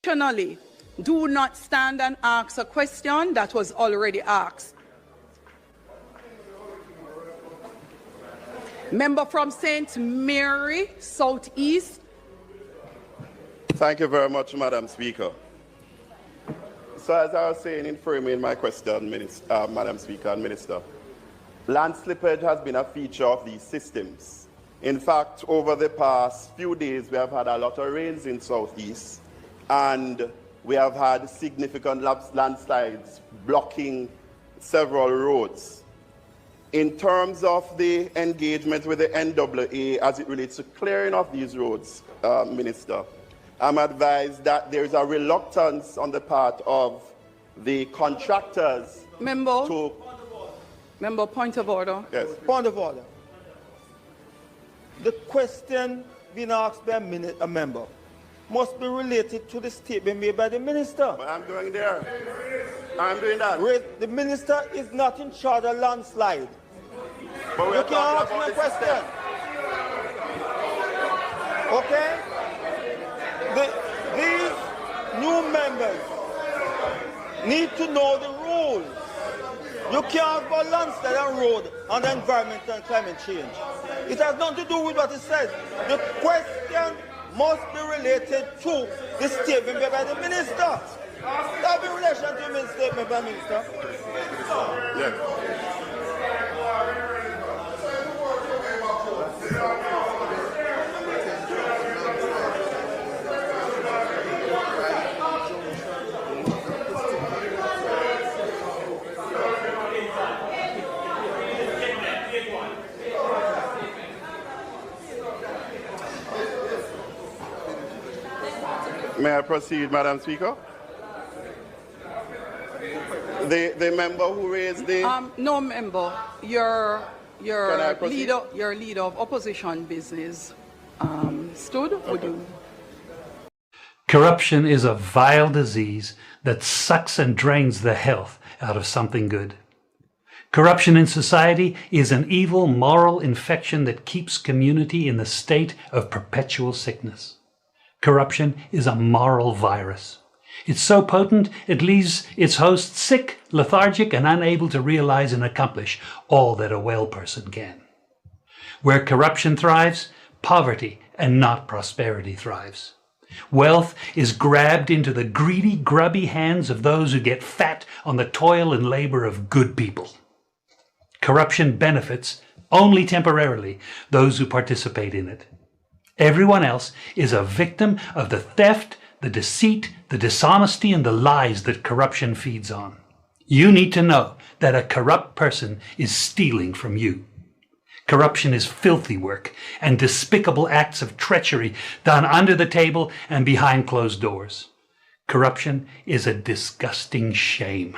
Additionally, do not stand and ask a question that was already asked. Member from St. Mary, Southeast. Thank you very much, Madam Speaker. So as I was saying in framing my question, Madam Speaker and Minister, land slippage has been a feature of these systems. In fact, over the past few days, we have had a lot of rains in Southeast, and we have had significant landslides blocking several roads. In terms of the engagement with the NAA as it relates to clearing of these roads, Minister, I'm advised that there is a reluctance on the part of the contractors Member, to... Member, point of order. Yes. Point of order. The question being asked by a member must be related to the statement made by the minister. But I'm going there. I'm doing that. The minister is not in charge of landslide. But we You are can't talking ask me about a the question. Okay? These new members need to know the rules. You can't go landslide and road on the environment and climate change. It has nothing to do with what it says. The question must be related to the statement made by the minister. That be in relation to the statement by the minister. Yes. May I proceed, Madam Speaker? The member who raised the... No, member. Your Can I proceed? leader of opposition business stood. Okay. Would you? Corruption is a vile disease that sucks and drains the health out of something good. Corruption in society is an evil moral infection that keeps community in the state of perpetual sickness. Corruption is a moral virus. It's so potent it leaves its host sick, lethargic, and unable to realize and accomplish all that a well person can. Where corruption thrives, poverty and not prosperity thrives. Wealth is grabbed into the greedy, grubby hands of those who get fat on the toil and labor of good people. Corruption benefits, only temporarily, those who participate in it. Everyone else is a victim of the theft, the deceit, the dishonesty, and the lies that corruption feeds on. You need to know that a corrupt person is stealing from you. Corruption is filthy work and despicable acts of treachery done under the table and behind closed doors. Corruption is a disgusting shame.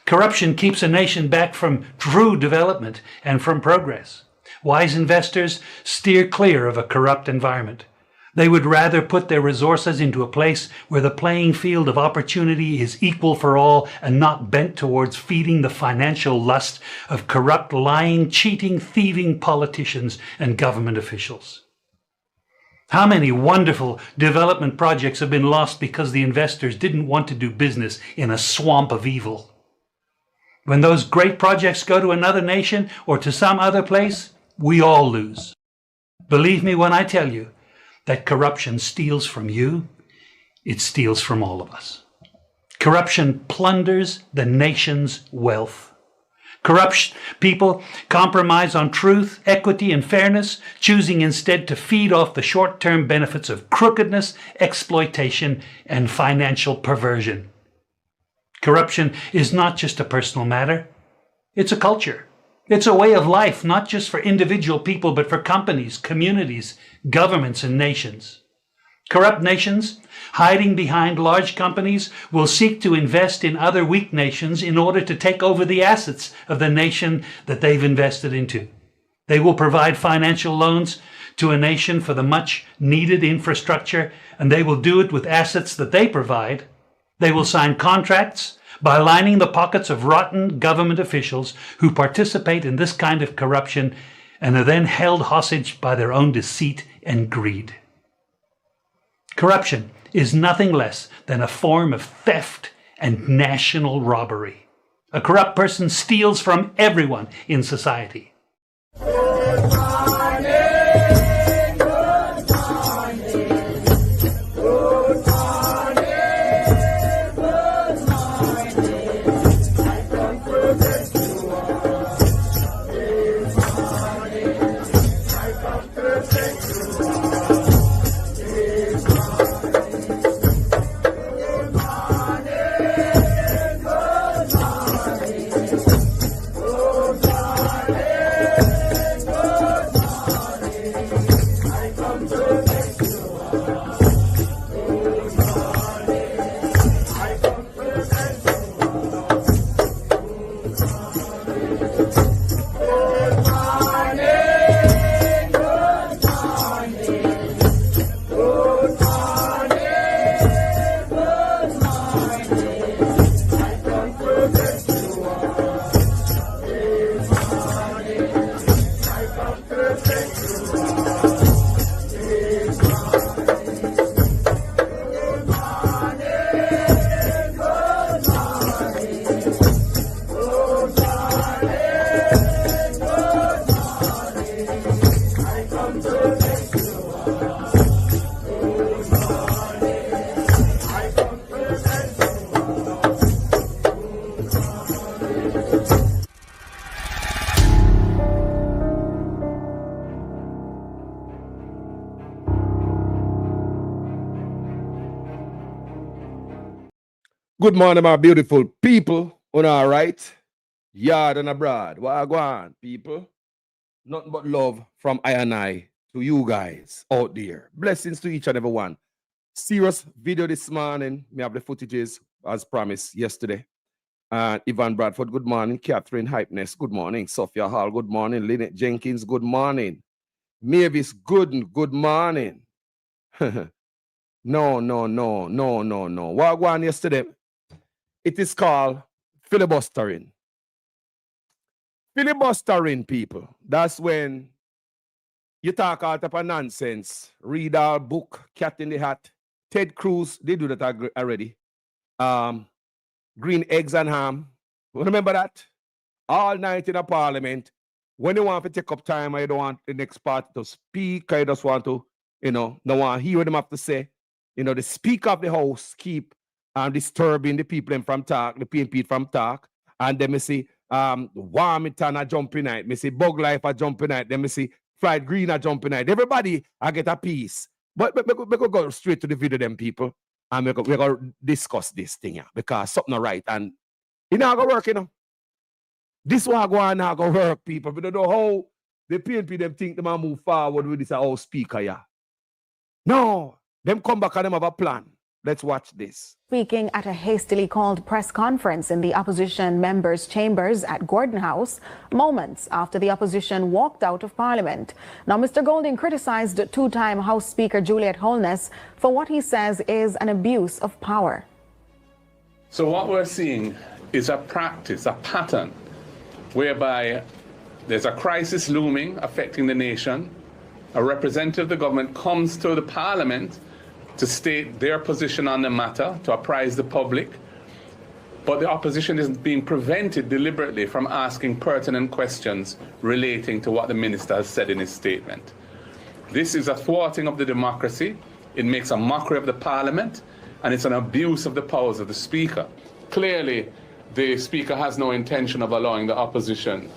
Corruption keeps a nation back from true development and from progress. Wise investors steer clear of a corrupt environment. They would rather put their resources into a place where the playing field of opportunity is equal for all and not bent towards feeding the financial lust of corrupt, lying, cheating, thieving politicians and government officials. How many wonderful development projects have been lost because the investors didn't want to do business in a swamp of evil? When those great projects go to another nation or to some other place, we all lose. Believe me when I tell you that corruption steals from you, it steals from all of us. Corruption plunders the nation's wealth. Corrupt people compromise on truth, equity, and fairness, choosing instead to feed off the short-term benefits of crookedness, exploitation, and financial perversion. Corruption is not just a personal matter, it's a culture. It's a way of life, not just for individual people, but for companies, communities, governments, and nations. Corrupt nations, hiding behind large companies, will seek to invest in other weak nations in order to take over the assets of the nation that they've invested into. They will provide financial loans to a nation for the much needed infrastructure, and they will do it with assets that they provide. They will sign contracts by lining the pockets of rotten government officials who participate in this kind of corruption and are then held hostage by their own deceit and greed. Corruption is nothing less than a form of theft and national robbery. A corrupt person steals from everyone in society. Good morning, my beautiful people. On all right, yard and abroad. Wagwan, people. Nothing but love from I and I to you guys out there. Blessings to each and every one. Serious video this morning. We have the footages as promised yesterday. Ivan Bradford, good morning. Catherine Hypeness, good morning. Sophia Hall, good morning. Lynette Jenkins, good morning. Mavis Gooden, good morning. No. Wagwan yesterday. It is called filibustering. Filibustering, people. That's when you talk out of a nonsense, read our book, Cat in the Hat. Ted Cruz, they do that already. Green eggs and ham. Remember that? All night in a parliament. When you want to take up time, I don't want the next party to speak. I just want to, don't want to hear what them have to say. The Speaker of the House keep disturbing the people from talk, the PNP from talk. And then me see Warmington a jumping night. Me see Bug Life a jumping night. Then me see Fried Green a jumping night. Everybody I get a piece. But we could go straight to the video, them people. And we're going to discuss this thing here. Because something not right. And it not going to work, This one going not going to work, people. We don't know how the PNP them think they might move forward with this whole speaker here. No. Them come back and them have a plan. Let's watch this. Speaking at a hastily called press conference in the opposition members' chambers at Gordon House, moments after the opposition walked out of Parliament. Now, Mr. Golding criticized two-time House Speaker Juliet Holness for what he says is an abuse of power. So what we're seeing is a practice, a pattern, whereby there's a crisis looming affecting the nation. A representative of the government comes to the Parliament to state their position on the matter, to apprise the public, but the opposition is being prevented deliberately from asking pertinent questions relating to what the minister has said in his statement. This is a thwarting of the democracy, it makes a mockery of the Parliament, and it's an abuse of the powers of the Speaker. Clearly, the Speaker has no intention of allowing the opposition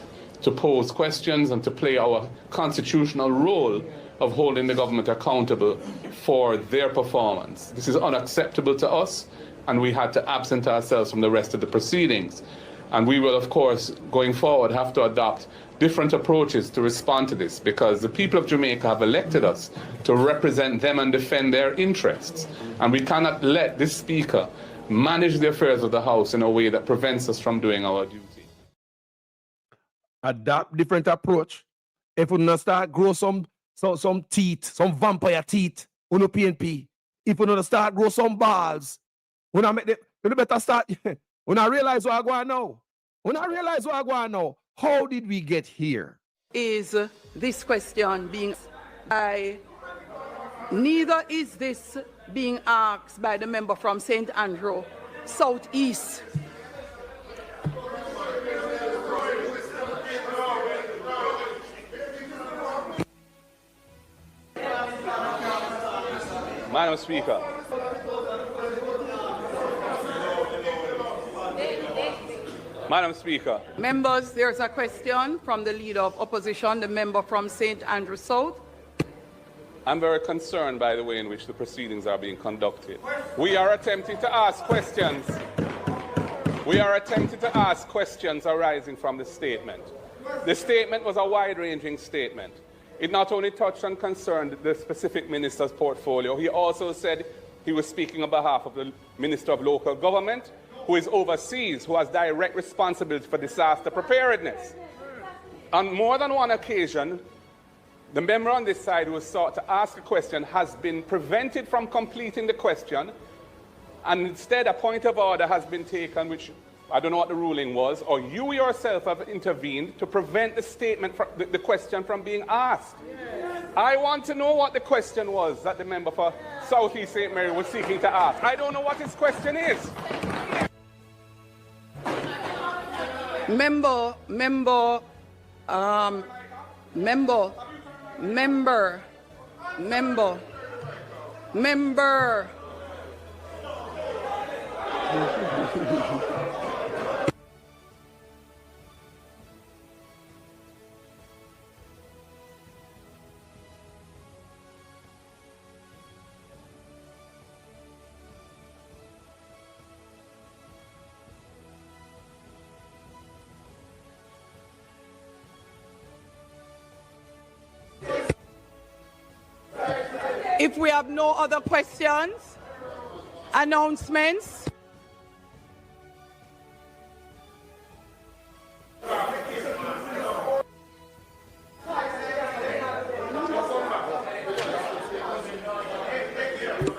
to pose questions and to play our constitutional role of holding the government accountable for their performance. This is unacceptable to us, and we had to absent ourselves from the rest of the proceedings. And we will, of course, going forward, have to adopt different approaches to respond to this, because the people of Jamaica have elected us to represent them and defend their interests. And we cannot let this Speaker manage the affairs of the House in a way that prevents us from doing our duty. Adopt different approach. If we not start grow some teeth, some vampire teeth on the PNP. If we not start grow some balls, when I make them, you better start. When I realize what I go on now, how did we get here? Is this question being by Neither is this being asked by the member from St. Andrew Southeast. Madam Speaker. Madam Speaker. Members, there's a question from the Leader of Opposition, the member from St. Andrew South. I'm very concerned by the way in which the proceedings are being conducted. We are attempting to ask questions. We are attempting to ask questions arising from the statement. The statement was a wide-ranging statement. It not only touched and concerned the specific minister's portfolio, he also said he was speaking on behalf of the Minister of Local Government, who is overseas, who has direct responsibility for disaster preparedness. On more than one occasion, the member on this side who has sought to ask a question has been prevented from completing the question, and instead a point of order has been taken, which I don't know what the ruling was, or you yourself have intervened to prevent the statement, the question from being asked. I want to know what the question was that the member for South East St. Mary was seeking to ask. I don't know what his question is. Member. If we have no other questions, announcements.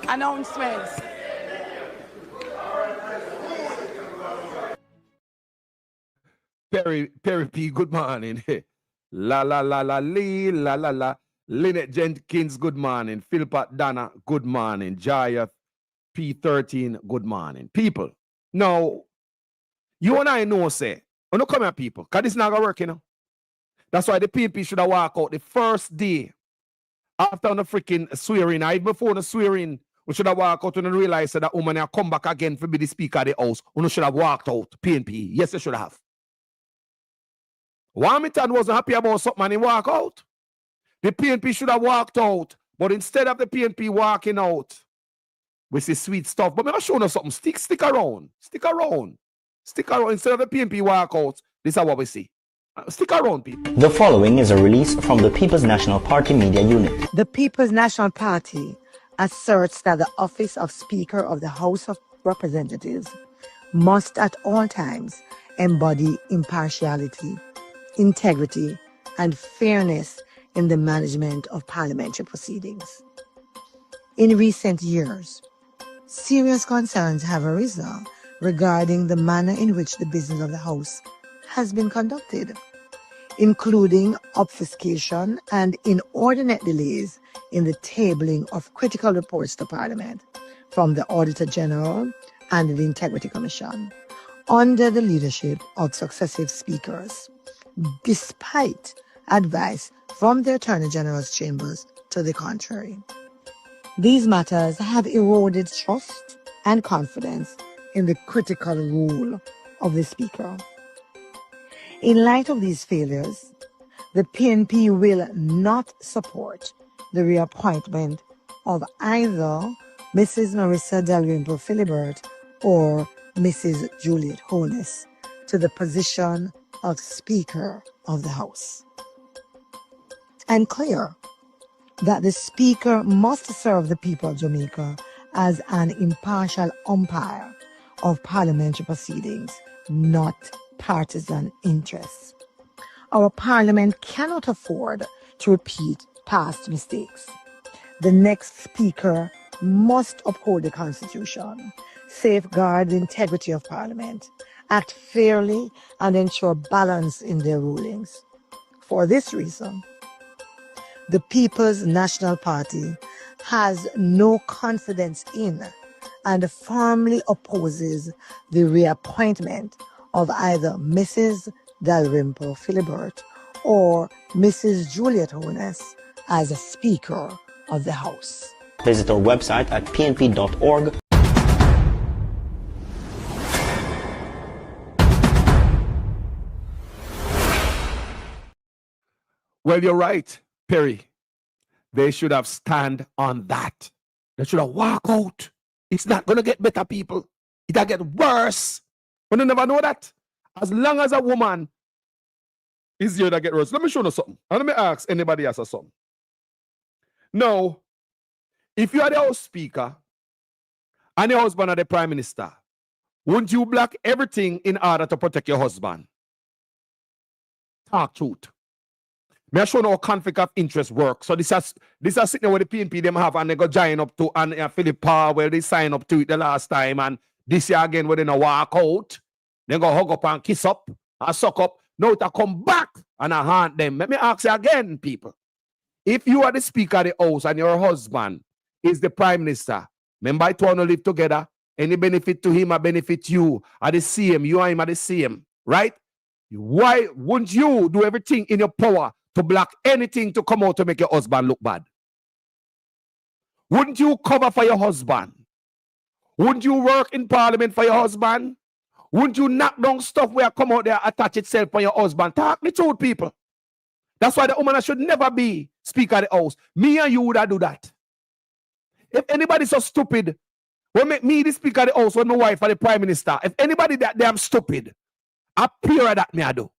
Announcements. Perry P, good morning. La lee, la. Lynette Jenkins, good morning. Philpat Dana, good morning. Jaya P13, good morning. People, now, you and I know, say, oh, no, come here, people, because this is not going to work, you know. That's why the PNP should have walked out the first day after the freaking swearing, or even before the swearing, we should have walked out and realized that woman have come back again to be the Speaker of the House. We should have walked out, PNP. Yes, they should have. Warmington wasn't happy about something and he walked out. The PNP should have walked out, but instead of the PNP walking out, we see sweet stuff. But I'm going to show you something. Stick around. Instead of the PNP walk out, this is what we see. Stick around, people. The following is a release from the People's National Party Media Unit. The People's National Party asserts that the office of Speaker of the House of Representatives must at all times embody impartiality, integrity, and fairness in the management of parliamentary proceedings. In recent years, serious concerns have arisen regarding the manner in which the business of the House has been conducted, including obfuscation and inordinate delays in the tabling of critical reports to Parliament from the Auditor General and the Integrity Commission under the leadership of successive speakers, despite advice from the Attorney General's chambers to the contrary. These matters have eroded trust and confidence in the critical role of the Speaker. In light of these failures, the PNP will not support the reappointment of either Mrs. Marissa Dalrymple Philibert or Mrs. Juliet Holness to the position of Speaker of the House. And clear that the Speaker must serve the people of Jamaica as an impartial umpire of parliamentary proceedings, not partisan interests. Our Parliament cannot afford to repeat past mistakes. The next Speaker must uphold the Constitution, safeguard the integrity of Parliament, act fairly, and ensure balance in their rulings. For this reason, the People's National Party has no confidence in and firmly opposes the reappointment of either Mrs. Dalrymple Philibert or Mrs. Juliet Honus as a Speaker of the House. Visit our website at pnp.org. Well, you're right, Perry. They should have stand on that. They should have walk out. It's not going to get better, people. It'll get worse. But you never know that. As long as a woman is here to get worse. Let me show you something. And let me ask anybody else something. Now, if you are the House Speaker and your husband are the Prime Minister, wouldn't you block everything in order to protect your husband? Talk truth. May I show you how conflict of interest works. So this is sitting where the PNP them have and they go join up to and Philip Powell where they sign up to it the last time, and this year again where they no walk out, they go hug up and kiss up and suck up. Now to come back and I haunt them. Let me ask you again, people. If you are the Speaker of the House and your husband is the Prime Minister, remember I want to live together. Any benefit to him or benefit you are the same. You and him are the same, right? Why wouldn't you do everything in your power to block anything to come out to make your husband look bad? Wouldn't you cover for your husband? Wouldn't you work in Parliament for your husband? Wouldn't you knock down stuff where come out there, attach itself on your husband? Talk the truth, people. That's why the woman should never be Speaker of the House. Me and you would do that. If anybody so stupid, will make me the Speaker of the House when my wife or the Prime Minister. If anybody that damn stupid, I pure that me I do.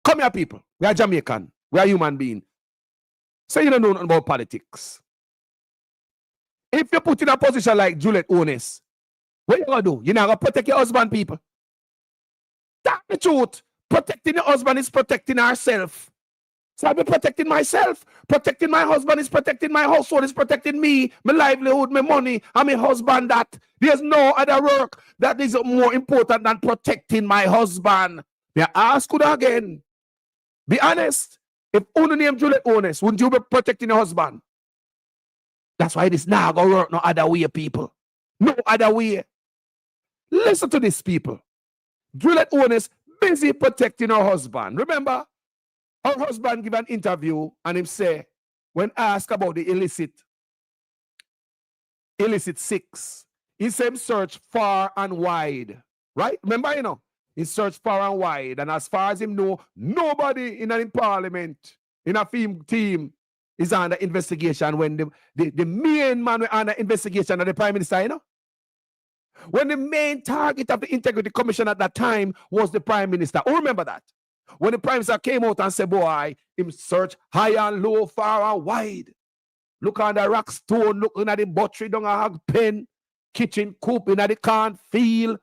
Come here, people. We are Jamaican. We are human beings. So you don't know nothing about politics. If you put in a position like Juliet Honus, what you gonna do? You're not gonna protect your husband, people. That's the truth. Protecting your husband is protecting ourselves. So I'll be protecting myself. Protecting my husband is protecting my household, is protecting me, my livelihood, my money, and my husband. That there's no other work that is more important than protecting my husband. May I ask you again? Be honest. If only name Juliet Honus, wouldn't you be protecting your husband? That's why this now gonna work no other way, people. No other way. Listen to this, people. Juliet Honus busy protecting her husband. Remember, her husband give an interview and him say, when asked about the illicit 6, he said him search far and wide. Right? Remember, you know, he searched far and wide. And as far as him know, nobody in a parliament, in a team, is under investigation when the main man under investigation of the Prime Minister, you know? When the main target of the Integrity Commission at that time was the Prime Minister. Oh, remember that? When the Prime Minister came out and said, boy, him search high and low, far and wide. Look on the rock stone, looking at the buttery down a hog pen, kitchen coop in the can't feel.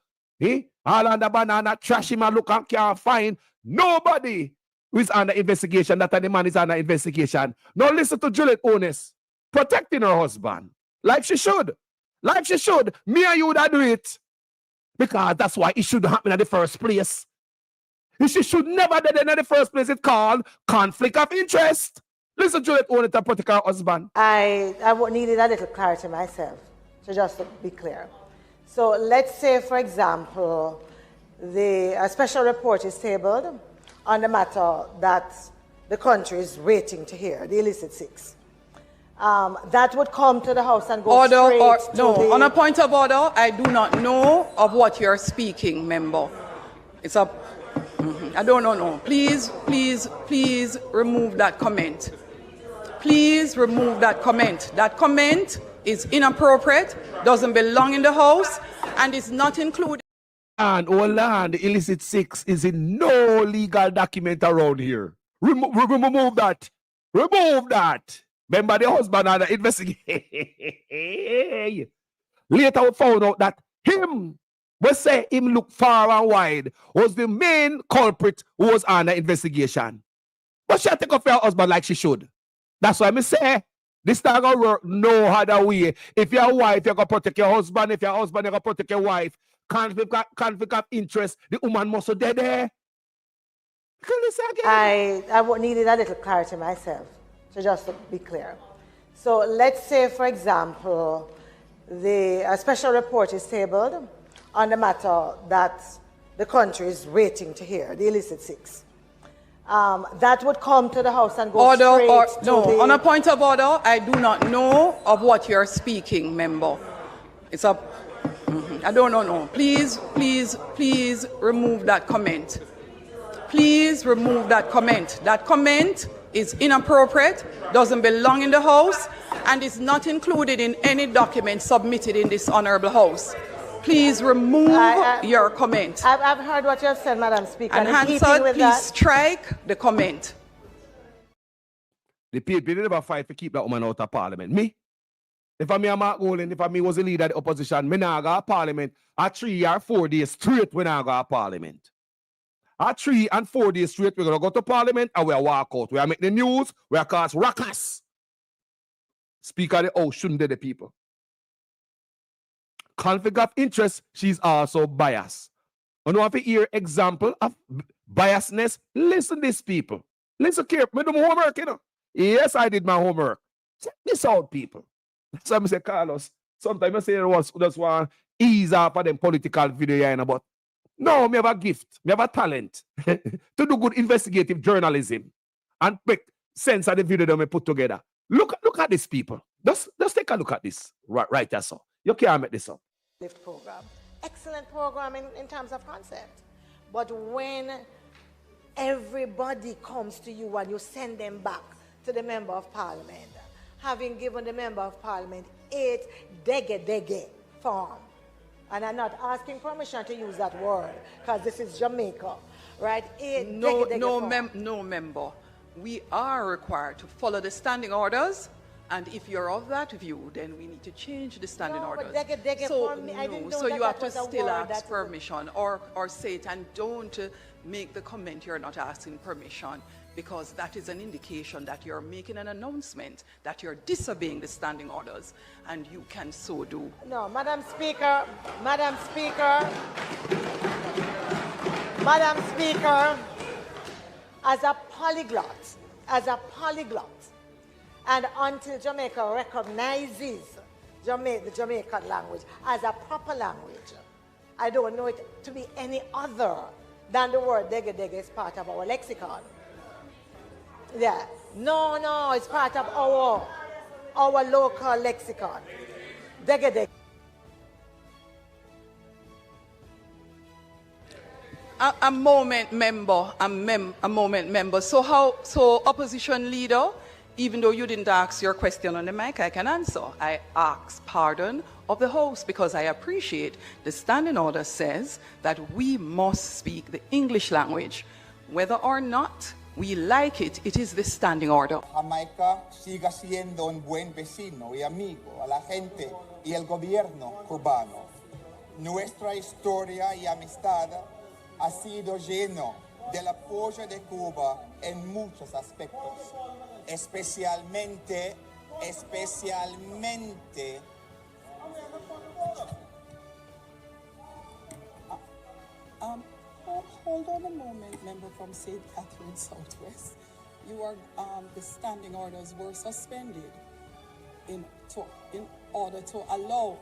All on the banana, trash him and look and can't find. Nobody who is under investigation, that the man is under investigation. Now listen to Juliet Honus protecting her husband. Like she should. Like she should. Me and you would do it. Because that's why it should happen in the first place. She should never do it in the first place. It's called conflict of interest. Listen to Juliet Honus to protect her husband. I needed a little clarity myself, so just to be clear. So let's say, for example, a special report is tabled on the matter that the country is waiting to hear, the illicit 6. That would come to the House and go straight to no, the... on a point of order, I do not know of what you're speaking, member. It's a... I don't know, no. Please remove that comment. Please remove that comment. That comment is inappropriate, doesn't belong in the House, and is not included. And the illicit 6 is in no legal document around here. Remove that. Remove that. Remember the husband and the investigation. Later we found out that him, we say him look far and wide, was the main culprit who was under investigation. But she take off her husband like she should. That's why I say this not gonna work no other way. If you're a wife, you're gonna protect your husband. If you're a husband, you're gonna protect your wife. Conflict of interest, the woman must be dead there. I needed a little clarity myself, So just to be clear. So let's say, for example, a special report is tabled on the matter that the country is waiting to hear, the illicit six. That would come to the House and go straight to the... On a point of order, I do not know of what you're speaking, member. It's a... I don't know. No. Please remove that comment. Please remove that comment. That comment is inappropriate, doesn't belong in the House, and is not included in any document submitted in this honorable House. Please remove your comment. I've heard what you have said, Madam Speaker. And Hansard, please strike the comment. The people never fight to keep that woman out of Parliament. Me? If I am Mark Golding, if I was the leader of the opposition, me not go to Parliament. 3 or 4 days straight when I go to Parliament. 3 and 4 days straight, we're going to go to Parliament and we'll walk out. We'll make the news, we'll cause ruckus. Speaker of the House shouldn't do the people. Conflict of interest, she's also biased. You know, if you hear example of biasness, listen to these people. Listen carefully. I do my homework, you know. Yes, I did my homework. Check this out, people. So I say, Carlos, sometimes I say I just want to ease off of them political video, you know, but no, me have a gift, me have a talent to do good investigative journalism and make sense of the video that we put together. Look at these people. Just take a look at this right there, so. You can't make this up. Lift program. Excellent program in terms of concept. But when everybody comes to you and you send them back to the Member of Parliament, having given the Member of Parliament 8 dege form, and I'm not asking permission to use that word because this is Jamaica, right? No member. We are required to follow the standing orders, and if you're of that view, then we need to change the standing orders. So you have to still ask permission or say it, and don't make the comment you're not asking permission, because that is an indication that you're making an announcement that you're disobeying the standing orders, and you can so do. No, Madam Speaker, as a polyglot, and until Jamaica recognizes the Jamaican language as a proper language, I don't know it to be any other than the word dege is part of our lexicon. Yeah. No, it's part of our local lexicon. Dege. A moment, member. So opposition leader, even though you didn't ask your question on the mic, I can answer. I ask pardon of the House because I appreciate the standing order says that we must speak the English language. Whether or not we like it, it is the standing order. Jamaica siga siendo un buen vecino y amigo a la gente y el gobierno cubano. Nuestra historia y amistad ha sido lleno del apoyo de Cuba en muchos aspectos, especialmente. Hold on a moment, member from St. Catherine Southwest. The standing orders were suspended in order to allow.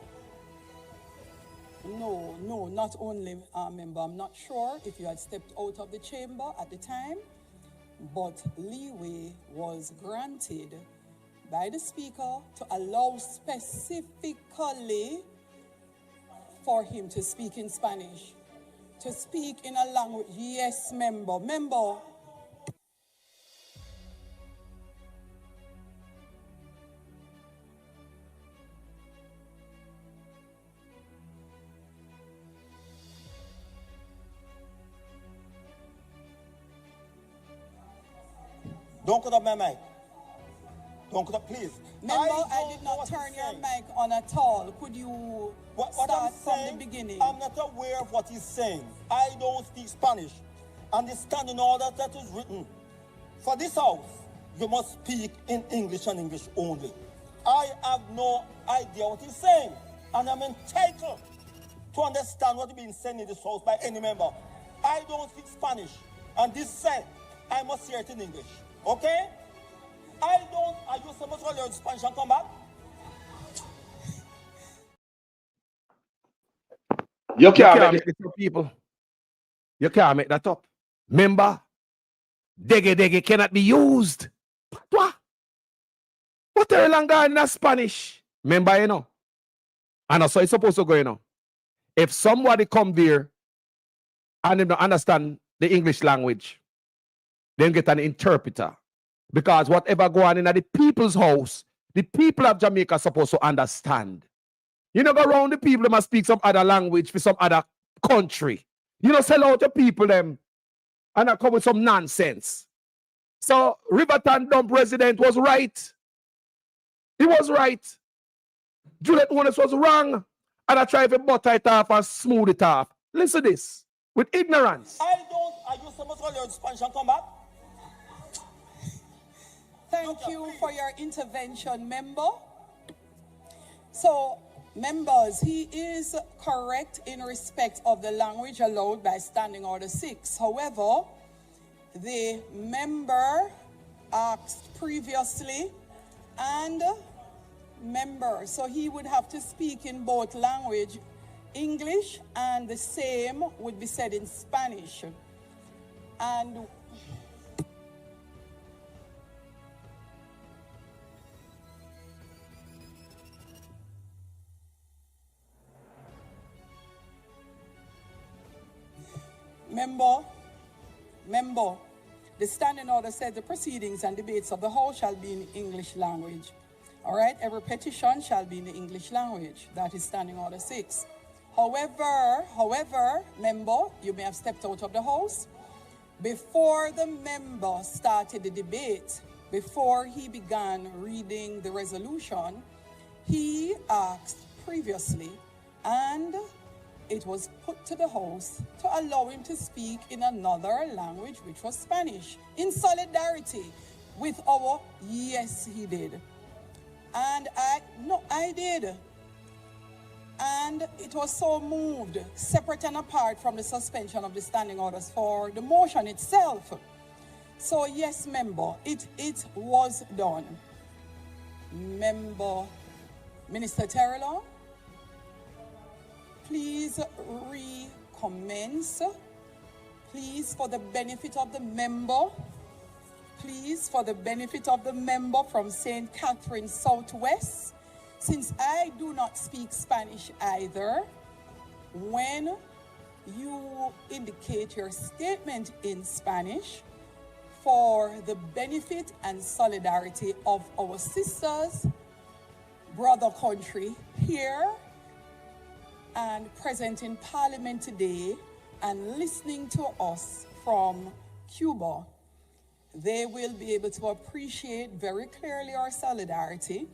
No, not only, member. I'm not sure if you had stepped out of the chamber at the time, but leeway was granted by the Speaker to allow specifically for him to speak in Spanish. To speak in a language, yes, member. Don't cut up my mic. Don't cut up, please. Member, I did not turn your mic on at all. Could you start from the beginning? I'm not aware of what he's saying. I don't speak Spanish. And the standing order that is written for this House, you must speak in English and English only. I have no idea what he's saying, and I'm entitled to understand what is being said in this House by any member. I don't speak Spanish, and this said, I must hear it in English. Okay? Are you supposed to learn Spanish and come back? You can't make this up, people. You can't make that up. Remember, dege cannot be used. What? What are you longer in Spanish? Remember, you know. And that's how it's supposed to go, you know. If somebody come there and they don't understand the English language, then get an interpreter. Because whatever go on in the people's house, the people of Jamaica are supposed to understand. You know, go around the people that must speak some other language for some other country. You know, sell out the people them and I come with some nonsense. So Riverton Dump President was right. He was right. Juliet Owens was wrong. And I try to butter it off and smooth it off. Listen to this. With ignorance. Are you supposed to learn Spanish and come back? Thank you for your intervention, member. So, members, he is correct in respect of the language allowed by Standing Order 6. However, the member asked previously and member, so he would have to speak in both language, English, and the same would be said in Spanish. And Member, the Standing Order said the proceedings and debates of the House shall be in English language. All right, every petition shall be in the English language. That is Standing Order 6. However, member, you may have stepped out of the House. Before the member started the debate, before he began reading the resolution, he asked previously, and it was put to the House to allow him to speak in another language, which was Spanish, in solidarity with our, yes, he did. And I did. And it was so moved, separate and apart from the suspension of the standing orders for the motion itself. So yes, member, it was done. Member, Minister Terrell, please recommence. Please, for the benefit of the member, please, for the benefit of the member from St. Catherine Southwest, since I do not speak Spanish either, when you indicate your statement in Spanish for the benefit and solidarity of our sisters, brother country here and present in Parliament today and listening to us from Cuba, they will be able to appreciate very clearly our solidarity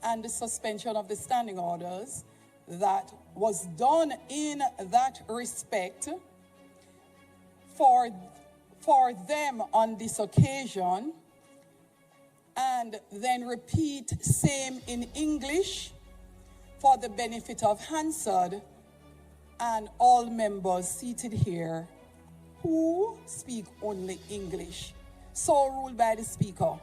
and the suspension of the standing orders that was done in that respect for them on this occasion, and then repeat same in English for the benefit of Hansard and all members seated here who speak only English. So ruled by the Speaker.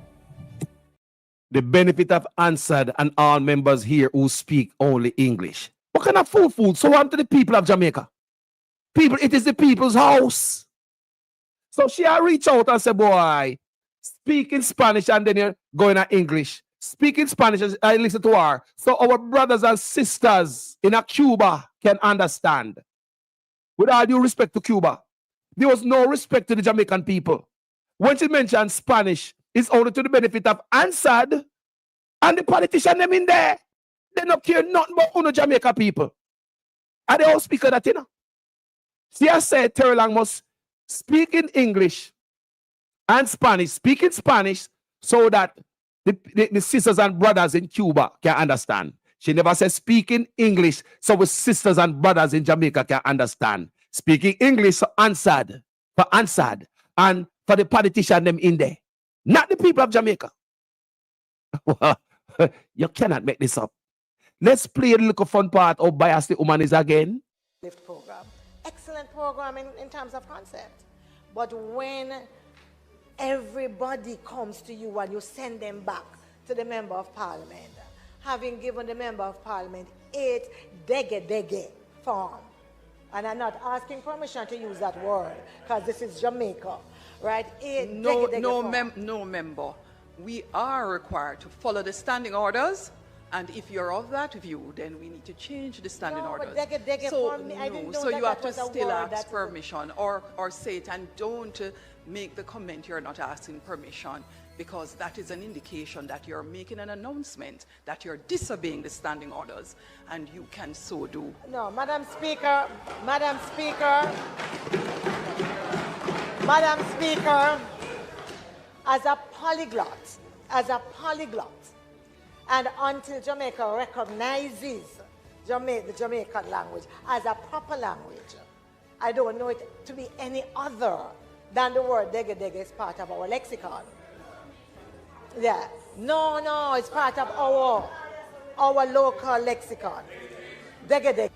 The benefit of Hansard and all members here who speak only English. What kind of fool? So on to the people of Jamaica. People, it is the people's house. So she reach out and say, boy, speak in Spanish and then you're going to English. Speak in Spanish and I listen to her. So our brothers and sisters in Cuba can understand. With all due respect to Cuba, there was no respect to the Jamaican people. When she mentioned Spanish, it's only to the benefit of Hansard and the politician them in there. They don't care nothing about Jamaica people. And they all speak of that, you know. She has said Terry Long must speak in English and Spanish, speak in Spanish so that the sisters and brothers in Cuba can understand. She never said speak in English so the sisters and brothers in Jamaica can understand. Speaking English for Hansard, and for the politician them in there. Not the people of Jamaica. You cannot make this up. Let's play a little fun part of Bias the Woman is again. Program. Excellent program in terms of concept. But when everybody comes to you and you send them back to the Member of Parliament, having given the Member of Parliament 8 dege form. And I'm not asking permission to use that word, because this is Jamaica, right? 8 dege form. No member. We are required to follow the standing orders. And if you're of that view, then we need to change the standing orders. So you have to still ask permission or say it, and don't make the comment you're not asking permission, because that is an indication that you're making an announcement that you're disobeying the standing orders, and you can so do. No, Madam Speaker, as a polyglot, and until Jamaica recognizes the Jamaican language as a proper language, I don't know it to be any other than the word dege is part of our lexicon. Yeah. No, it's part of our local lexicon. Dege.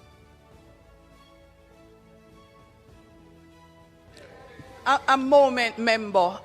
A moment, member.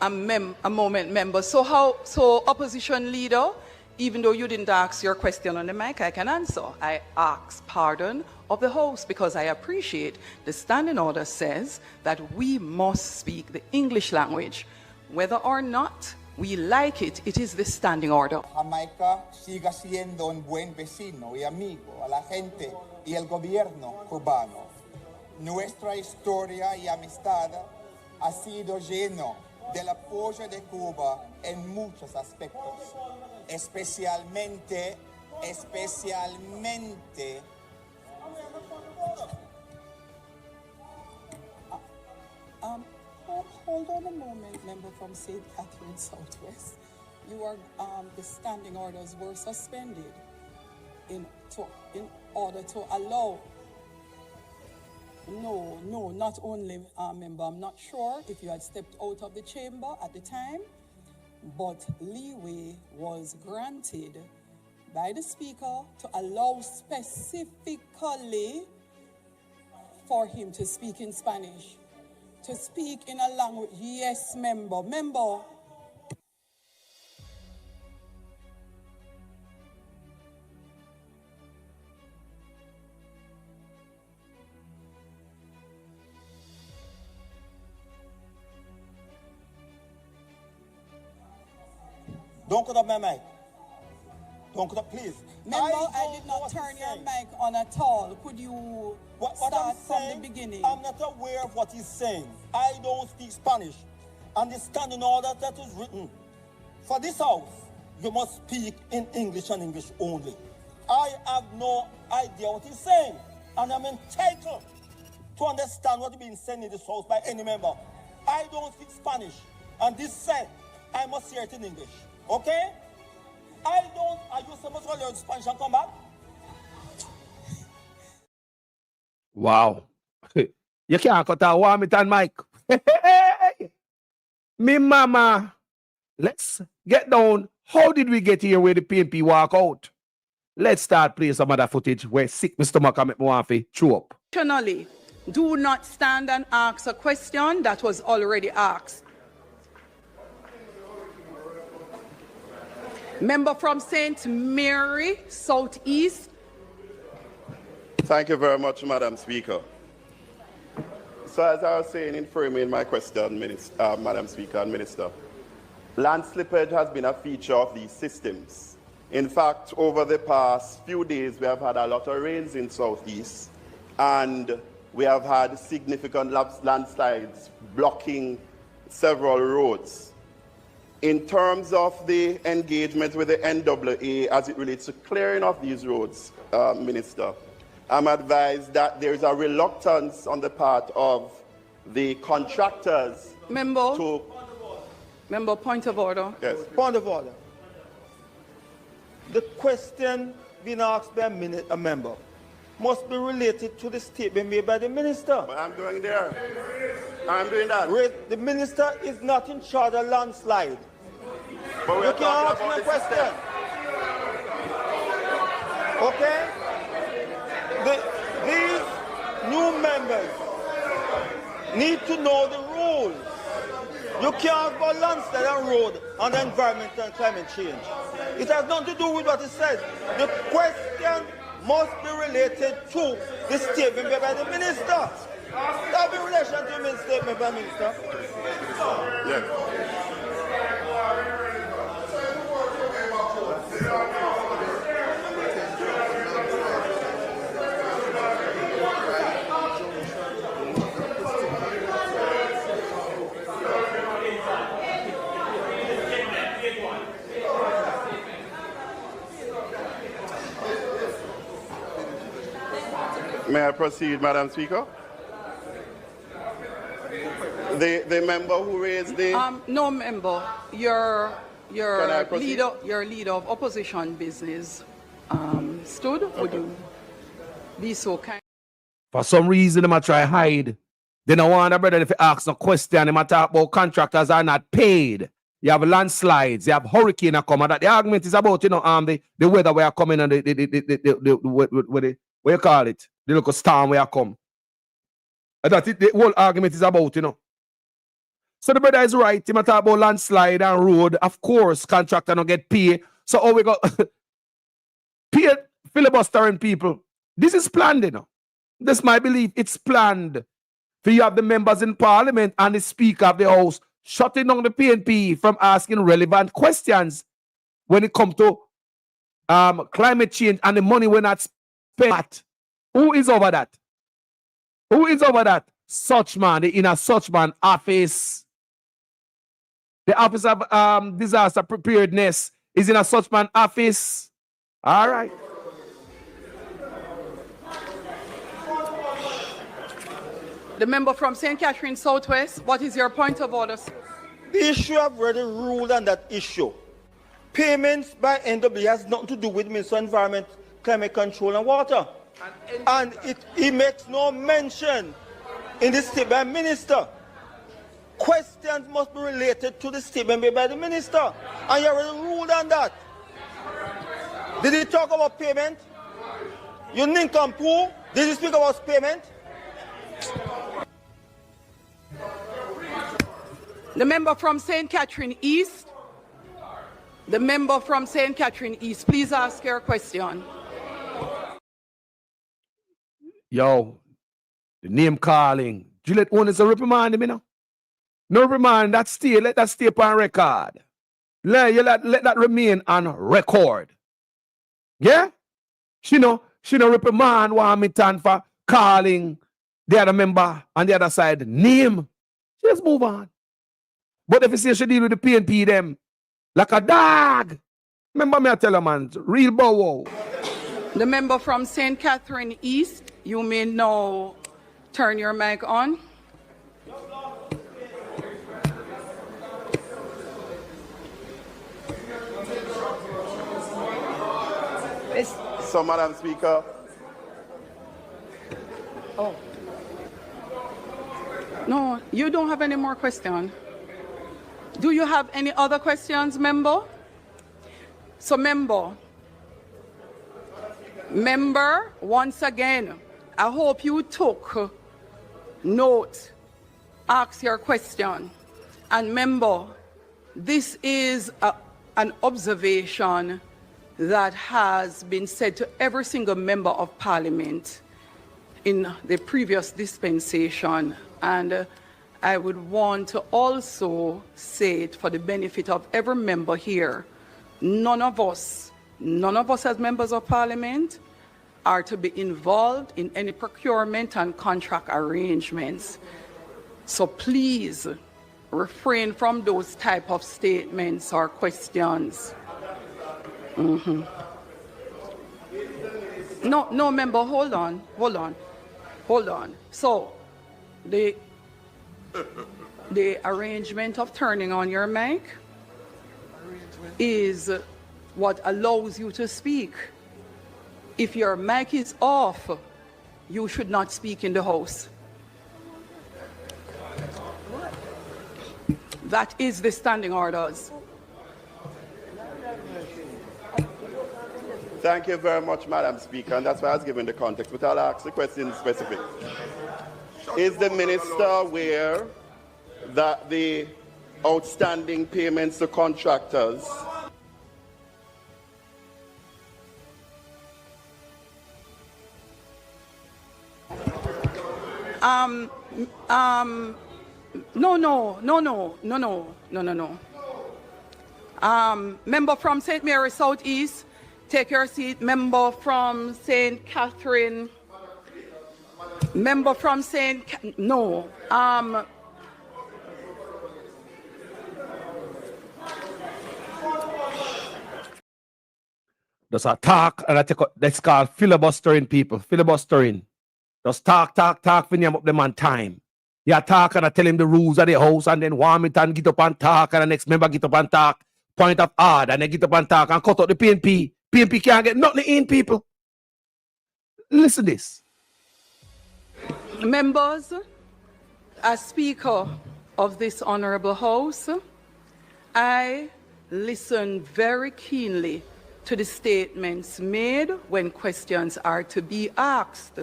So opposition leader, even though you didn't ask your question on the mic, I can answer. I ask pardon of the House because I appreciate the standing order says that we must speak the English language. Whether or not we like it, it is the standing order. Jamaica siga siendo un buen vecino y amigo a la gente y el gobierno cubano. Nuestra historia y amistad ha sido lleno del apoyo de Cuba en muchos aspectos, especialmente. Hold on a moment, member from St. Catherine Southwest. The standing orders were suspended in order to allow. No, not only, member. I'm not sure if you had stepped out of the chamber at the time, but leeway was granted by the Speaker to allow specifically for him to speak in Spanish. To speak in a language, yes, member. Don't cut up my mic. Don't cut up, please. Member, I did not turn your mic on at all. Could you start from the beginning? I'm not aware of what he's saying. I don't speak Spanish. And the standing order that is written for this house, you must speak in English and English only. I have no idea what he's saying, and I'm entitled to understand what is being said in this house by any member. I don't speak Spanish, and this said, I must hear it in English. Okay? Are you supposed to learn Spanish and come back? Wow. You can't cut out warm it on mic. Me mama. Let's get down. How did we get here where the PNP walk out? Let's start playing some other footage where sick Mr. Stomach make me want to chew up. Additionally, do not stand and ask a question that was already asked. Member from St. Mary, Southeast. Thank you very much, Madam Speaker. So as I was saying in framing my question, Madam Speaker and Minister, land slippage has been a feature of these systems. In fact, over the past few days, we have had a lot of rains in Southeast, and we have had significant landslides blocking several roads. In terms of the engagement with the NAA as it relates to clearing of these roads, Minister, I'm advised that there is a reluctance on the part of the contractors Member, point of order. Yes. Point of order. The question being asked by a member must be related to the statement made by the minister. But I'm going there. I'm doing that. The minister is not in charge of landslide. But we you are can't ask talking me a about question. Okay? These new members need to know the rules. You can't go Lansdale and Road on the environment and climate change. It has nothing to do with what it says. The question must be related to the statement made by the minister. That be in relation to the statement by the minister. Yes. May I proceed, Madam Speaker? The member who raised the... No member. Your Can I proceed? leader of opposition business stood. Would you be so kind? For some reason, them a try hide. They don't want a brother if you ask a question, they talk about contractors are not paid. You have landslides, you have hurricane a come. And that the argument is about, the weather where coming and what you call it? The local storm where come. And that's it, the whole argument is about, So the brother is right. He talk about landslide and road. Of course, contractor don't get paid. So all we got paid filibustering people. This is planned, This is my belief. It's planned. For you have the members in parliament and the speaker of the house shutting down the PNP from asking relevant questions when it comes to climate change and the money we're not spent. Who is over that? Who is over that? Such man, in a such man office. The office of disaster preparedness is in a such man office. All right. The member from St. Catherine Southwest, what is your point of order? The issue I've already ruled on that issue. Payments by NW has nothing to do with Minister of Environment, Climate Control and Water. And it makes no mention in the statement by the minister. Questions must be related to the statement made by the minister. And you already ruled on that. Did he talk about payment? You nincompoop? Did he speak about payment? The member from St. Catherine East. The member from St. Catherine East, please ask your question. Yo, the name calling. Juliet owners a reprimand him, No reprimand, that stay, let that stay on record. Let that remain on record. Yeah? She no reprimand Warmington for calling the other member on the other side name. She just move on. But if you say she deal with the PNP them like a dog, remember me I tell her, man, real bow wow. The member from St. Catherine East, you may now turn your mic on. So, Madam Speaker. Oh. No, you don't have any more questions. Do you have any other questions, member? So, member, once again, I hope you took note, ask your question. And member, this is an observation that has been said to every single member of parliament in the previous dispensation. And I would want to also say it for the benefit of every member here. None of us as members of parliament are to be involved in any procurement and contract arrangements. So please refrain from those type of statements or questions. No, member, hold on. So the arrangement of turning on your mic is what allows you to speak. If your mic is off, you should not speak in the House. That is the standing orders. Thank you very much, Madam Speaker, and that's why I was given the context, but I'll ask the question specific. Is the minister aware that the outstanding payments to contractors. No. Member from St. Mary Southeast, take your seat. Member from St. Catherine. Member from no. Just a talk and I take up, that's called filibustering people. Filibustering. Just talk, for name up them on time. You talk and I tell him the rules of the house and then Warmington get up and talk and the next member get up and talk. Point of order and they get up and talk and cut out the PNP. PNP can't get nothing in, people. Listen to this. Members, as Speaker of this Honorable House, I listen very keenly to the statements made when questions are to be asked.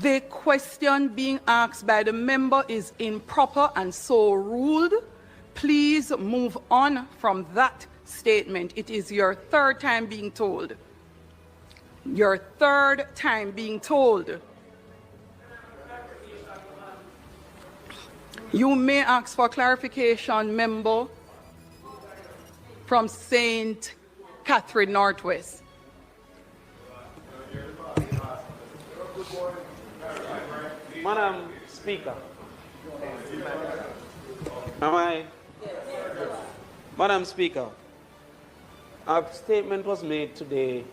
The question being asked by the member is improper and so ruled. Please move on from that statement. It is your third time being told. Your third time being told. You may ask for clarification, member from St. Catherine Northwest. Madam Speaker, Madam Speaker, a statement was made today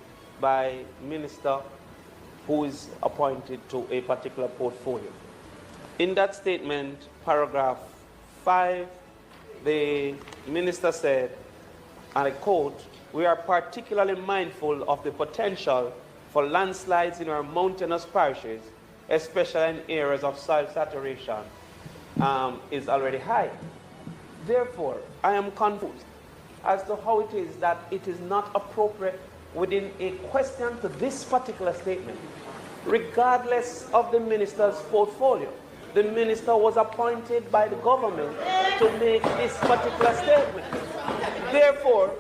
by Minister who is appointed to a particular portfolio. In that statement, paragraph 5, the Minister said, and I quote, "We are particularly mindful of the potential for landslides in our mountainous parishes, especially in areas of soil saturation is already high. Therefore, I am confused as to how it is that it is not appropriate within a question to this particular statement, regardless of the minister's portfolio. The minister was appointed by the government to make this particular statement. Therefore,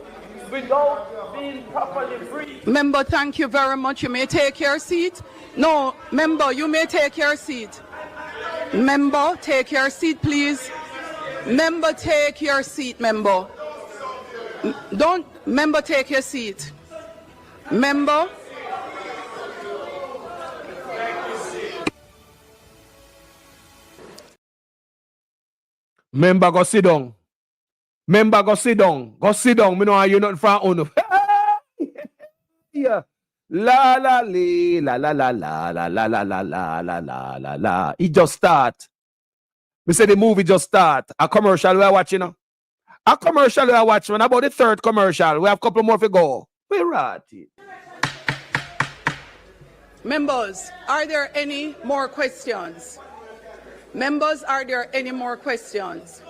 without being properly briefed..." Member, thank you very much. You may take your seat. No, member, you may take your seat. Member, take your seat, please. Member, take your seat, member. Member, take your seat. Member. Member, go sit down. Member, go sit down. Go sit down. Me know you not from on. Yeah. La la la la la la la la la la la la la la la. It just start. We say the movie just start. A commercial we are watching now. A commercial we are watching. About the third commercial. We have a couple more to go. We're right. Members, are there any more questions? Members, are there any more questions?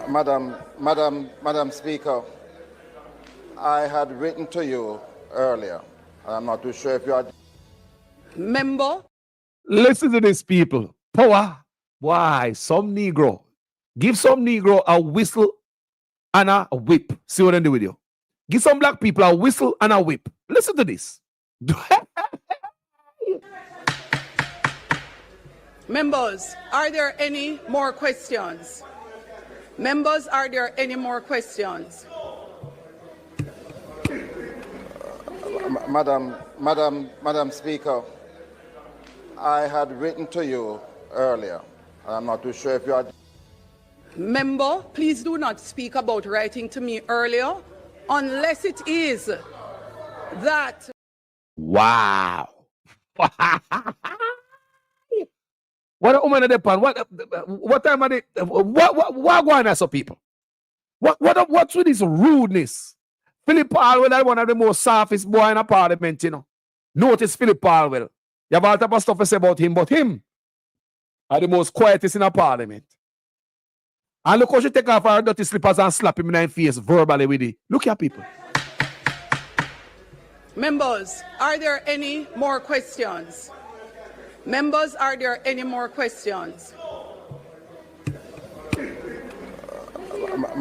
Madam Speaker, I had written to you earlier. I'm not too sure if you are... Member? Listen to this, people. Power. Why? Some Negro. Give some Negro a whistle and a whip. See what I do with you. Give some black people a whistle and a whip. Listen to this. Members, are there any more questions? Members, are there any more questions? Madam Speaker, I had written to you earlier. I'm not too sure if you are... Member, please do not speak about writing to me earlier unless it is that... Wow. What a woman at the pan. What time are they? What going on, so people? What's with this rudeness? Philip Palwell is one of the most softest boy in a parliament, you know. Notice Philip Palwell. You have all type of stuff to say about him, but him are the most quietest in a parliament. And look how she take off her dirty slippers and slap him in the face verbally with it. Look at people. Members, are there any more questions? Members, are there any more questions?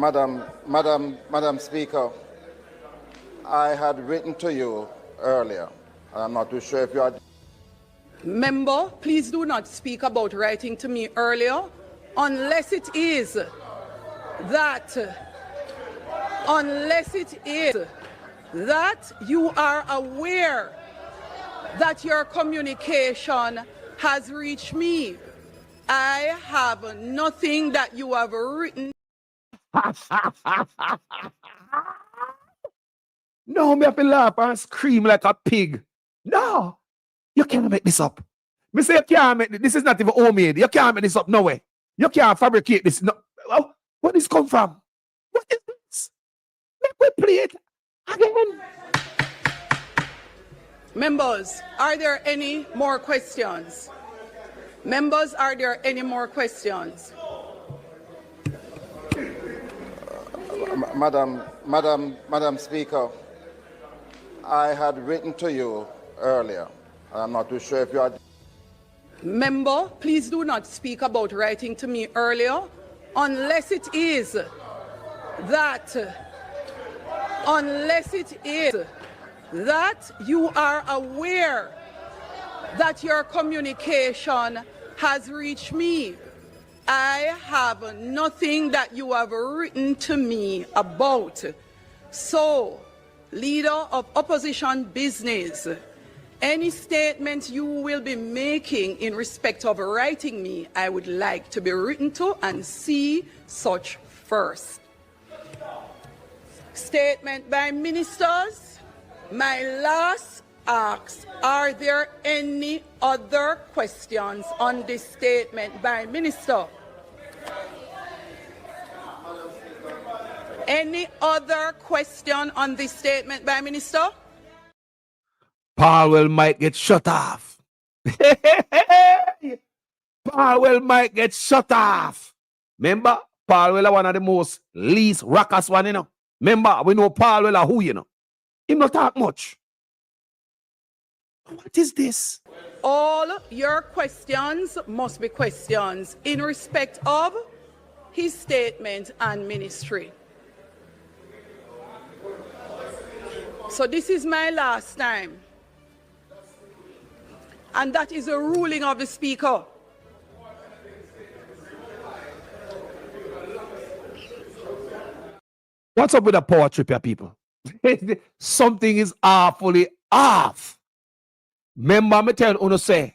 Madam Speaker, I had written to you earlier, and I'm not too sure if you had. Member, please do not speak about writing to me earlier unless it is that you are aware that your communication has reached me. I have nothing that you have written. No, me have to laugh and scream like a pig. No, you can't make this up. Me say you can't make this. This is not even homemade. You can't make this up. No way. You can't fabricate this. No. Oh, where this come from? What is this? Let me play it again. Members, are there any more questions? Members, are there any more questions? Madam Speaker, I had written to you earlier, and I'm not too sure if you had. Member, please do not speak about writing to me earlier unless it is that you are aware that your communication has reached me. I have nothing that you have written to me about. So, leader of opposition business, any statement you will be making in respect of writing me, I would like to be written to and see such first. Statement by ministers. My last ask, are there any other questions on this statement by minister? Any other question on this statement by minister? Powell might get shut off. Powell might get shut off. Remember, Powell is one of the most least raucous one, you know. Remember, we know Powell are who, you know. He not talk much. What is this? All your questions must be questions in respect of his statement and ministry. So this is my last time. And that is a ruling of the Speaker. What's up with the power trip here, people? Something is awfully off. Remember, me tell you say,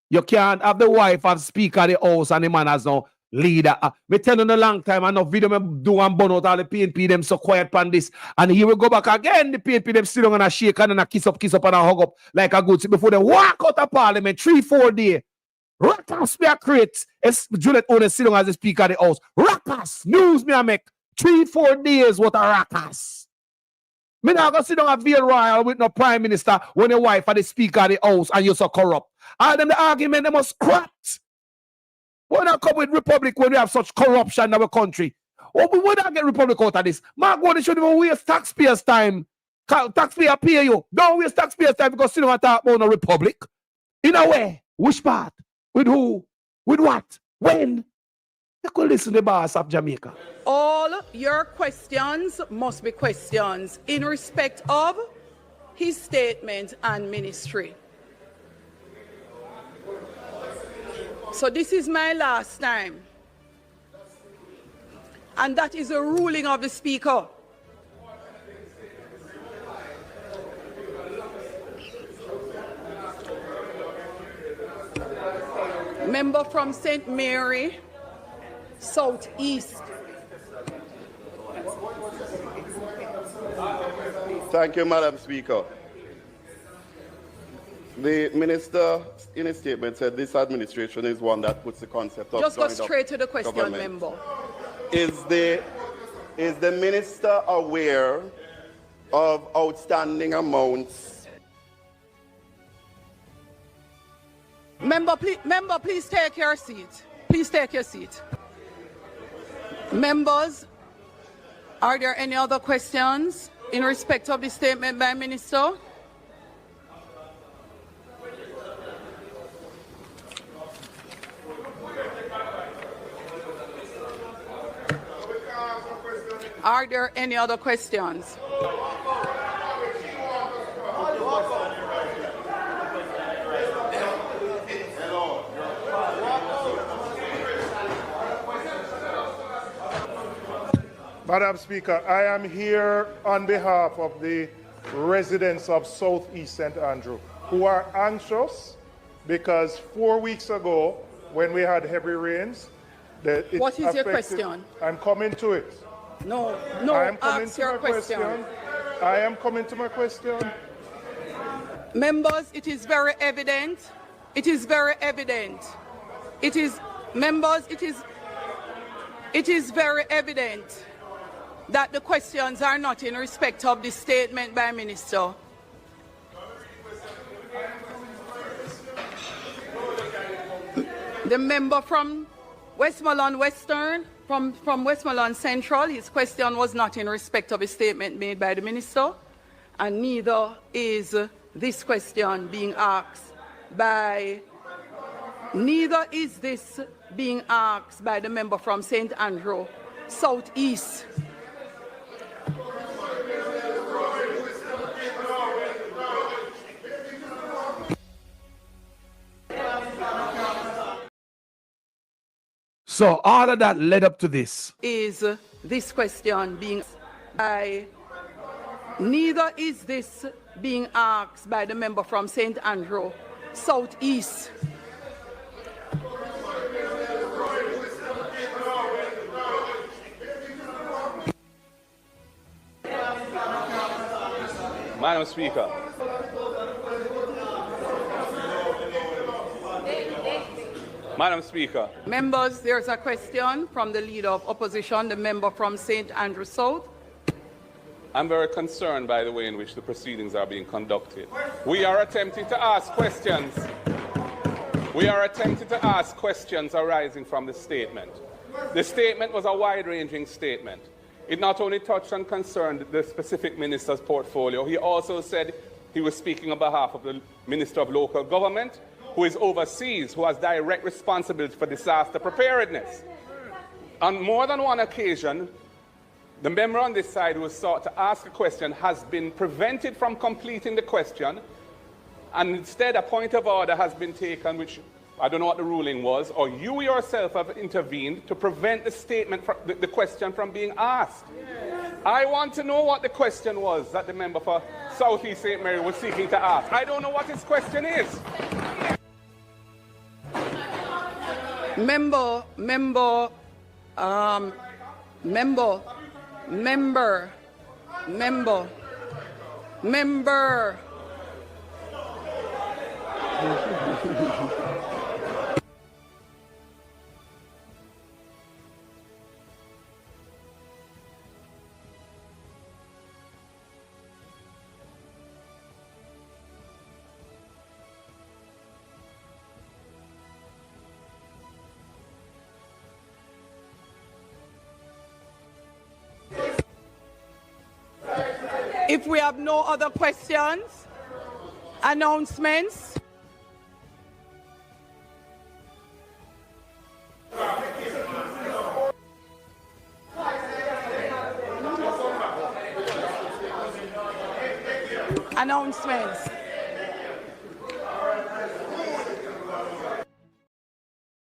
you can't have the wife of Speaker of the House and the man as no leader. Me tell you a long time, enough video me do and burn out all the PNP them so quiet pan this. And here we go back again, the PNP them still gonna shake and a kiss up and a hug up like a good before they walk out of Parliament 3-4 days. Rakas me a create. Juliet Owen still as the Speaker of the House. Rakas, news me a make 3-4 days what a rakas. Me not gonna sit down at Vale Royal with no Prime Minister when the wife of the Speaker of the House and you're so corrupt. All them the argument they must scrap. Why not come with Republic when we have such corruption in our country? Oh, we would not get Republic out of this. Mark, what they shouldn't even waste taxpayers' time. Taxpayer pay you. Don't waste taxpayers' time because you don't talk about a Republic. In a way. Which part? With who? With what? When? You could listen to the boss of Jamaica. All your questions must be questions in respect of his statement and ministry. So this is my last time. And that is a ruling of the Speaker. Member from St. Mary, Southeast. Thank you, Madam Speaker. The minister, in his statement, said this administration is one that puts the concept of just go straight to the question, government. member. Is the minister aware of outstanding amounts? Member, please take your seat. Please take your seat. Members, are there any other questions in respect of the statement by Minister? Are there any other questions? Madam Speaker, I am here on behalf of the residents of Southeast St. Andrew who are anxious because 4 weeks ago, when we had heavy rains, What is your question? I'm coming to it. No, I am coming ask to your my question. I am coming to my question. Members, it is very evident. It is very evident. It is, members, it is very evident that the questions are not in respect of the statement by Minister. The member from Westmoreland Western, from Westmoreland Central, his question was not in respect of a statement made by the Minister, and neither is this question being asked by, neither is this being asked by the member from St. Andrew Southeast. So all of that led up to this. Is this question being by, neither is this being asked by the member from St. Andrew Southeast. Madam Speaker. Madam Speaker. Members, there's a question from the Leader of Opposition, the member from St. Andrew South. I'm very concerned by the way in which the proceedings are being conducted. We are attempting to ask questions. We are attempting to ask questions arising from the statement. The statement was a wide-ranging statement. It not only touched and concerned the specific minister's portfolio, he also said he was speaking on behalf of the Minister of Local Government, who is overseas, who has direct responsibility for disaster preparedness. On more than one occasion, the member on this side who has sought to ask a question has been prevented from completing the question, and instead a point of order has been taken, which I don't know what the ruling was, or you yourself have intervened to prevent the statement, the question from being asked. I want to know what the question was that the member for Southeast St. Mary was seeking to ask. I don't know what his question is. Member. If we have no other questions, announcements. Announcements.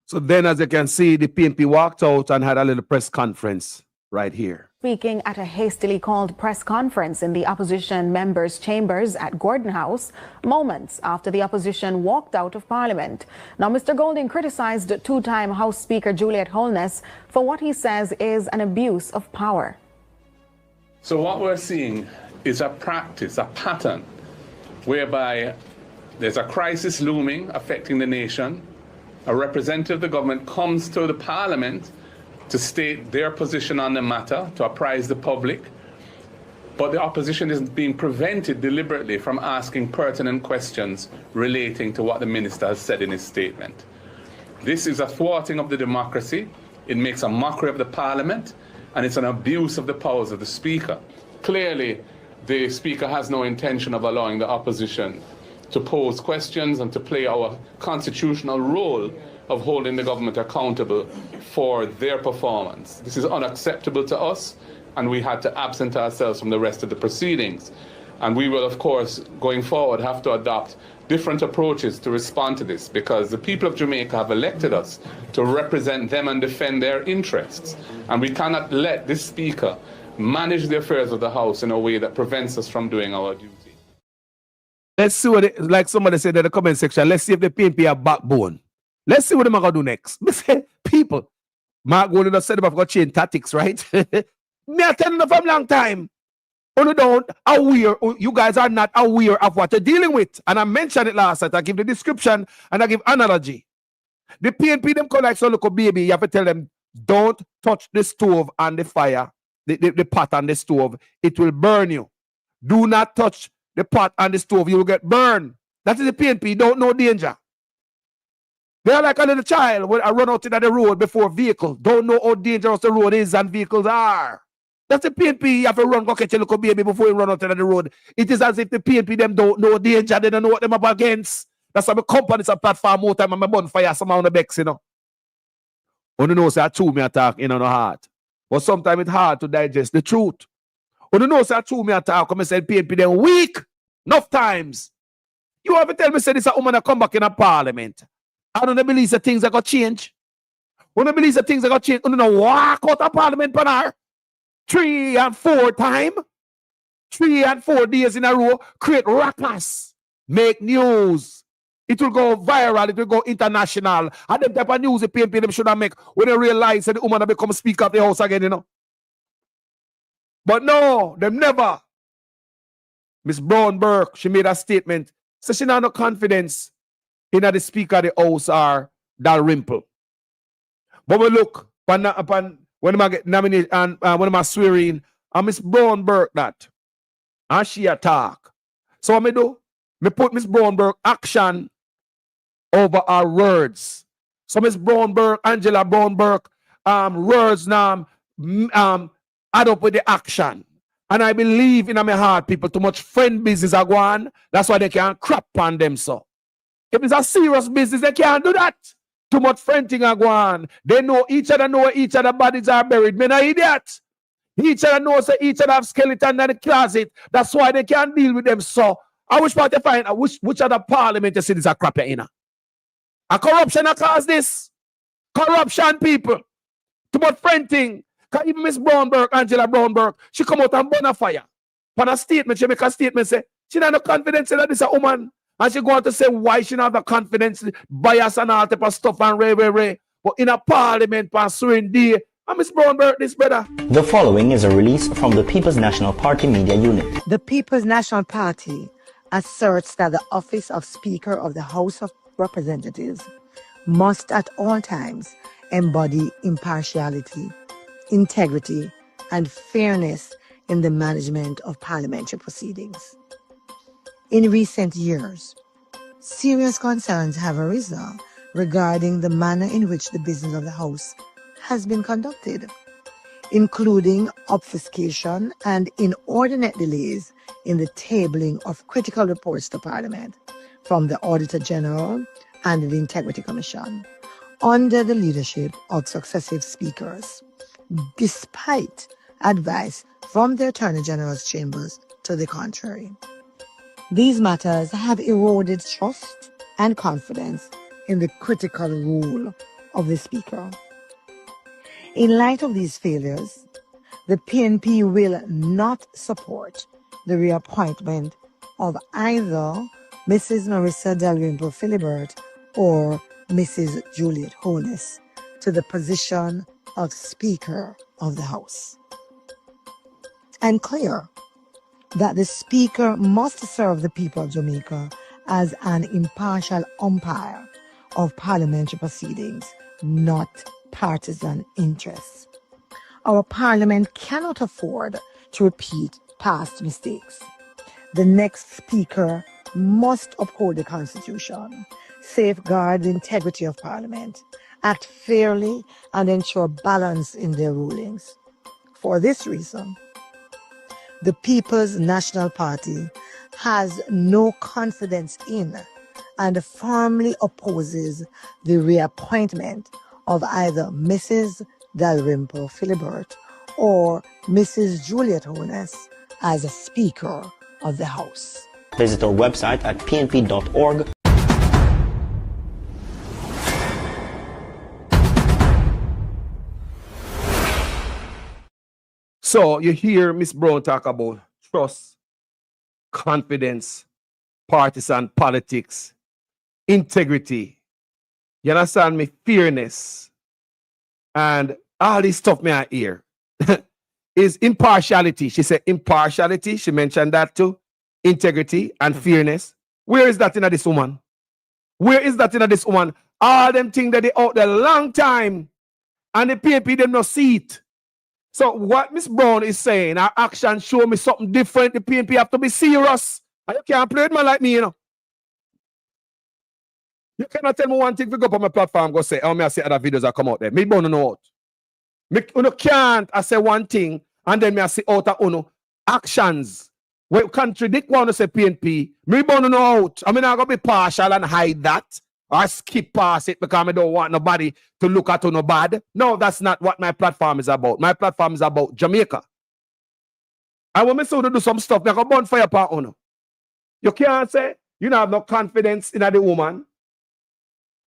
So then, as you can see, the PNP walked out and had a little press conference right here. Speaking at a hastily called press conference in the opposition members' chambers at Gordon House, moments after the opposition walked out of Parliament. Now, Mr. Golding criticized two-time House Speaker Juliet Holness for what he says is an abuse of power. So what we're seeing is a practice, a pattern, whereby there's a crisis looming affecting the nation. A representative of the government comes to the Parliament to state their position on the matter, to apprise the public, but the opposition is being prevented deliberately from asking pertinent questions relating to what the minister has said in his statement. This is a thwarting of the democracy, it makes a mockery of the Parliament, and it's an abuse of the powers of the Speaker. Clearly, the Speaker has no intention of allowing the opposition to pose questions and to play our constitutional role of holding the government accountable for their performance. This is unacceptable to us, and we had to absent ourselves from the rest of the proceedings. And we will, of course, going forward, have to adopt different approaches to respond to this, because the people of Jamaica have elected us to represent them and defend their interests. And we cannot let this Speaker manage the affairs of the House in a way that prevents us from doing our duty. Let's see what, like somebody said in the comment section, let's see if the PNP have backbone. Let's see what they're going to do next. People, Mark Golding said they've got to change tactics, right? Me are telling you from a long time. You guys are not aware of what you're dealing with. And I mentioned it last night. I give the description and I give analogy. The PNP, them call like so look, baby, you have to tell them, don't touch the stove and the fire, the pot and the stove. It will burn you. Do not touch the pot and the stove. You will get burned. That is the PNP. Don't know danger. They are like a little child when I run out into the road before a vehicle. Don't know how dangerous the road is and vehicles are. That's the PNP. You have to run, go catch a little baby before you run out into the road. It is as if the PNP them don't know danger. They don't know what them up against. That's why my company's a platform more time and my bonfire somehow on the becks, you know. You know, say I chew me attack in on the heart. But sometimes it's hard to digest the truth. You know, say I chew me attack, come and say PNP them weak enough times. You have to tell me, say this a woman that come back in a parliament. I don't believe that things are going to change. I don't believe that things are going to change. You don't walk out of parliament, Panar. 3 and 4 times. 3 and 4 days in a row. Create ruckus. Make news. It will go viral. It will go international. And them type of news the PNP them should have make when they realize that the woman become Speaker of the House again, you know. But no, them never. Miss Brown Burke, she made a statement. So she not no confidence in the Speaker of the House or Dalrymple. But we look upon when I get nominated and when I swearing, and Miss Brown Burke that. And she attack. So what I do? I put Miss Brown Burke action over our words. So Miss Brown Burke, Angela Brown Burke, words now add up with the action. And I believe in my heart, people, too much friend business are going. That's why they can't crap on them so. If it's a serious business, they can't do that. Too much friending are going. They know each other bodies are buried. Men are idiots. Each other knows that each other have skeleton in the closet. That's why they can't deal with them. So I wish part they find which other parliament you see this a crap in. A corruption that caused this. Corruption, people. Too much friending. Because even Miss Brown Burke, Angela Brown Burke, she come out and burn a fire. On a statement, she make a statement say, she not no confidence in that this a woman. And she go on to say why she not have the confidence, bias and all type of stuff and ray. But in a parliament, pursuing day, and Miss Brown Burke, this better. The following is a release from the People's National Party Media Unit. The People's National Party asserts that the office of Speaker of the House of Representatives must at all times embody impartiality, integrity, and fairness in the management of parliamentary proceedings. In recent years, serious concerns have arisen regarding the manner in which the business of the House has been conducted, including obfuscation and inordinate delays in the tabling of critical reports to Parliament from the Auditor General and the Integrity Commission under the leadership of successive speakers, despite advice from the Attorney General's chambers to the contrary. These matters have eroded trust and confidence in the critical role of the Speaker. In light of these failures, the PNP will not support the reappointment of either Mrs. Marissa Dalrymple Philibert or Mrs. Juliet Holness to the position of Speaker of the House. And clear that the Speaker must serve the people of Jamaica as an impartial umpire of parliamentary proceedings, not partisan interests. Our Parliament cannot afford to repeat past mistakes. The next Speaker must uphold the Constitution, safeguard the integrity of Parliament, act fairly, and ensure balance in their rulings. For this reason, the People's National Party has no confidence in and firmly opposes the reappointment of either Mrs. Dalrymple Philibert or Mrs. Juliet Honus as a Speaker of the House. Visit our website at pnp.org. So you hear Miss Brown talk about trust, confidence, partisan politics, integrity. You understand me? Fairness. And all this stuff me I hear is impartiality. She said impartiality. She mentioned that too. Integrity and fairness. Where is that in this woman? Where is that in this woman? All them things that they out there long time and the PNP them not see it. So what Miss Brown is saying, her action show me something different. The PNP have to be serious. And you can't play with man like me, you know. You cannot tell me one thing if you go up on my platform go say, oh, me I see other videos that come out there. Me don't know out. Me you can't I say one thing and then me I see out of actions. When contradict one to say PNP, me don't know out. I mean I'm gonna be partial and hide that. Or skip past it because I don't want nobody to look at no bad. No, that's not what my platform is about. My platform is about Jamaica. I want me to do some stuff like a bonfire part on. You can't say you don't have no confidence in the woman,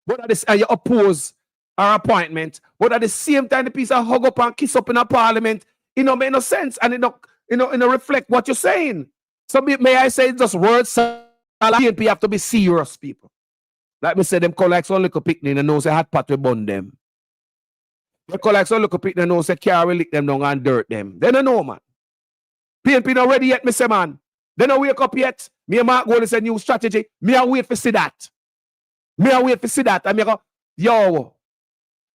but at this you oppose her appointment. But at the same time, the piece of hug up and kiss up in a parliament, it don't make no sense and it don't reflect what you're saying. So may I say just words? PNP have to be serious, people. Like me say, them call like some little picnic and know say hot pot we bun them. They call like some little picnic and know say car will lick them down and dirt them. They don't know, man. PNP not ready yet, me say, man. They don't wake up yet. Me and Mark Gold say new strategy. Me I wait for see that. Me I wait for see that. And me go, yo,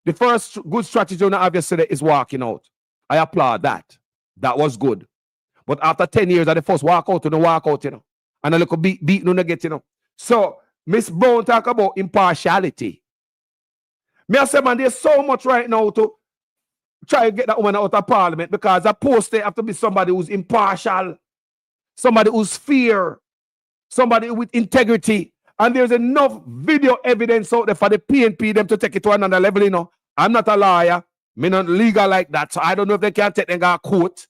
the first good strategy on have yesterday is walking out. I applaud that. That was good. But after 10 years of the first walk out, you know. And a little beat no get, you know. So Miss Brown talk about impartiality. Me I say, man, there's so much right now to try to get that woman out of parliament because a post there have to be somebody who's impartial, somebody who's fair, somebody with integrity. And there's enough video evidence out there for the PNP them to take it to another level, you know. I'm not a lawyer. Me not legal like that. So I don't know if they can take them to court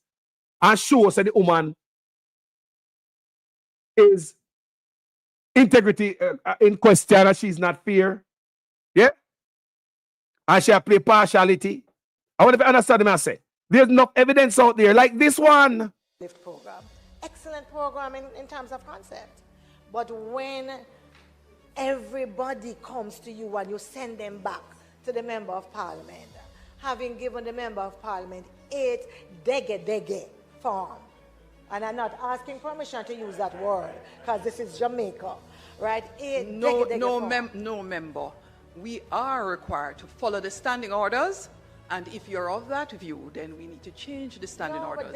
and show us that the woman is integrity in question and she's not fair. Yeah? And she play partiality. I want to understand what I say. There's enough evidence out there like this one. Program. Excellent program in terms of concept. But when everybody comes to you and you send them back to the Member of Parliament, having given the Member of Parliament 8 dege form, and I'm not asking permission to use that word because this is Jamaica, right? No member. We are required to follow the standing orders, and if you're of that view, then we need to change the standing orders.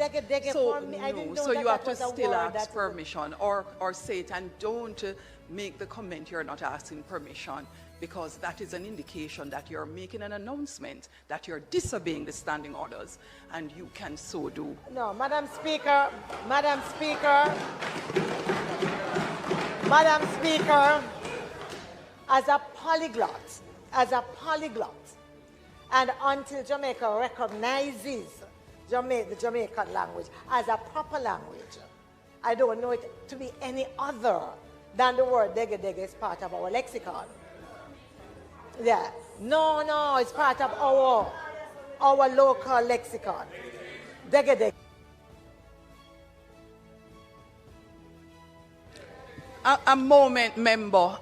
So you have to still ask permission or say it and don't make the comment you're not asking permission, because that is an indication that you're making an announcement that you're disobeying the standing orders, and you can so do. No, Madam Speaker, as a polyglot, and until Jamaica recognizes the Jamaican language as a proper language, I don't know it to be any other than the word dege is part of our lexicon. Yeah. No, it's part of our local lexicon. Dege. A moment member.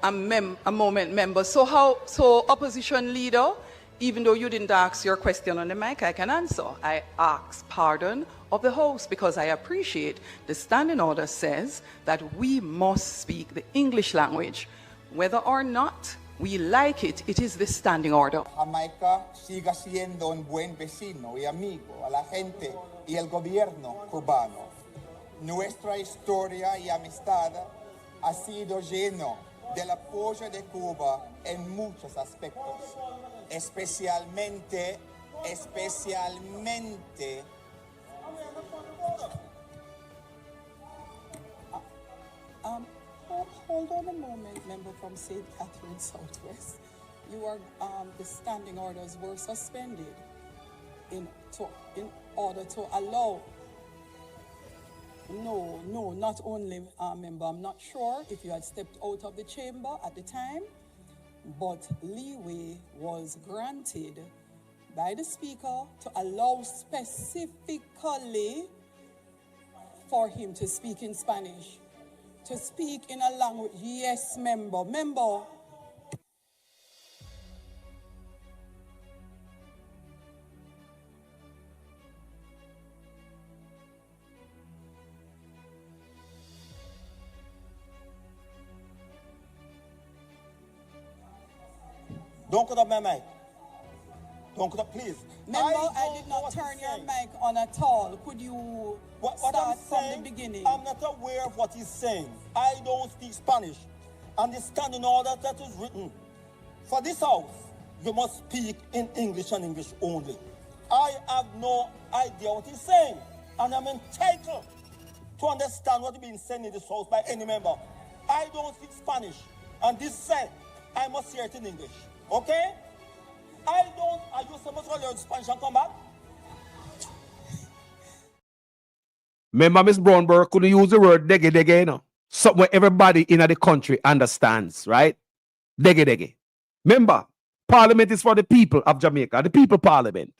So opposition leader, even though you didn't ask your question on the mic, I can answer. I ask pardon of the House because I appreciate the standing order says that we must speak the English language. Whether or not we like it, it is the standing order. Jamaica siga siendo un buen vecino y amigo a la gente y el gobierno cubano. Nuestra historia y amistad ha sido lleno del apoyo de Cuba en muchos aspectos, especialmente. Hold on a moment, member from St. Catherine Southwest. The standing orders were suspended to allow. No, not only, member. I'm not sure if you had stepped out of the chamber at the time, but leeway was granted by the speaker to allow specifically for him to speak in Spanish. To speak in a language, yes, member. Don't cut up my mic. Don't cut up, please. Member, I did not turn your mic on at all. Could you start from the beginning? I'm not aware of what he's saying. I don't speak Spanish. Understanding all that is written. For this house, you must speak in English and English only. I have no idea what he's saying, and I'm entitled to understand what is being said in this house by any member. I don't speak Spanish, and this said, I must hear it in English. Okay? Are you supposed to learn Spanish and come back? Remember, Miss Brownberg couldn't use the word dege dege, you know? Something where everybody in the country understands, right? Dege dege. Remember, Parliament is for the people of Jamaica, the people Parliament.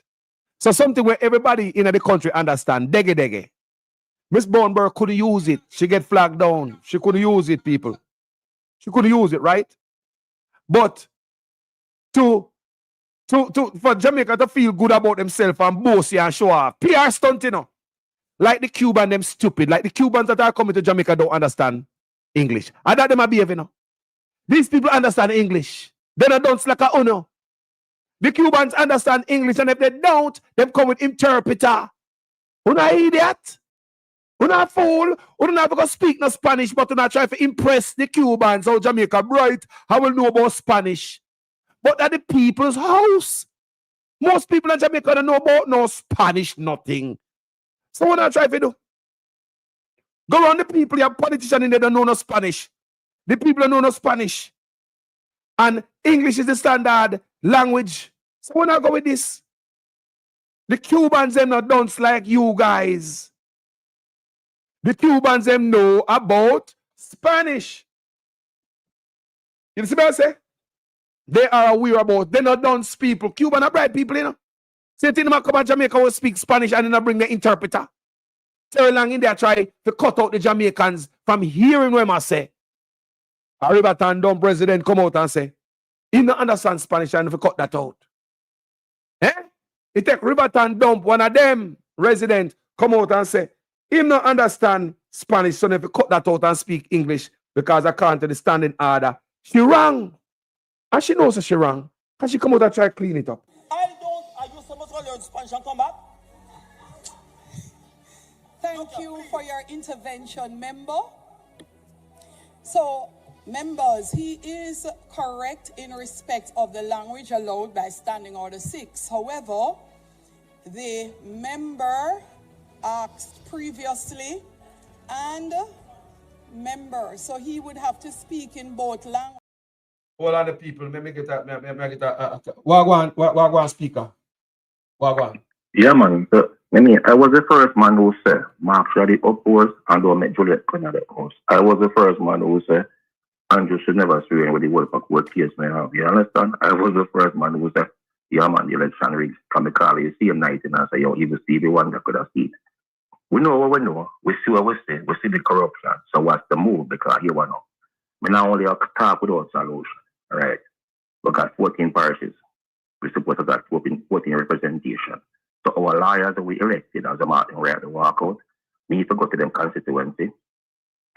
So something where everybody in the country understands, dege dege. Miss Brownberg couldn't use it. She get flagged down. She couldn't use it, people. She couldn't use it, right? But for Jamaica to feel good about themselves and bossy and show off, PR stunt, you know. Like the Cuban, them stupid. Like the Cubans that are coming to Jamaica don't understand English. I thought them are behaving, you know. These people understand English. They don't like a uno. The Cubans understand English, and if they don't, they come with interpreter. You're not idiot. You're not fool. You're not going to speak no Spanish, but you're not trying to impress the Cubans or Jamaica. Right? I will know about Spanish. But at the people's house, most people in Jamaica don't know about no Spanish, nothing. So what I try to do? Go around the people, you have politicians in there that don't know no Spanish. The people don't know no Spanish. And English is the standard language. So when I go with this, the Cubans, them not dunce like you guys. The Cubans, them know about Spanish. You see what I say? They are aware about. They're not dunce people. Cuban are bright people, you know. Same thing, they come to Jamaica will speak Spanish and then bring the interpreter. Tell long in there try to cut out the Jamaicans from hearing what I say. A Riverton Dump president come out and say, he don't understand Spanish and if cut that out. Eh? He take Riverton Dump, one of them resident, come out and say, he don't understand Spanish, so if you cut that out and speak English because according to the standing order, she wrong. And she knows that she wrong. Can she come out and try to clean it up? Are you supposed to learn Spanish and come back? Thank you for your intervention, member. So, members, he is correct in respect of the language allowed by Standing Order 6. However, the member asked previously and member, so he would have to speak in both languages. All other people, let me get a Wagwan speaker. Wagwan. Yeah, man. I was the first man who said Mark should oppose and don't make Juliet come out of the house. I was the first man who said Andrew should never swear with the Wolfpack court case may have. You understand? I was the first man who said, yeah, man, the election rigged. Come call you same night and I say, yo, even Stevie Wonder could have seen. We know what we know. We see what we see. We see the corruption. So what's the move? Because you know, we not only talk without solution. Right. We got 14 parishes. We supposed to got 14 representation. So our lawyers that we elected as a Martin Ray to walk out, we need to go to them constituency,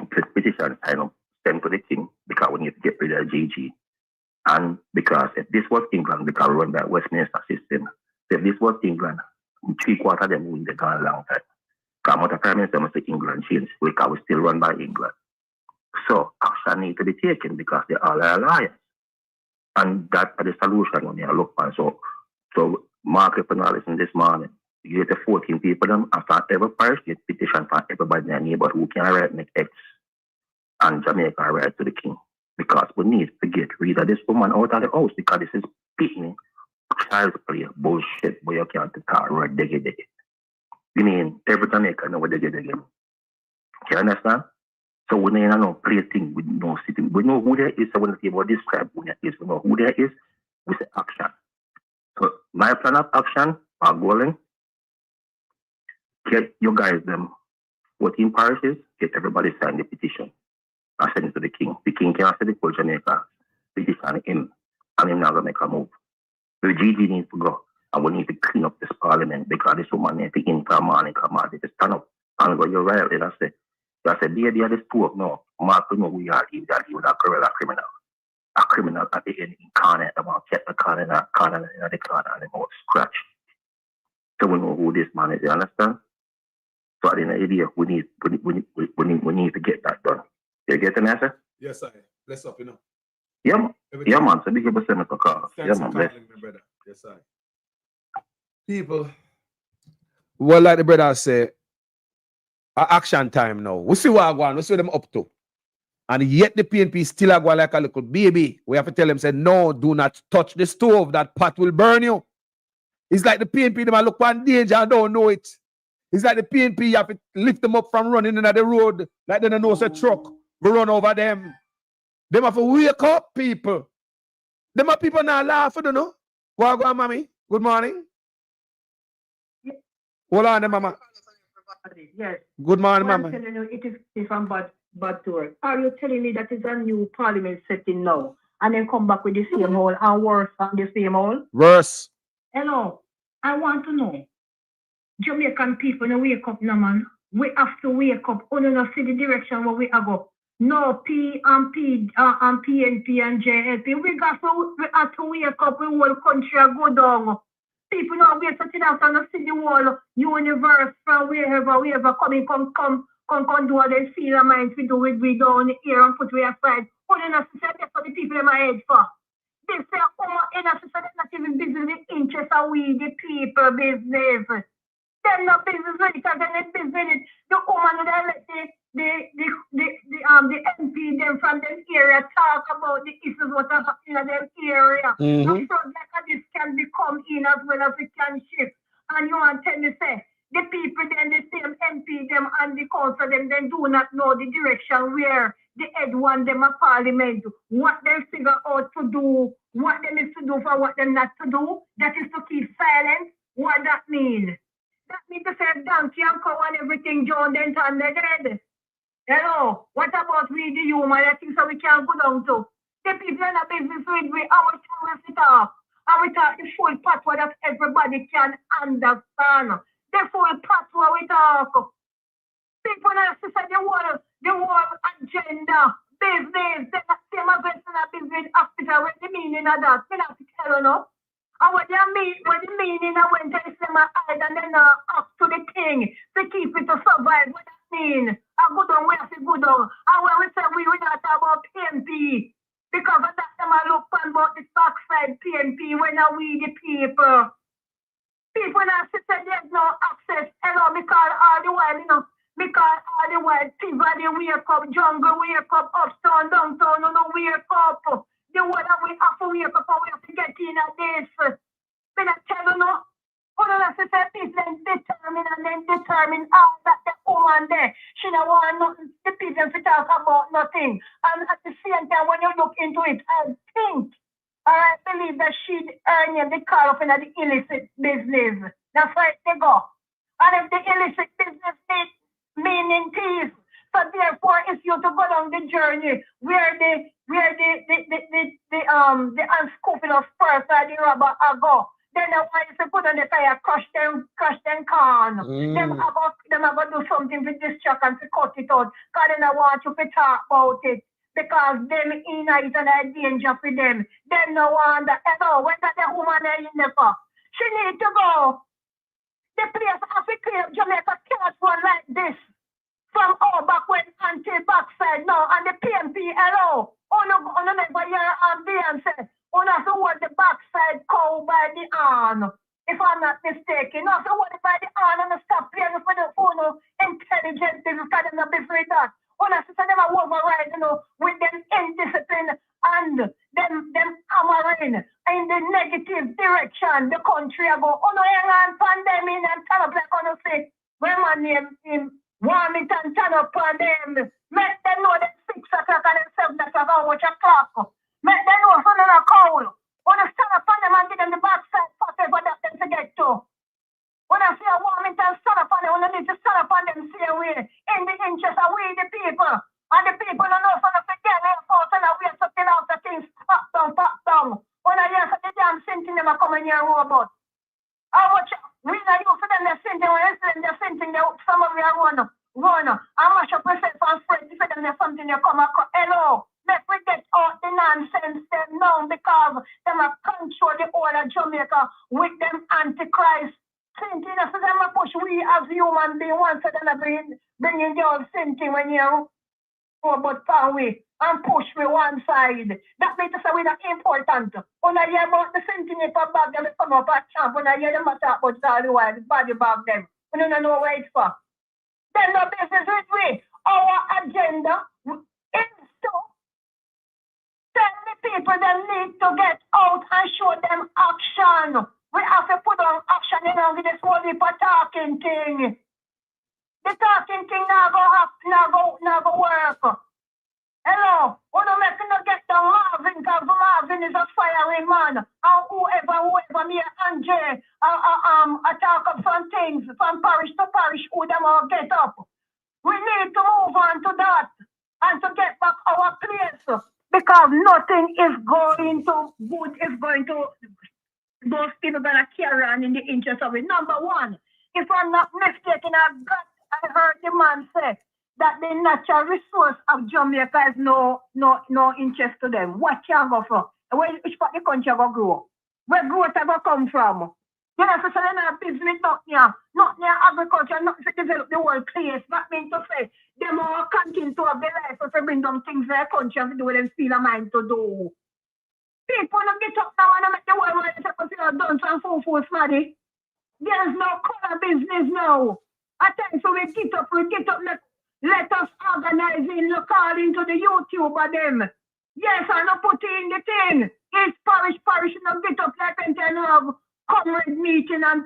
petition sign up, send to the king because we need to get rid of GG. And because if this was England, because we run that Westminster system, if this was England, 3/4 of them would be gone a long time. Because out of Prime Minister must say England change because we still run by England. So action need to be taken because they all are liars. And that is the solution when you look at. So Mark Penalism this morning, you get the 14 people them after every parish get petition for everybody in their neighborhood who can write make X and Jamaica write to the king. Because we need to get rid of this woman out of the house because this is beating Child's play, bullshit, but you can't talk right, diggy. You mean every Jamaican know what diggy. You understand? So when you know play thing with no sitting, we know who there is. So when the people describe who there is, we know who there is. We say action. So my plan of action are going. Get you guys them 14 parishes, get everybody sign the petition and send it to the king. The king can send it to Jamaica, petition him, and him not gonna make a move. The GG needs to go, and we need to clean up this parliament because this woman needs to come on, to stand up and go, you're right, and I say, baby, there's two of no, Mark, you know who you are, you that criminal. A criminal at the end in corner, about kept the corner, and the mouth scratch. So we know who this man is, you understand? So at the end of the day, we need to get that done. You get the answer? Yes, I. Bless up, you know. Yeah, man. Yeah, man. So big up a call. Thanks yeah, for man. calling me, brother. Yes, I. People, well, like the brother say, action time now. We see what I want. We see what them up to. And yet the PNP still are going like a little baby. We have to tell them, say, no, do not touch the stove. That pot will burn you. It's like the PNP, them look one danger and don't know it. It's like the PNP, you have to lift them up from running into the road, like they don't know it's a truck. We run over them. Them have to wake up, people. Them are people now laughing, you know. Well, go on, mommy. Good morning. Hold on, mama. Yes. Good morning, Well, mama. I'm telling you, it is from bad to work. Are you telling me that it's a new parliament setting now, and then come back with the same hole and worse on the same hole? Worse. Hello, I want to know. Jamaican people, no wake up, no man. We have to wake up. Oh no, see the direction where we are go. No P and PNP and JLP. We have to wake up. The whole country go down. People now wait to sit down and see the whole universe from wherever coming, come do what they feel their minds we do with we down here and put we aside. Oh no, see that's what the people in my head for. They say, oh, in a society not even business the interest of we the people business. Them not business with it, and then business the woman that let the MP them from them area talk about the issues what are happening in them area. I'm sure that this can become in as well as it can shift. And you want to tell me say the people then the same MP them and the council them then do not know the direction where the head want them a parliament, what they figure out to do, what them is to do for what them not to do. That is to keep silent. What that mean? That means to say donkey and cow and everything John then turn the dead. Hello, what about we the human? I think so we can go down to. The people in the business with we our time we talk. And we talk the full patois that everybody can understand. The full patois we talk. People in the society the whole agenda, business, the same events in a business hospital, what the meaning of that? We have to tell you know. And what the meaning of when they say my eyes and then up to the king to keep it to survive, what that mean? A good on, we have to good on. And when we say we not talk about PNP, because of that time I look about the backside PNP when are we the people. People now say there's no access, hello, because all the while, you know, because all the while, people they wake up, jungle wake up, uptown, downtown, no wake up. The one that we have to wake up and we have to get in at this. But I tell you no, all of us is people determine all that the woman there. She don't want nothing, the people to talk about nothing. And at the same time, when you look into it, I think, or I believe that she'd earn the car off in the illicit business. That's why they go. And if the illicit business meaning peace, so therefore, if you to go down the journey where the unscrupulous person, the robber, go, then the one if you put on the fire, crush them can. Them have do something to distract and to cut it out. Because then I want you to talk about it. Because them in is a danger for them. Them no want that. Hello, when that the woman in there for? She need to go. The place has to clear Jamaica can't run like this. From all back when until backside now, and the PNP, hello, on never hear Beyonce, on also hold the backside cow by the arm, if I'm not mistaken. Also hold it by the arm and stop playing for the phone, intelligent things, because they're not before that. On us, so them are override, you know, with them indiscipline and them hammering in the negative direction the country go. Oh no, hang on, pandemic and turn up like on say, when man name him, warm it and turn up on them. Make them know that 6 o'clock and 7 o'clock and watch a clock. Make them know son of a cowl. When I stand up on them and give them the backside, whatever that them to get to. When I say I warm it and stand up on them, when I need to stand up on them, say we in the interest of we the people. And the people don't know son of a get their force and we are something out of things pop down. When I hear the damn same thing them are coming here robot. I watch we not use for them the same thing when I see them the same thing some of you are run. I mash up myself and spread for them there's something they come across. Hello. Let we get out the nonsense them now because them are control the whole of Jamaica with them antichrist. Same thing as them are push we as human beings once them are bringing the old same thing when you but far away and push me one side. That means to say we're not important. When I hear about the same thing if I bag them come up at champ, when I hear them talk about it all the while, body bag them. We don't know what it's for. Then the business with we. Our agenda is to tell the people they need to get out and show them action. We have to put on action with this whole heap of talking thing. The talking thing now go work. Hello, we don't make no get down Marvin because Marvin is a firing man. And whoever me and Jay talk of some things from parish to parish, who them all get up. We need to move on to that and to get back our place because nothing is going to good is going to those people gonna carry on in the interest of it. Number one, if I'm not mistaken, I heard the man say that the natural resource of Jamaica is no interest to them. What can go for? Which part of the country go grow? Where growth ever come from? You know, so they're not business, not near agriculture, not to develop the whole place. That means to say, they more continue to have their life to bring them things their country and do what they feel a mind to do. People don't get up now and make the world like because they are done some full smarty. There's no color business now. At times so we get up, let us organize in local into the YouTube of them. Yes, I not put in the thing. It's parish, and get up like and then have comrade meeting and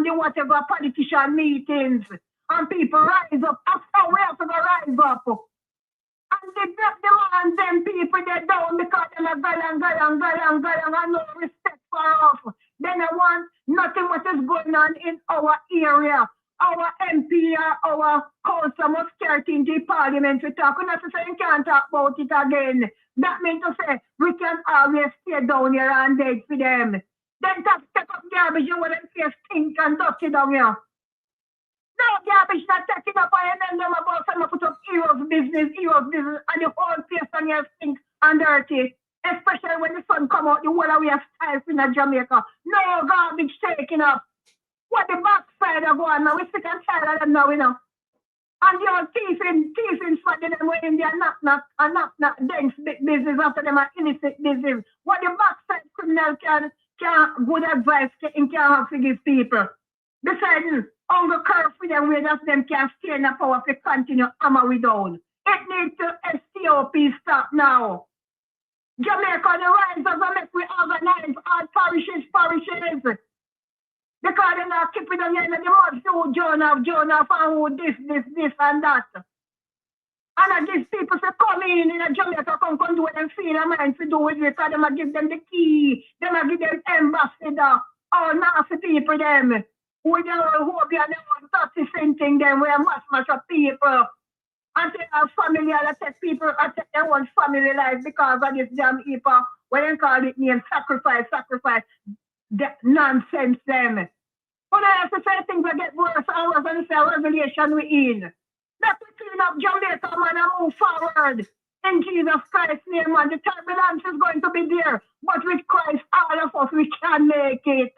the whatever politician meetings. And people rise up. That's how we have to rise up. And they demand them people they down because they are going and no respect for us. Then I want nothing what is going on in our area. Our MP or our council must start in the parliament. We talk, not to say we can't talk about it again. That means to say we can always stay down here and beg for them. Then to take up garbage, you want them to stink and dirty down here. No garbage not taking up and then them about some put up heroes business, and the whole place on here stink and dirty. Especially when the sun come out, the whole of we are stifling in Jamaica. No garbage taking up. What the backside of one now, we sick and tired of them now, you know. And the old thieving spot them were in there knock, dense business after them are innocent business. What the backside criminal can good advice can have for these people. Besides, hunger curve for them where that them can stay in the power to continue hammer we down. It needs to STOP stop now. Jamaica, the rise of Jamaica, we organize all parishes. Because they're not keeping them in the mud, so Jonah, and who this, and that. And these people say, come in Jamaica, come do what they feel a mind to do with it, because they give them the key, they give them ambassador, all nasty people, them. Who they all hope you and they want 30 something, them, we are much of people. And they have family, and they take people, and take their own family life because of this damn people, when they call it name, sacrifice. That nonsense them. But I have to say things that get worse and worse and revelation we in. Let me clean up Jamaica, man, and move forward. In Jesus Christ's name, man, the turbulence is going to be there. But with Christ, all of us, we can make it.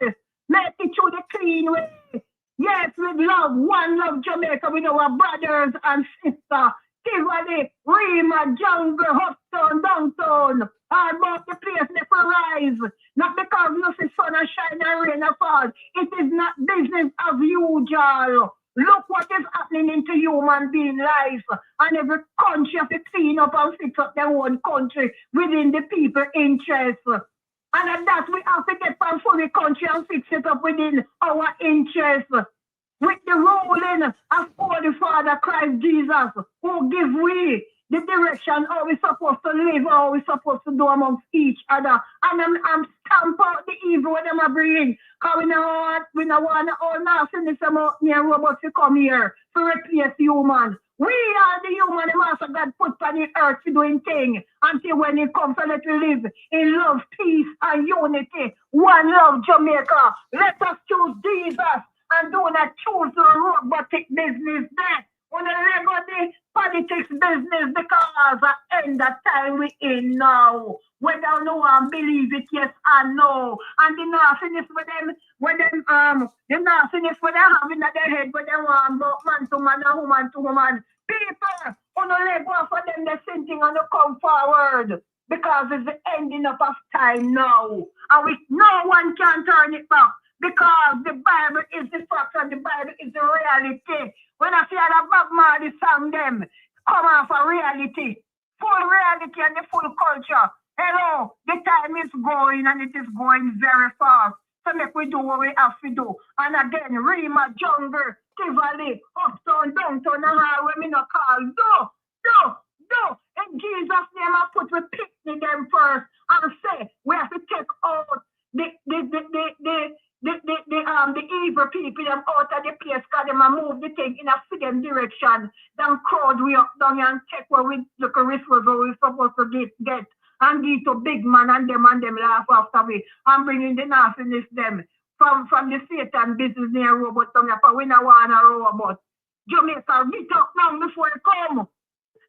Make it through the clean way. Yes, with love, one love Jamaica with our brothers and sisters. Tivoli, Rima, Jungle, Hoptown, Downtown. All about the place they rise. Not because you see sun and shine and rain and fall. It is not business as usual. Look what is happening into human being life. And every country has to clean up and fix up their own country within the people interest. And that we have to get from fully country and fix it up within our interest. With the ruling of Holy Father Christ Jesus, who give we the direction how we supposed to live, how we supposed to do amongst each other. And I'm stamp out the evil when them are bringing. Because we don't want all nastiness about near robots to come here to replace human. We are the human, the master God put on the earth to doing thing until when he comes to let we live in love, peace, and unity. One love, Jamaica. Let us choose Jesus and do not choose the robotic business there. When they go the politics business because at end of time we in now. Whether no one believe it, yes or no. And the nastiness with them, the nastiness with them having at their head when they want about man to man and woman to woman. People, on the leg go for them, the same thing and they come forward. Because it's the ending up of time now. And no one can turn it back. Because the Bible is the fact and the Bible is the reality. When I see that Bob Marley song them, come off a reality. Full reality and the full culture. Hello, the time is going and it is going very fast. So make we do what we have to do. And again, Rima, Jungle, Tivoli, Uptown, Downtown, and highway, me no call. Do. In Jesus' name, I put we picnic them first and say we have to take out the evil people them out of the place because them move the thing in a certain direction. Then crowd we up down and check where we look at resources where we're supposed to get and give to big man and them laugh after we and bring in the nastiness them from the Satan business near robot down here for we now want a robot. Jamaica, get up now before it come.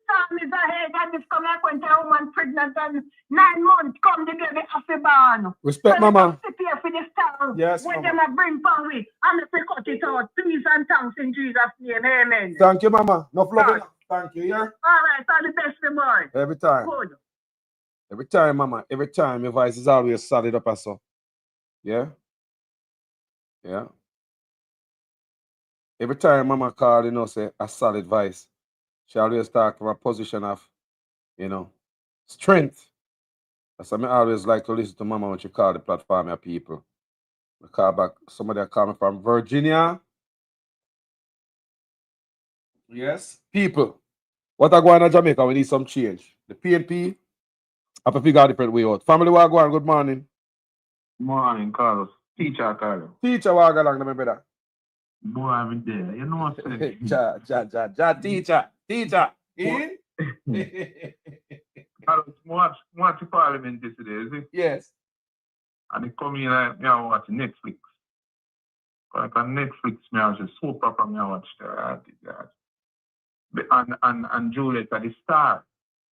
Time is ahead and this come like when a woman pregnant and 9 months come the baby after born. Respect, so Mama. Sit here for this town. Yes, when Mama. them bring power and if we cut it out. Please and thanks in Jesus' name. Amen. Thank you, Mama. No problem. Thank you, yeah? All right, all the best, boy. Every time. Good. Every time, Mama. Every time, your voice is always solid up as so. Yeah? Yeah. Every time Mama call, say a solid voice. She always talk from a position of, strength. That's why I always like to listen to Mama when she call the platform of people. I call back somebody that coming from Virginia. Yes. People. What are going on in Jamaica? We need some change. The PNP have to figure out a different way out. Family, what going on? Good morning. Morning, Carlos. Teacher, Carlos. Teacher, what going on, my brother? Boy, I'm there. You know what I'm saying? Teacher. In? Carlos, watch the parliament yesterday, is it? Yes. And it come in like me, I watch Netflix. Like on Netflix, me I was just so proper, me I watch that. And Juliet at the star.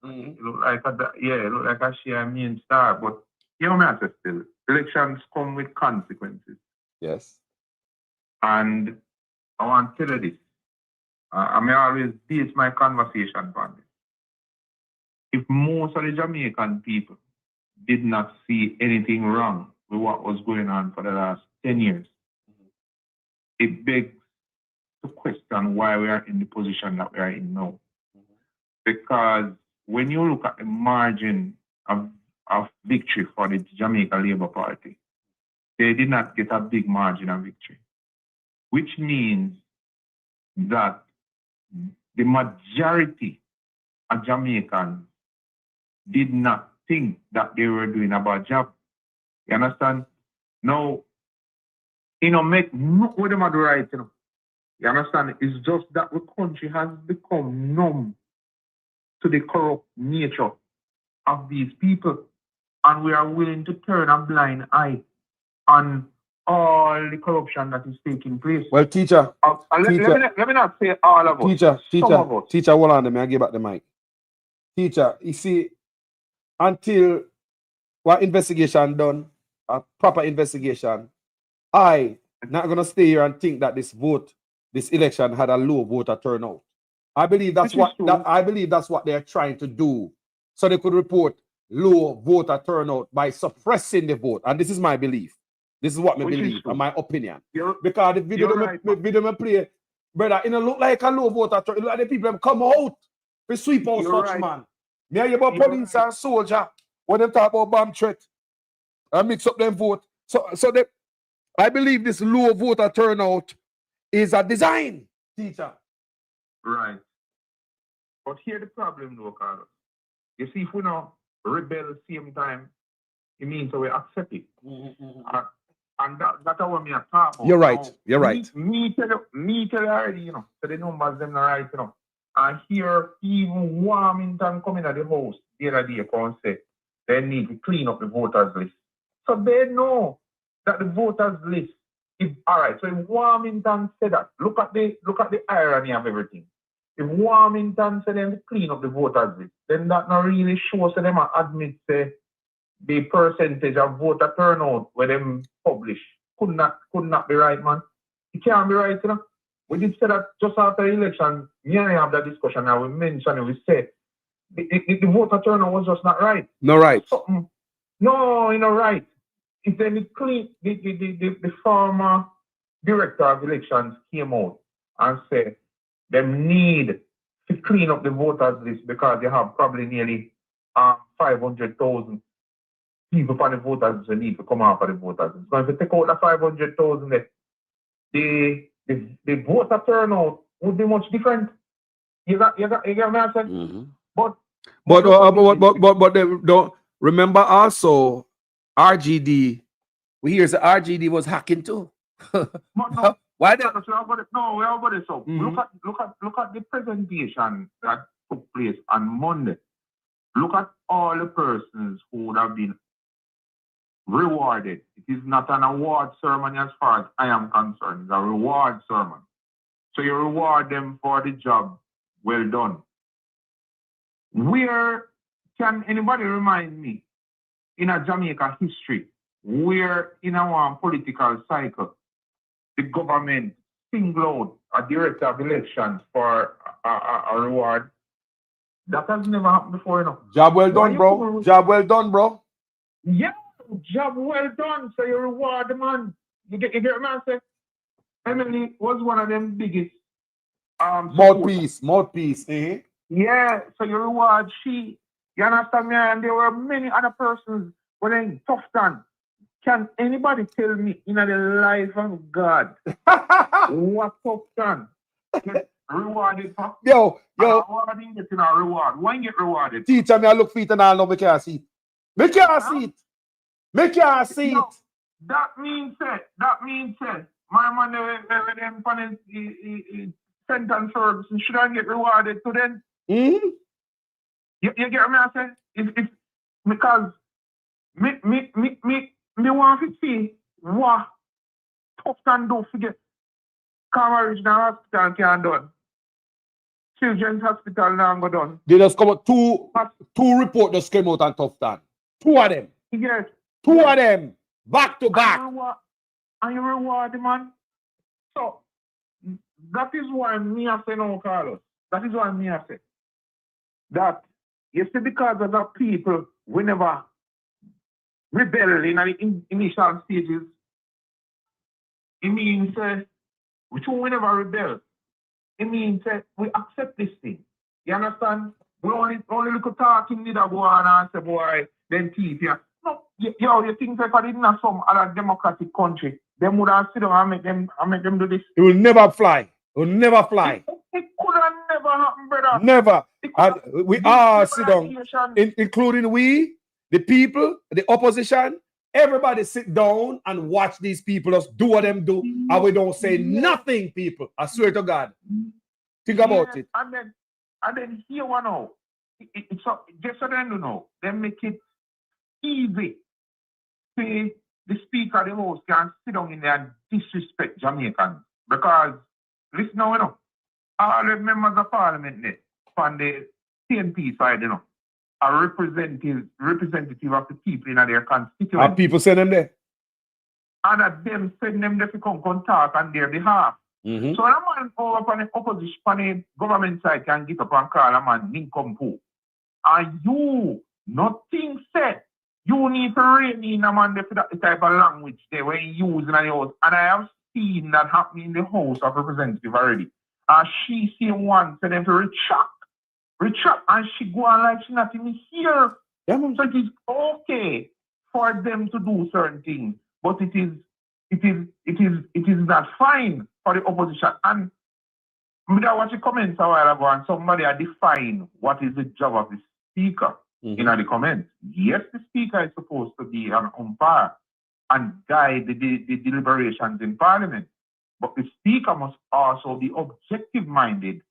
It look like it look like she a main star. But you know me I say still, elections come with consequences. Yes. And I want to tell you this. I may always base my conversation on this. If most of the Jamaican people did not see anything wrong with what was going on for the last 10 years, it begs to question why we are in the position that we are in now. Because when you look at the margin of victory for the Jamaica Labour Party, they did not get a big margin of victory, which means that the majority of Jamaicans did not think that they were doing a bad job. You understand? Now, make no what them are right, You understand? It's just that the country has become numb to the corrupt nature of these people. And we are willing to turn a blind eye on all the corruption that is taking place. Well, teacher. Let me not say all of us. Teacher, hold on, I give back the mic. Teacher, you see, until what investigation done, a proper investigation, I not gonna stay here and think that this election had a low voter turnout. I believe that's what they're trying to do, so they could report low voter turnout by suppressing the vote. And this is my belief. This is what I believe, and my opinion. Because the video me play, brother, it don't look like a low voter turnout. It look like the people come out to sweep out such man. Me hear about police and soldier when they talk about bomb threat. and mix up them vote. So I believe this low voter turnout is a design, teacher. Right. But here the problem, though, Carlos. You see, if we now rebel same time, it means that we accept it. And that's what me are talking about. You're right. Now, You're right. Me tell you already, you know, so the numbers them not right, you know. And here, even Warmington coming at the house the other day and say they need to clean up the voters list. So they know that the voters list is all right. So if Warmington said that, look at the irony of everything. If Warmington said them to clean up the voters list, then that not really shows them admit say the percentage of voter turnout where them publish could not be right, man. It can't be right, you know. We did say that just after the election, me and I have that discussion and we mentioned it, we said the voter turnout was just not right. No right. No, you know, right. If then the former director of elections came out and said them need to clean up the voters list because they have probably nearly 500,000 people for the voters who need to come out for the voters. So if you take out the 500,000, the voter turnout would be much different. You get what I'm saying? But they don't remember also RGD. We hear the RGD was hacking too. no, Why we have got it so. Look at the presentation that took place on Monday. Look at all the persons who would have been rewarded. It is not an award ceremony as far as I am concerned. It's a reward ceremony. So you reward them for the job well done. Where can anybody remind me in a Jamaica history where in our political cycle the government singled out a director of elections for a reward? That has never happened before, you know. Job well done, bro. Job well done, bro. Yeah, job well done. So you reward the man. You get what I'm saying? Emily was one of them biggest mouthpiece. Yeah, so you reward she. You understand me? And there were many other persons when they tough done. Can anybody tell me in the life of God what tough done get rewarded for? Yo. Rewarding getting a reward. When get rewarded? Teacher, me I look feet and all know me can't see it. Me can't see it. Me can't see it. That means my man them panel sentence service should I get rewarded to them? Mm-hmm. You get what I'm saying? It's because me want to see what tough can do to get Karma Regional Hospital can done. Children's Hospital now go done. They just come out two reports just came out and tough done. Two of them. Yes. Two of them. Back to back. And you reward the man. So that is why me I say no, Carlos. That is why me I say that you see because of the people we never rebel in the initial stages. It means we never rebel. It means we accept this thing. You understand? We only look at talking need to go on and say, boy, then teeth here. No, you think that if in some other democratic country, they would have sit down and make them do this. It will never fly. It will never fly. It could have never happened, brother. Never. And we all sit down, including we, the people, the opposition. Everybody sit down and watch these people just do what them do, and we don't say nothing, people. I swear to God. Think about it. And then here one now. So just so they know, they make it easy. Say the Speaker of the House can sit down in there and disrespect Jamaicans. Because listen now, you know, all the members of Parliament there, from the CNP side, you know, are representative of the people in their constituency. And people send them there. And that them send them there to come talk on their behalf. Mm-hmm. So a man over on the opposition, on the government side can get up and call a man nincompoop. And you, nothing said. You need to rein in a man for that type of language there when you use in the house. And I have seen that happen in the House of Representatives already. And she say one for them to retract, and she go on like she not even here. Yeah, so it is okay for them to do certain things, but it is not fine for the opposition. And I watched the comments a while ago, and somebody had defined what is the job of the speaker in the comments. Yes, the speaker is supposed to be an umpire and guide the deliberations in Parliament, but the speaker must also be objective-minded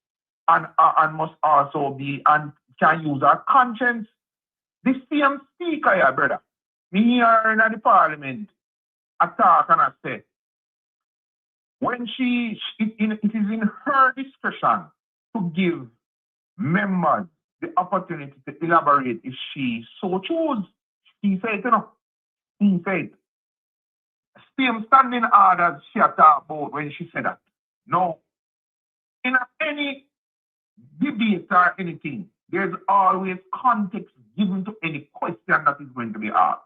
and must also be and can use our conscience. The same speaker, yeah, brother, me here in the Parliament, I talk and I say, when it is in her discretion to give members the opportunity to elaborate if she so choose. He said, you know, he said, same standing orders she had talked about when she said that. No, in any debate or anything, there's always context given to any question that is going to be asked.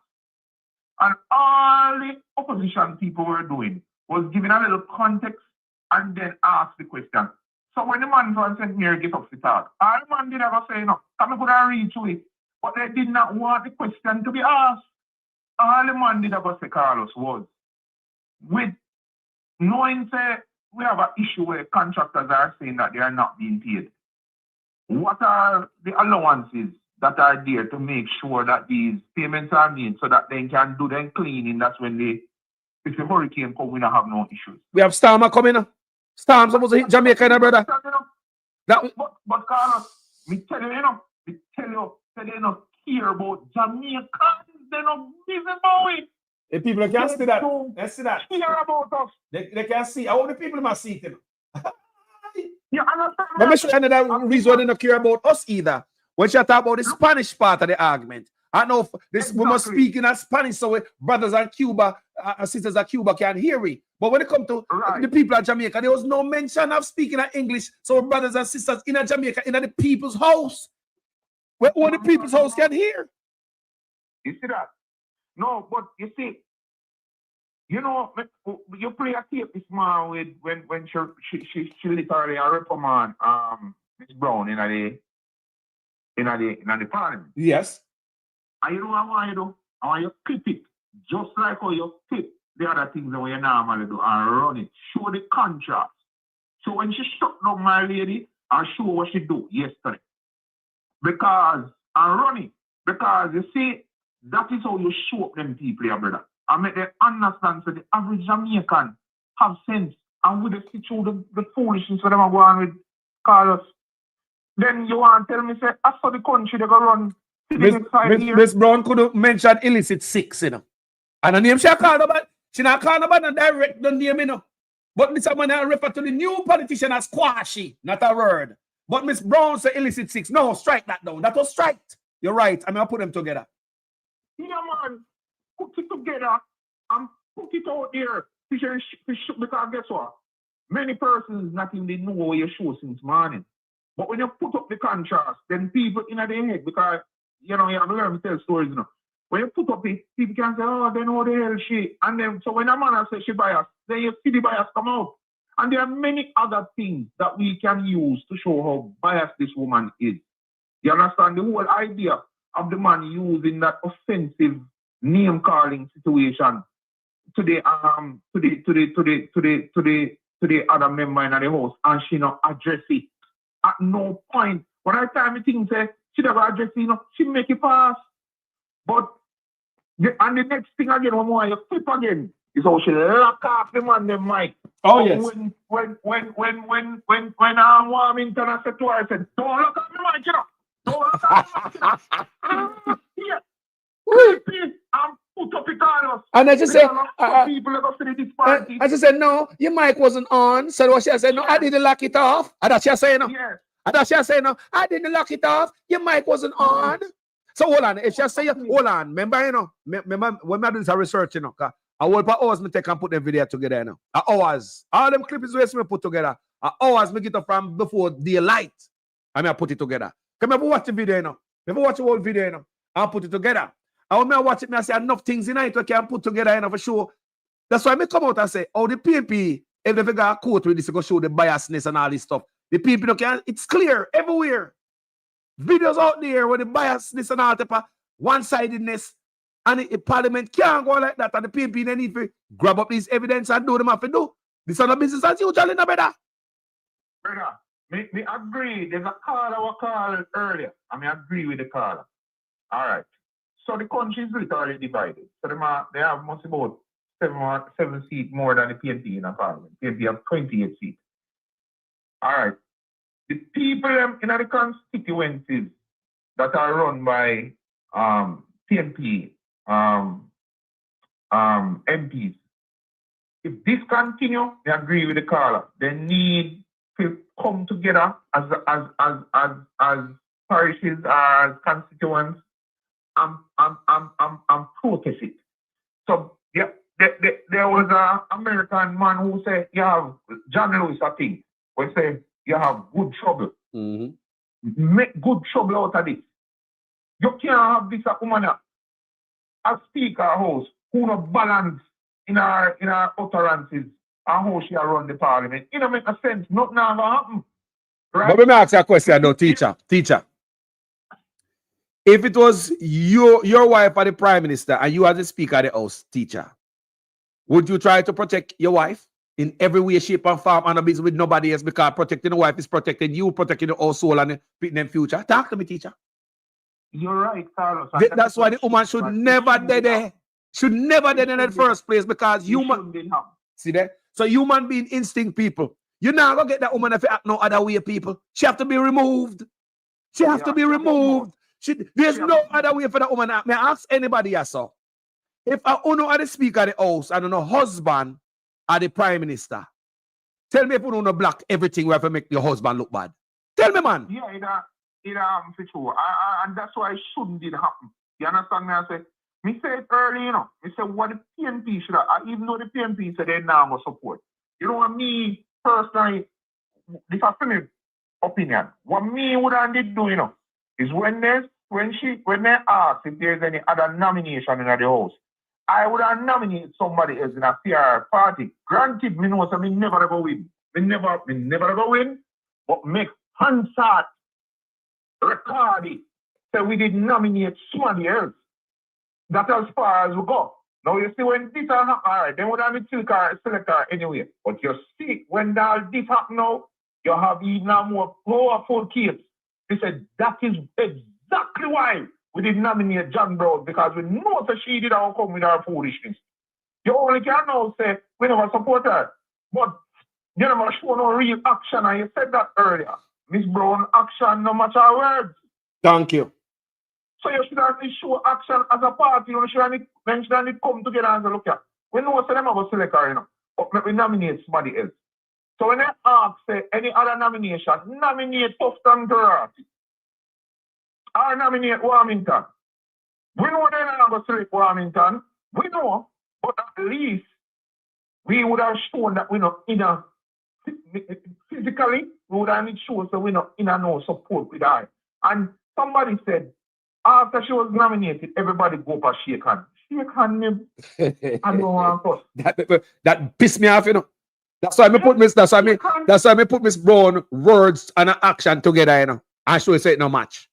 And all the opposition people were doing was giving a little context and then ask the question. So when the man from St. Mary get up to talk, all the man did ever say, no, come and put a read to it. But they did not want the question to be asked. All the man did ever say, Carlos, was, with knowing say we have an issue where contractors are saying that they are not being paid. What are the allowances that are there to make sure that these payments are made so that they can do them cleaning? That's when if the hurricane come, we don't have no issues. We have Storm coming up. Storm supposed to hit Jamaica, brother. But Carlos, me tell you, they don't care about Jamaicans. They don't busy about it. The people can see that. Let's see that. Care about us. They can see. All the people must see it. You understand? Let me show you another reason why they don't care about us either. When she talk about the Spanish part of the argument, I know this we must speak in Spanish so brothers and Cuba, sisters of Cuba can hear it. But when it comes to the people of Jamaica, there was no mention of speaking in English. So brothers and sisters in Jamaica, in the people's house, where all the people's house can hear. You see that? No, but you see, you know, you play a tape this morning with when she literally a reprimand Miss Brown in the Parliament. Yes. And you know what I want you to do? I want you to clip it, just like how you clip the other things that you normally do, and run it. Show the contrast. So when she shut down my lady, I show what she do yesterday. Because I run it. Because you see, that is how you show up them people, your brother. I make them understand so the average Jamaican have sense. And with the situation, the foolishness that I'm going with Carlos. Then you want to tell me, say, as for the country, they go run. Miss Brown could have mentioned illicit 6, you know. And the name she called about, she not called about the direct the name, you know. But Miss Man refer to the new politician as Quashi, not a word. But Miss Brown said illicit 6. No, strike that down. That was striked. You're right. I'm gonna put them together. Yeah, man. Put it together and put it out there. Because guess what? Many persons not even know what you show since morning. But when you put up the contrast, then people in their head, because you know you have to learn to tell stories, you know. When you put up it, people can say, oh, they know the hell she. And then so when a man says she biased, then you see the bias come out. And there are many other things that we can use to show how biased this woman is. You understand the whole idea of the man using that offensive name calling situation to the other member in the house, and she not address it at no point. When I time things say she never address it, you know, she make it pass. But and the next thing again, one more you flip again is how she lock off the man the mic. Oh yes. When I'm warming and I said to her, I said, don't lock off the mic, you know. Don't lock off the mic. Yeah. Please, put up the Carlos. And I just said, I just said, no, your mic wasn't on. So what she said, no, I didn't lock it off. And that she said, no. Yeah. And that she said, no, I didn't lock it off. Your mic wasn't on. So hold on. If she say, hold on. Remember, you know, remember when I do this research, you know, I will put hours me take and put them video together, you know. Hours. All them clips we put together. Hours me get up from before daylight. I put it together. Come here, watch the video, you know. Never watch the whole video, you know. I'll put it together. And when I watch it, I say enough things in it we can put together, you know, for sure. That's why I come out and say, oh, the PP, if they figure a quote with this, go show the biasness and all this stuff. The people can, it's clear everywhere. Videos out there with the biasness and all type of one-sidedness. And the Parliament can't go like that. And the PNP they need to grab up this evidence and do them have to do. This is not business as usual in the better. Brother, me agree. There's a caller who called earlier. I mean, I agree with the caller. All right. So the country is literally divided. So they have must about 7 seats more than the PNP in the Parliament. PNP have 28 seats. All right. The people in the constituencies that are run by PNP MPs, if this continue, they agree with the caller. They need to come together as parishes, as constituents, and protest it. So yeah, there was an American man who said, you have John Lewis, I think, who said you have good trouble. Make good trouble out of this. You can't have this woman as Speaker House who no balance in our utterances and how she run the Parliament. It don't make a sense. Nothing ever happen. Right? But let me ask you a question now, teacher. If it was your wife or the Prime Minister and you as the Speaker of the House, teacher, would you try to protect your wife in every way, shape, and form and a business with nobody else, because protecting the wife is protecting you, protecting the household and the future? Talk to me, teacher. You're right, Carlos. That's why the woman should never dead there. Should never dead in the first place, because human. See that? So human being instinct, people. You're not gonna get that woman if you act no other way, people. She have to be removed. She have to be removed. There's no other way for that woman. May I ask anybody else? So, if I don't know the Speaker of the House, I don't know husband or the Prime Minister, tell me if you don't block everything where to make your husband look bad. Tell me, man. Yeah, it happens for sure. And that's why it shouldn't did happen. You understand me? I say, me say it early, you know. Me say what the PNP should have, even though the PNP said they now must support. You know what me personally, this is my opinion. What me would have did do, you know, is when they ask if there's any other nomination in the house, I would have nominated somebody else in a PR party. Granted, me know so me never go win. Me never go win, but make Hansard record it. So we did nominate somebody else. That's as far as we go. Now you see when this happen, all right, then we don't need to select her anyway. But you see, when that this happen now, you have even more powerful case. They said that is exactly why we did nominate John Brown, because we know that she did come with her foolishness. You only can now say we never support her, but you never show no real action, and you said that earlier. Miss Brown, action no matter her words. Thank you. So you should have to show action as a party. You should have to come together and say, look here. We know what them about select her, you know, but we nominate somebody else. So when they ask say, any other nomination, nominate Tufton Dorothy. Or nominate Warmington. We know they're not going to select Warmington. We know, but at least we would have shown that we're not in a physically, we would have shown so we're not in a no support with her. And somebody said, after she was nominated, everybody go for shake hand. Shake hand, I don't want that pissed me off, you know. That's why I put Miss Brown words and action together, you know. And she say it no match.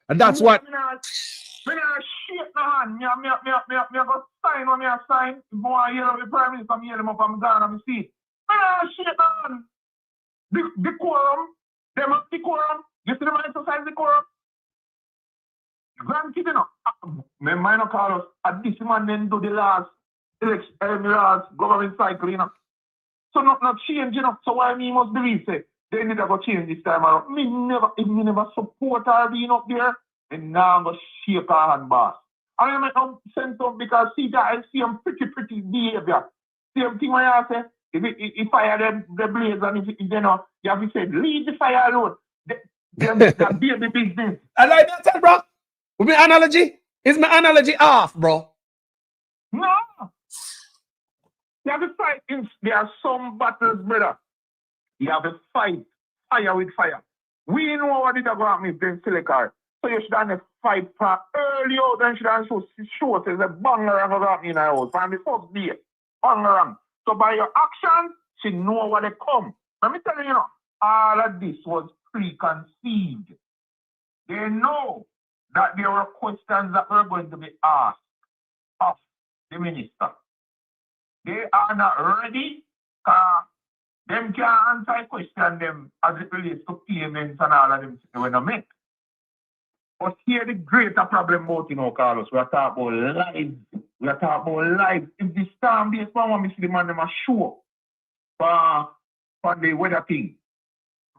And that's what. Me not shake the hand. Me go sign what me a sign. If I want to hear the Prime Minister, me hear them up and down and me see it. Me not shake the hand. The quorum, them have the quorum. You see them exercise the quorum? Granted, you know, me mind no call us at this man then do the last government cycle, you know. So not change, you know. So why me must believe say they need to go change this time around. Me never support her being up there, and now I'm gonna shake her hand, boss. I am not sent up because see that I see him pretty behavior. Same thing when I say if fire the blaze and if you know you have to say leave the fire alone. That baby business. I like that, bro. With my analogy? Is my analogy off, bro? No. You have to fight. There are some battles, brother. You have to fight fire with fire. We know what it about me, Ben Silicar. So you should have fight for early out and should have show there's a banger about me in our house. From the first day. Banger. So by your action, she know what they come. Let me tell you, all of this was preconceived. They know that there were questions that were going to be asked of the minister. They are not ready. Them can't answer question them as it relates to payments and all of them when they make. But here the greater problem about, Carlos, we are talking about lives. We are talking about lives. If the storm-based power, Mr. the man, them are sure for the weather thing.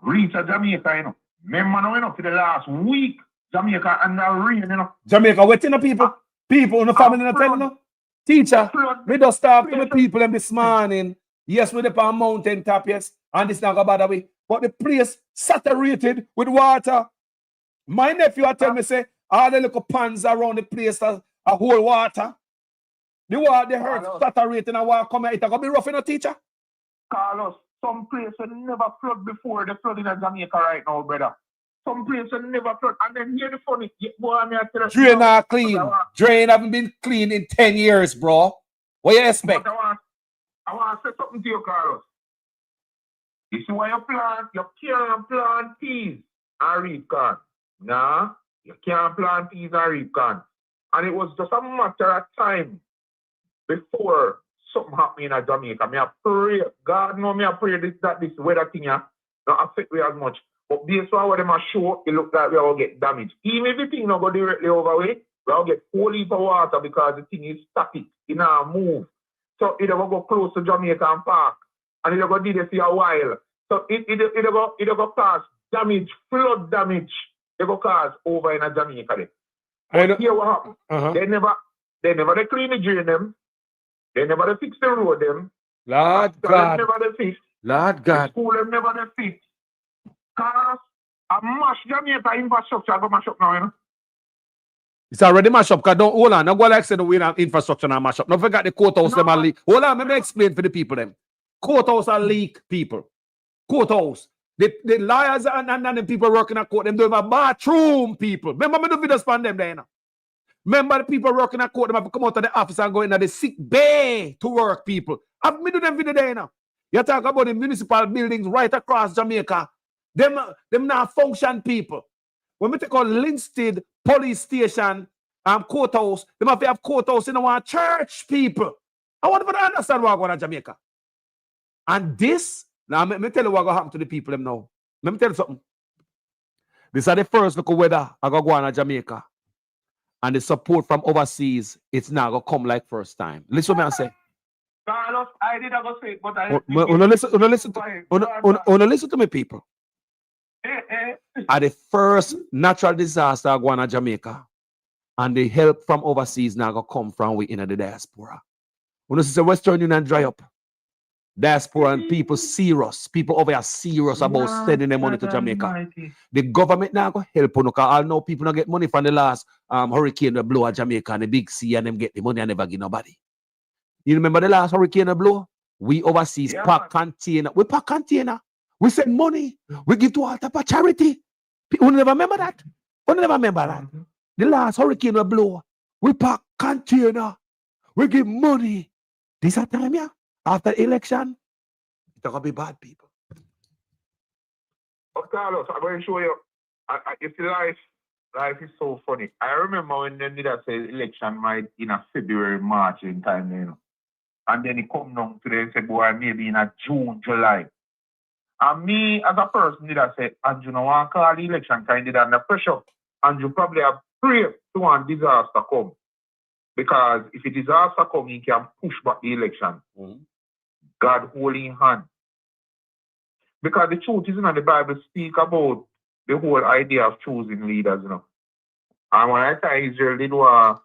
Reach a Jamaica, Remember, for the last week, Jamaica and the rain, Jamaica, waiting people. People in the family not telling you. Teacher, we just talk to the people them this morning. Yes, we're up on mountain top, yes. And it's not going to bother me. But the place saturated with water. My nephew tell me, say, all the little ponds around the place are whole water. The water, the earth saturated and water come here. It's going to be rough, teacher? Carlos, some places never flood before the flood in Jamaica right now, brother. Some places never flood. And then here the funny, drain not clean. Drain haven't been clean in 10 years, bro. What you expect? I want to say something to you, Carlos. You see why you can't plant peas and reap corn. Nah, you can't plant peas and reap corn. And it was just a matter of time before something happened in Jamaica. Me I pray, God know me I pray that this weather thing not affect me as much. But based on what them are show, it look like we will get damaged. Even if the thing not go directly over way, we will get whole heap of water because the thing is static, it not move. So it will go close to Jamaica and Park, and it will go do this for a while. So it will go cause damage, flood damage. It will cause over in Jamaica. But here what happened? They never clean the drain them. They never fix the road them. Lord God. Never fix. Lord God. The school them never fix. Cause a mash Jamaica infrastructure go mash up now, It's already mashed up. Don't hold on. Don't go like say we have infrastructure and mash up. Don't forget the courthouse them are leak. Hold on, let me explain for the people them. Courthouse are leak, people. Courthouse. The lawyers and the people working at court, them don't have a bathroom, people. Remember me do videos on them there, Remember the people working at court, them have to come out of the office and go into the sick bay to work, people. Have me do them video there, You talk about the municipal buildings right across Jamaica. Them not function, people. When we take out Linstead police station, courthouse, they must have courthouse in our church, people. I want to understand what's going on in Jamaica. And this, now let me tell you what's going to happen to the people now. Let me tell you something. This is the first look of weather I go on in Jamaica. And the support from overseas, it's not going to come like first time. Listen to me I say. Carlos, I did not say it, but I... Listen to me, people. At the first natural disaster going on Jamaica, and the help from overseas now gonna come from within the diaspora. When you see Western Union dry up, diaspora and people serious, people over here serious about sending their money to Jamaica. The government now gonna help you because I know people not get money from the last hurricane that blow at Jamaica and the big sea and them get the money and never give nobody. You remember the last hurricane that blow? We overseas pack container. We pack container. We send money. We give to all type of charity. People never remember that. The last hurricane will blow. We pack container. We give money. This is time, yeah. After election, it's going to be bad, people. But Carlos, I'm going to show you. You see, life is so funny. I remember when they did say election might in a February, March in time, And then it come down today and say, boy, maybe in a June, July. And me, as a person, did I say, Andrew, no one call the election kind of under pressure. Andrew probably have prayed to one disaster come. Because if a disaster come, he can push back the election. God holding hand. Because the truth is, the Bible speak about the whole idea of choosing leaders, And when I tell Israel did what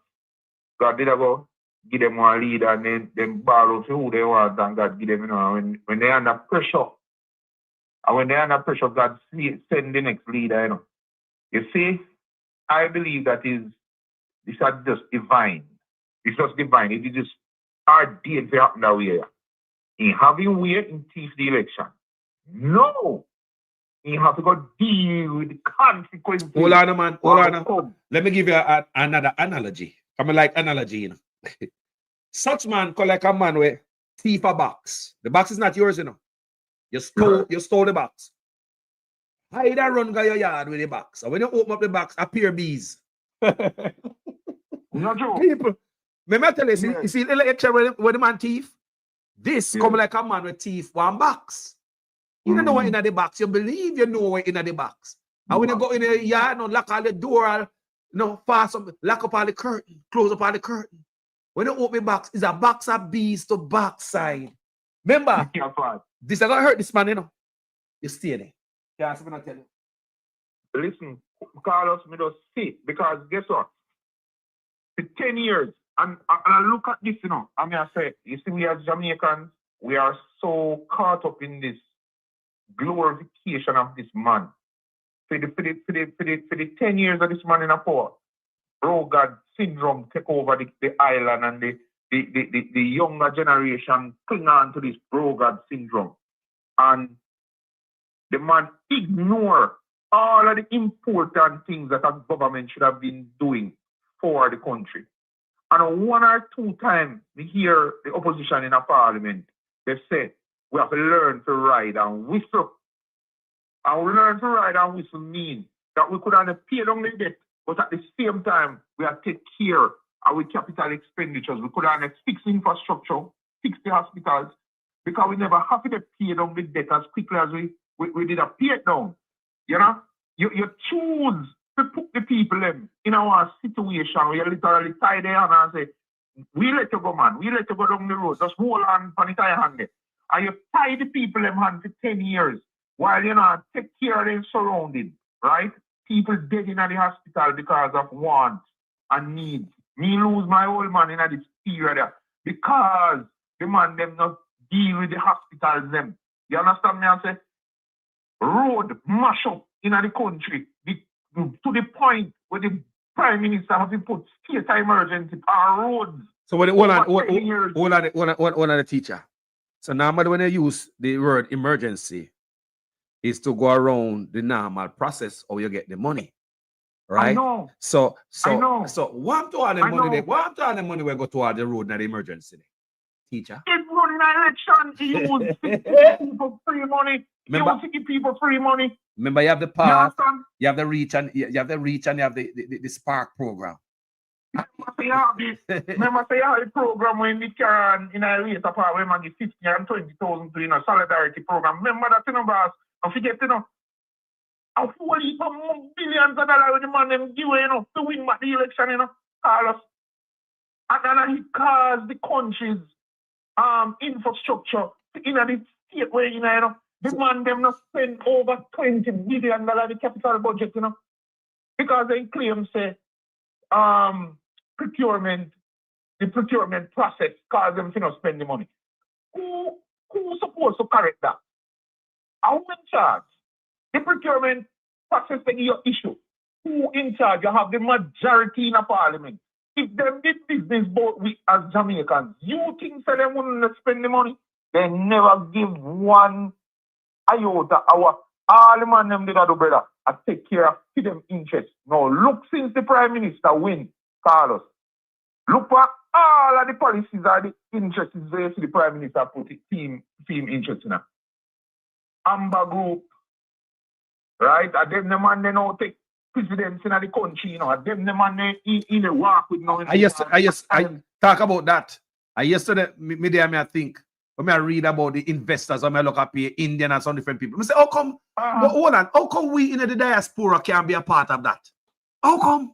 God did about give them one leader and then borrow to who they want and God give them, when they're under pressure. And when they're under pressure, God send the next leader, You see, I believe that it's just divine. It's just divine. It is just our deed to happen that way. In having way in thief the election. No. You have to go deal with the consequences. Hold on, man. Hold on. Let me give you another analogy. I like analogy, Such man call like a man with thief a box. The box is not yours, You stole the box. Hide and run go your yard with the box. And when you open up the box, appear bees. No joke. People, let me tell you, Yeah. you see the election where the man thief? This come like a man with thief one box. You don't know what in the box. You believe you know what in the box. And when you go in the yard, no, lock all the door, no, fast up, lock up all the curtain, close up all the curtain. When you open the box, it's a box of bees to backside. Remember, this is gonna hurt this man, you know. You stay there. Yeah, I'm gonna tell you. Listen, Carlos, me just see, because guess what? For 10 years, and I look at this, you know, I mean, I say, you see, we as Jamaicans, we are so caught up in this glorification of this man. For the 10 years of this man in a power, Brogard syndrome take over the island, and the younger generation cling on to this Brogard syndrome. And the man ignore all of the important things that a government should have been doing for the country. And one or two times we hear the opposition in a parliament, they say, we have to learn to ride and whistle. And we learn to ride and whistle mean that we could have paid on the debt, but at the same time, we have to take care of our capital expenditures. We could have fixed infrastructure, fix the hospitals, because we never have to pay down the debt as quickly as we did a pay it down. You know, you choose to put the people in our situation where you literally tie their hand and say, we let you go, man. We let you go down the road. Just hold on for the tie hand there. And you tie the people hand for 10 years while you know take care of their surroundings, right? People dead in the hospital because of wants and needs. Me lose my old man in this period because the man them not deal with the hospitals them. You understand me? I say road mash up in the country to the point where the Prime Minister have to put state of emergency on roads. So when one of the teacher. So normally when they use the word emergency is to go around the normal process or you get the money. Right? I know. So I know. what to all the money they what to all the money we go toward the road na the emergency teacher? It's running an election to use to give people free money. Remember, You want to give people free money. Remember, you have the path, you have the reach, and you have the Spark program. Remember, say you have the program when we can in a rate of when man give 50 and 20,000 to solidarity program. Remember that, you know, boss. Don't forget, you know, a whole heap of billions of dollars when the man them give away, you know, to win back the election, you know, Carlos. And then it caused the country's infrastructure in the state where, you know, the man them not spend over $20 billion the capital budget, you know, because they claim say the procurement process cause them to not spend the money. Who supposed to correct that? Who in charge? The procurement process that you issue. Who in charge? You have the majority in the parliament. If them did business both we as Jamaicans, you think so them wouldn't spend the money? They never give one iota. All the man them did do, brother, I take care of them interests. Now look, since the Prime Minister win, Carlos, look for all of the policies are the interests there to the Prime Minister put the team interest in. Amber Group, right? And them the man they now take presidency in the country, you know. And them the man they in the walk with no. I talk about that. Yesterday, I think when I read about the investors, when I look up here, Indian and some different people, I say, how come? But hold on, how come we in the diaspora can't be a part of that? How come?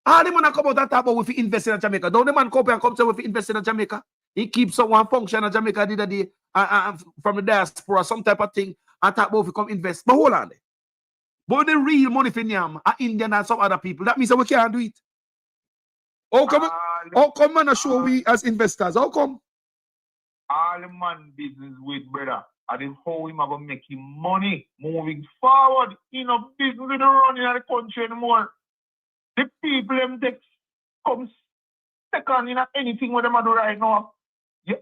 All the man come out and talk about if he invest in Jamaica. Don't the man come and say if he invest in Jamaica? He keeps someone function in Jamaica the other day from the diaspora, some type of thing, and talk about if he come invest. But hold on. But the real money for Nyam are Indian and some other people. That means that we can't do it. How come man show we as investors? How come? All the man business with brother. And then how him about making money moving forward. You know, business with the running of the country anymore. The people them take come second in anything what them do right now. Yeah.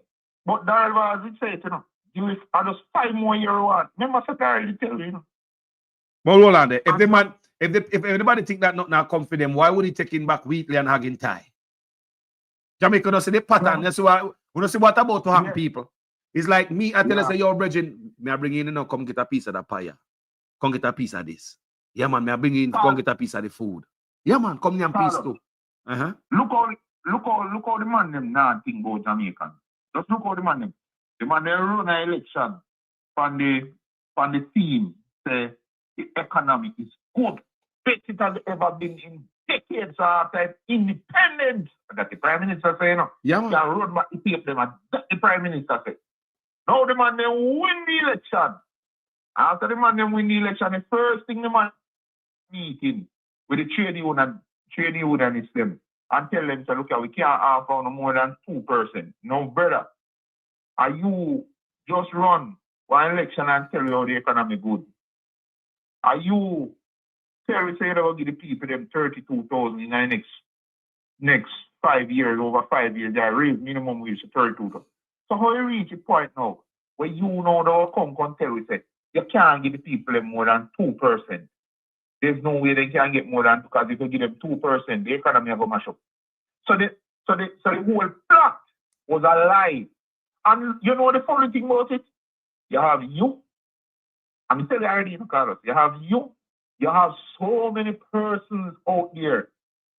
But that was it said, you know. You are just 5 more years one. Remember I already tell you, know. Well, hold on there. If the man, if anybody think that not now come for them, why would he take in back Wheatley and Haggin tie? Jamaica don't see the pattern. That's why we don't see what about to happen, people. It's like me, I tell us that you're bridging, may I bring in, you know, come get a piece of that pie. Come get a piece of this. Yeah, man, may I bring in, come get a piece of the food. Yeah, man, come near peace Carlos, too. Uh-huh. Look how the man them now think about Jamaican. Just look how the man them. The man they run an election from the team say the economy is good. Best it has ever been in decades after independence. That the Prime Minister say, you know. Yeah, man. Can run back the tape them and that the Prime Minister say. Now the man they win the election. After the man they win the election, the first thing the man meeting with the trade unionists them and tell them, so look, we can't offer no more than 2%. No, brother. Are you just run one election and tell you how the economy good? Are you tell me say you never give the people them 32,000 in the next 5 years, over 5 years, they raise minimum wage to 32,000. So how you reach a point now where you know the come tell we say you can't give the people them more than 2%. There's no way they can get more than, because if you give them 2%, the economy will go mash up. So the whole plot was a lie. And you know the funny thing about it? You have you. I'm telling you already, Carlos. You have you. You have so many persons out there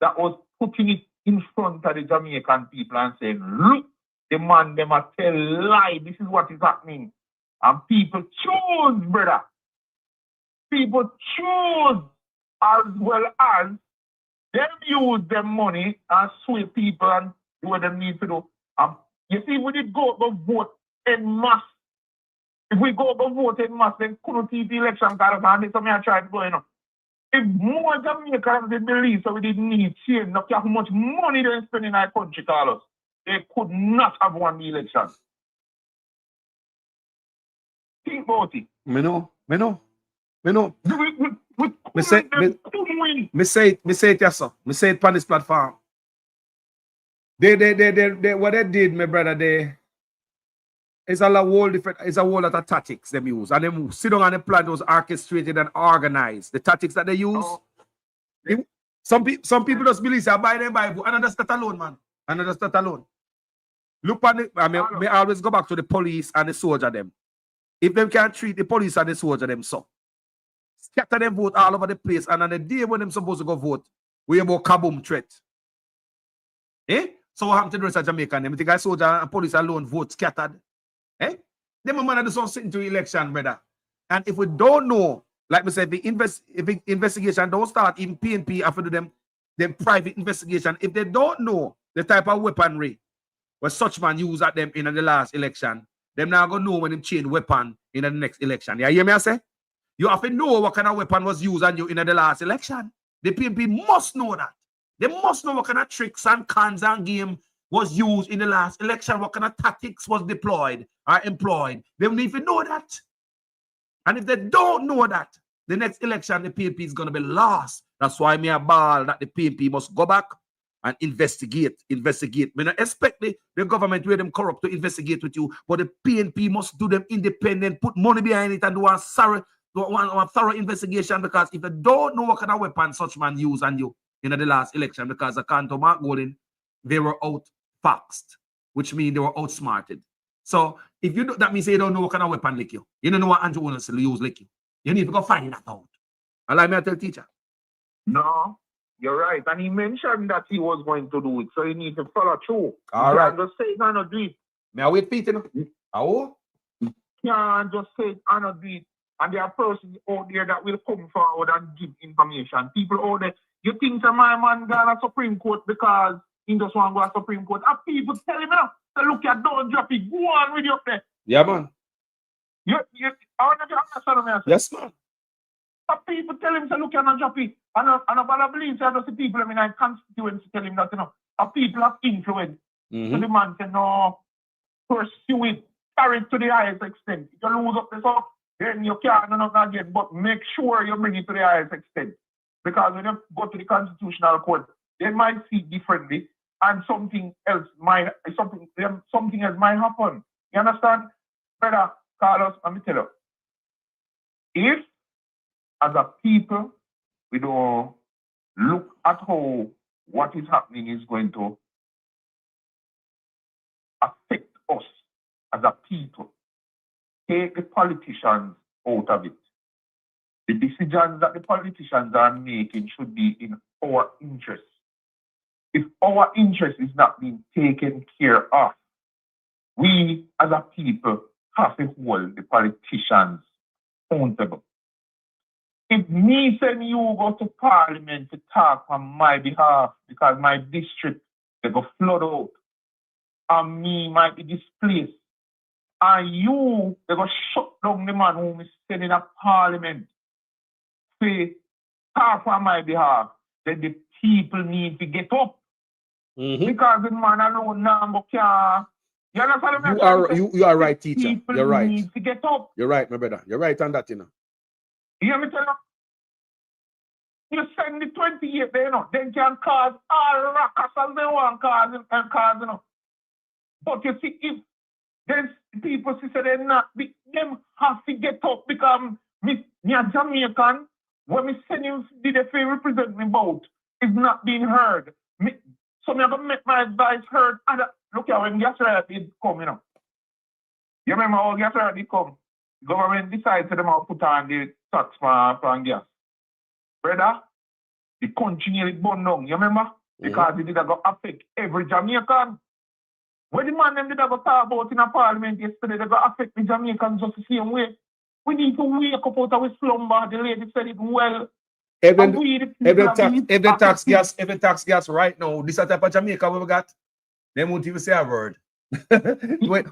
that was putting it in front of the Jamaican people and saying, look, the man them a tell lie. This is what is happening. And people choose, brother. People choose, as well as them use their money and sway people and do what they need to do. You see, we did go vote en masse. If we go vote en masse, then couldn't see the election card and this something I tried to go, you know. If more Jamaicans did believe so we didn't need change, look at how much money they spend in our country, Carlos. They could not have won the election. Think about it. Me know. Me say it, yes, sir. Me say it on this platform. They what they did, my brother, it's a whole different, it's a whole lot of tactics they use. And they sit down and the plan was orchestrated and organized. The tactics that they use. Some people just believe say buy them Bible. And that's that alone, man. And that's that alone. Look on it, I may always go back to the police and the soldier them. If them can't treat the police and the soldier them so. Scatter them vote all over the place, and on the day when them supposed to go vote, we about kaboom threat. Eh? So what happened to the rest of Jamaica? Them think I soldier and police alone vote scattered. Eh? Them man do some sitting to election, brother. And if we don't know, like we said, if the investigation don't start in PNP after them private investigation, if they don't know the type of weaponry what such man use at them in the last election, them now gonna know when them change weapon in the next election. You hear me I say? You have to know what kind of weapon was used on you in the last election. The PNP must know that. They must know what kind of tricks and cons and game was used in the last election, what kind of tactics was deployed or employed. They need to know that. And if they don't know that, the next election, the PNP is going to be lost. That's why me a ball that the PNP must go back and investigate. Me not expect the government where them corrupt to investigate with you, but the PNP must do them independent, put money behind it and do a thorough investigation, because if they don't know what kind of weapon such man used on you in the last election, because according to Mark Golding, they were outfoxed, which means they were outsmarted. So if you do, that means you don't know what kind of weapon lick you. You don't know what Andrew wants to use lick you. You need to go find that out. Allow me to tell teacher. No, you're right. And he mentioned that he was going to do it, so you need to follow through. All right. You can't just say it and not do it. May I wait for it? You can't just say it and not do it. And there are persons out there that will come forward and give information. People out there, you think that my man got a Supreme Court because he just want to go to Supreme Court. And people tell him, so look at, don't drop it, go on with you up there. Yeah, man. I want to understand me. Yes, man. And people tell him, so look at, not drop it. And I believe that the people in my constituency tell him that, and people have influence. So the man can pursue it, carry it to the highest extent. If you lose up this up, then you can't do nothing again, but make sure you bring it to the highest extent. Because when you go to the Constitutional Court, they might see differently, and something else might happen. You understand? Brother Carlos, let me tell you. If, as a people, we don't look at how what is happening is going to affect us as a people, take the politicians out of it. The decisions that the politicians are making should be in our interest. If our interest is not being taken care of, we as a people have to hold the politicians accountable. If me and you go to Parliament to talk on my behalf because my district they go flood out and me might be displaced, and you they go shut down the man who is sitting in Parliament to talk on my behalf, then the people need to get up. Because the man alone now can't. You understand? You are right, teacher. People You're right. need to get up. You're right, my brother. You're right on that, you know. You hear me tell you? You send the 28 there, you know, then can cause all ruckus as they want cause, you know. But you see, if there's people say they're not, them have to get up because me a Jamaican, when me send him did a fair represent me about, is not being heard. So me have to make my advice heard. And look here, when gas riot did come, you know. You remember how gas riot did come? Government decided to them how to put on the tax for gas. Brother, the country nearly burned down, you remember? Because it did go affect every Jamaican. When the man them did go talk about in a parliament yesterday, they go affect the Jamaicans just the same way. We need to wake up out of our slumber. The lady said it well. Every tax gas right now, this type of Jamaica we got, they won't even say a word.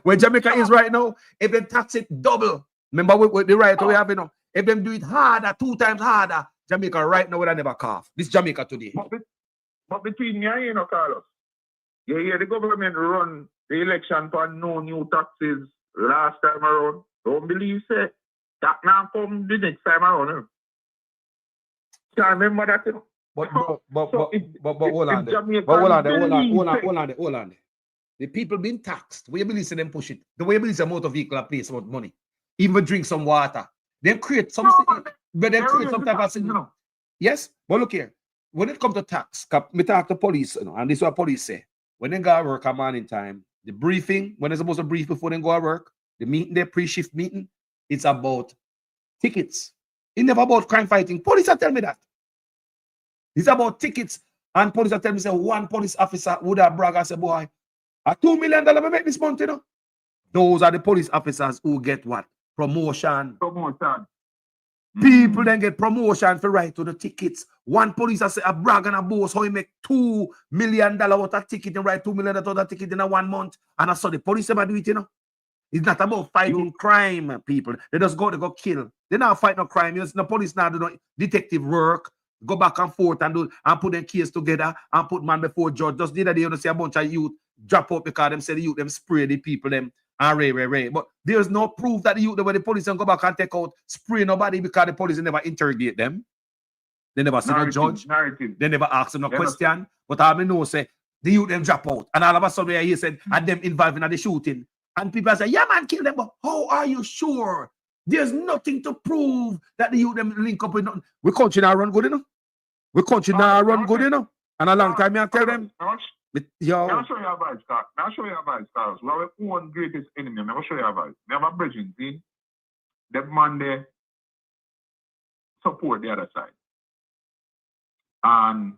where Jamaica is right now, if they tax it double, remember with the right we have, you know, if them do it harder, 2 times harder, Jamaica right now would have never cough. This Jamaica today. But between me and you know, Carlos, you hear the government run the election for no new taxes last time around. Don't believe say that now come the next time around. You know? Can't remember that, you know. But hold on there. The people being taxed. Where you believe them push it? The way you believe a motor vehicle pay some money. Even drink some water. Then create something. But then create some type of thing. Yes, but look here. When it comes to tax, me talk to police, you know, and this is what police say. When they go to work at morning time, the briefing, when they're supposed to brief before they go to work, the meeting, their pre-shift meeting, it's about tickets. It's never about crime fighting. Police are telling me that. It's about tickets. And police are telling me, say, one police officer would have brag and say, boy, a $2 million I make this month, you know. Those are the police officers who get what? Promotion. People then get promotion for right to the tickets. One police I say a brag and a boast how he make $2 million worth of ticket and write $2 million worth of ticket in a 1 month. And I saw the police ever do it, you know. It's not about fighting crime, people. They just go kill. They not fight no crime. The police now do no detective work. Go back and forth and do and put them case together and put man before judge. Just the other day you see a bunch of youth drop out because them say the youth them spray the people them and ray. But there's no proof that the youth when the police don't go back and take out spray nobody because the police never interrogate them. They never see no judge. They never ask them no question. But I know say the youth them drop out and all of a sudden he said and them involved in the shooting. And people say, yeah man, kill them. But how are you sure? There's nothing to prove that the youth them link up with nothing. We country now run good enough. We country now run good enough. And a long time I tell them. Yo. I'll show you a vice, Carlos. I'll show you a vice, Carlos. We have our own greatest enemy. I'll show you a vice. We have a bridging team. That man there support the other side. And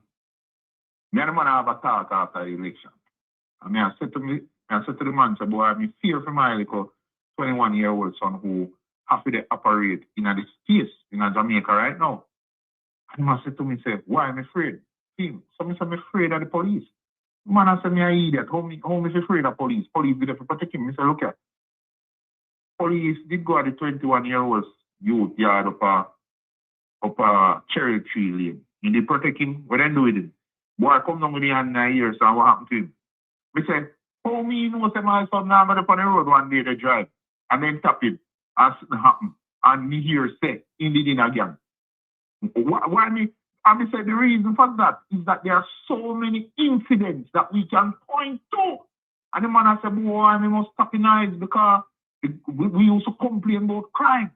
me and the man have a talk after the election. And I said to the man, say, boy, I'm fear for my little 21-year-old son who have to operate in the space in Jamaica right now. And he said to me, say, why am I afraid? So I said, I'm afraid of the police. Man, I said, me an idiot. How am I afraid of police? Police did it to protect him. I said, look at police did go at the 21-year-old youth yard up a cherry tree lane. He did protect him. What they do with him? Boy, come down with the hand 9 years, so what happened to him? I said, how me know say my son now got up on the road one day to drive and then tap him and something happen and me hear say in the dinner again. Why me? And I said the reason for that is that there are so many incidents that we can point to. And the man I said, boy, we must stop in eyes because we used to complain about crime.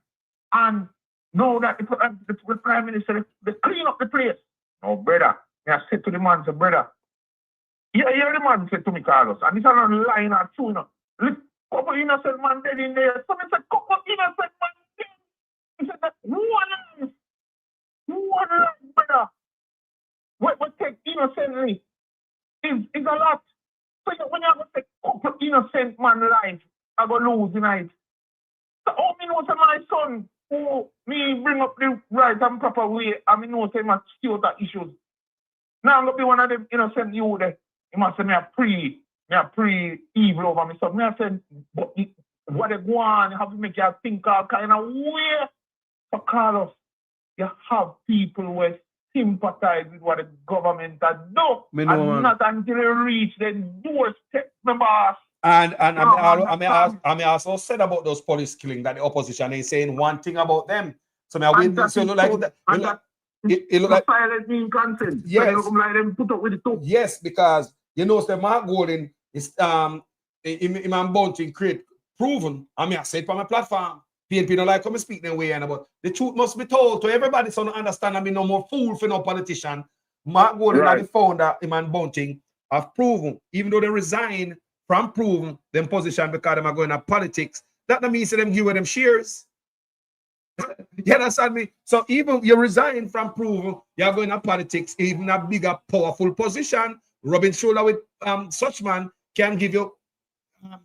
And now that the Prime Minister, they clean up the place. No, brother. I said to the man, say, brother, yeah, the man said to me, Carlos, and it's another line or two, you know. Look, couple innocent man dead in there. So I said, couple innocent man dead. He said that one One life, brother. What take innocently is a lot. So when you have to take couple innocent man life, I go lose tonight. So how me know say my son who me bring up the right and proper way, and me know say my still the issues. Now I'm gonna be one of them innocent you there. He must say me a pre evil over me. So me I said, but what they go on, you have to make you think all kind of way. So Carlos, you have people with sympathize with what the government has done. Me know, and man. not until they reach the doorstep, my boss. And I also said about those police killing that the opposition is saying one thing about them. So I witness so look like that. It look like silent being consent. Yes. So they look like them put up with it too. Yes, because you know the Mark Golden is Imam Bunting create proven. I mean I said from my platform. PNP don't like come and speak their way and about the truth must be told to everybody so to understand and be no more fool for no politician. Mark Golden and the founder, Imam Bunting, have proven, even though they resign from proven them position because them are going to politics, that don't mean say them give them shares. You understand me? So even you resign from proven, you're going to politics, even a bigger, powerful position. Rubbing shoulder with such man can give you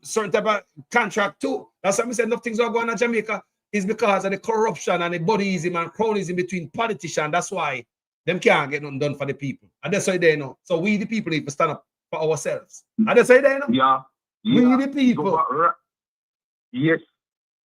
certain type of contract too. That's why I said enough things are going on in Jamaica is because of the corruption and the bodyism and cronyism between politicians. That's why them can't get nothing done for the people. And that's why they know. So we the people need to stand up for ourselves. And that's why they know. Yeah. We the people. Yes.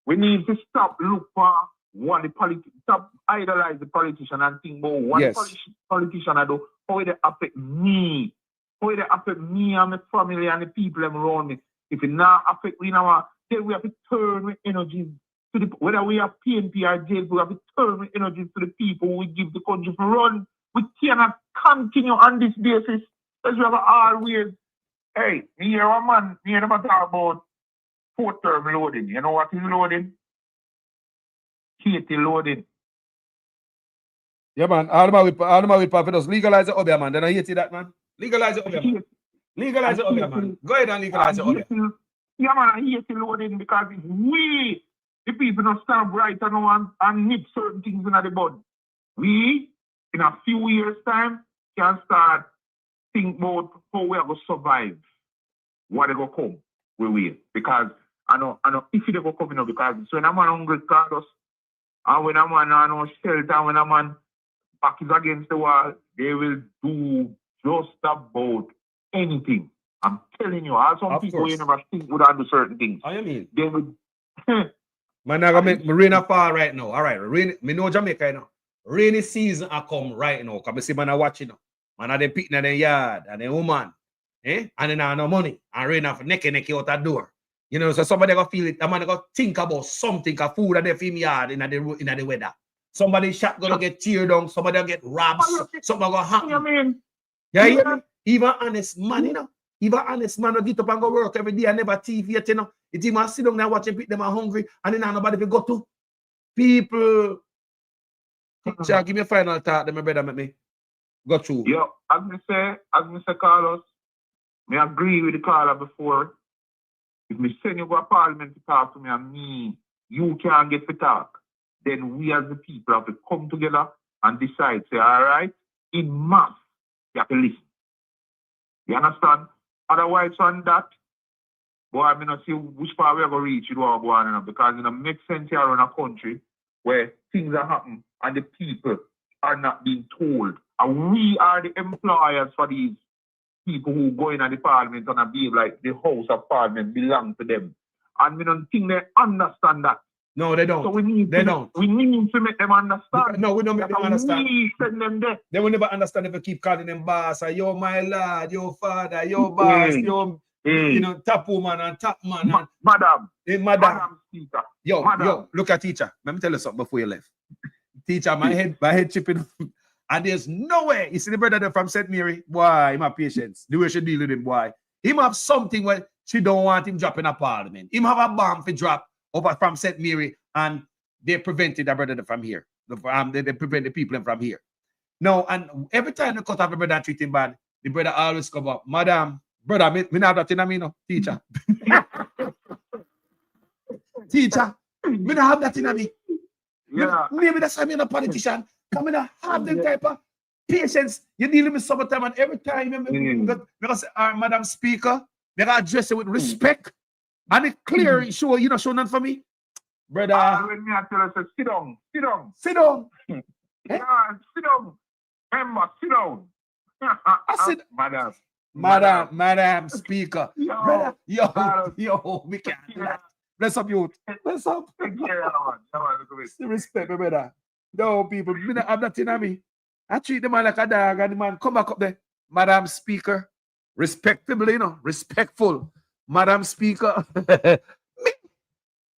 We need to stop look for what the stop idolize the politician and think about what the politician I do, how it affect me. How it affect me and my family and the people around me. If it not affect me now, then we have to turn with energies to the whether we have PNP or jail, we have to turn with energies to the people we give the country for run. We cannot continue on this basis as we have always. Hey, me hear one man, me hear them talk about 4-term loading. You know what is loading? Katie loading. Yeah, man. All the way for us legalize it up here, man. Then I hate you that, man. Legalize it up here, man. Legalize it up here, man. Go ahead and legalize it up here. Yeah, man, I hate the loading because if we, the people, don't stand right and nip certain things in the bud, we, in a few years' time, can start think about how we are going to survive, what they going to come we. Because I know if they go come, you know, because so when a man hungry card us, and when a man on no shelter, and when a man back is against the wall, they will do just about anything. I'm telling you, some people you never think would do certain things. How you mean? They would. Man, I make rain fall right now. All right, rain. Me know Jamaica, you know. Rainy season I come right now. Cause I see man I watching now. Man, I them picking in the yard and the woman, and then I no money and rain off neck out the door. You know, so somebody go feel it. The man go think about something, a food that they feed me yard in the weather. Somebody shot gonna get tear down. Somebody gonna get robbed. Somebody gonna happen. Yeah, you know? Even honest man, you know. Even honest man will get up and go work every day and never TV yet, you know. It's even sit down and watch them pick them are hungry and then nobody will go to. People. Teacher, give me a final thought, then my brother make me go through. Yeah, as me say, Carlos, me agree with the caller before. If me send you go to Parliament to talk to me and me, you can't get to talk, then we as the people have to come together and decide, say, all right, in mass, you have to listen. You understand? Otherwise, on that, boy, I mean, I see which part we are going to reach, you know, because it makes sense here in a country where things are happening and the people are not being told. And we are the employers for these people who go in at the parliament and behave like the House of Parliament belongs to them. And we don't think they understand that. No, they don't. So we need we need to make them understand. No, we don't make them understand. We send them there. They will never understand if we keep calling them boss, or yo my lad, yo father, yo boss, yo you know, top woman and top man. Madam speaker. Yo, look at teacher. Let me tell you something before you left. Teacher, my head chipping. And there's no way. You see the brother there from St. Mary? Boy, him have patience. The way she deal with him, boy. Him have something where she don't want him dropping a parliament. Him have a bomb for drop over from St. Mary, and they prevented the brother from here. They prevent the people from here. No, and every time they cut off the brother and treat him bad, the brother always come up, Madam, brother, me not have that in me, no, teacher. Teacher, me not have that in me. Yeah. Maybe that's why I'm a politician. I mean, I have them type of patience. You're dealing with summertime, and every time because Madam Speaker, they gotta address it with respect. And it clear, show, you know, show none for me. Brother. When me I tell us, sit down, sit down. Sit down. Yeah, sit down. Remember, sit down. I said, Madam Speaker. Brother, yo, we can't do that. Bless up, youth. Bless up. Respect me, brother. No, people, me not have nothing on me. I treat the man like a dog, and the man come back up there. Madam Speaker, respectable, you know, respectful. Madam Speaker.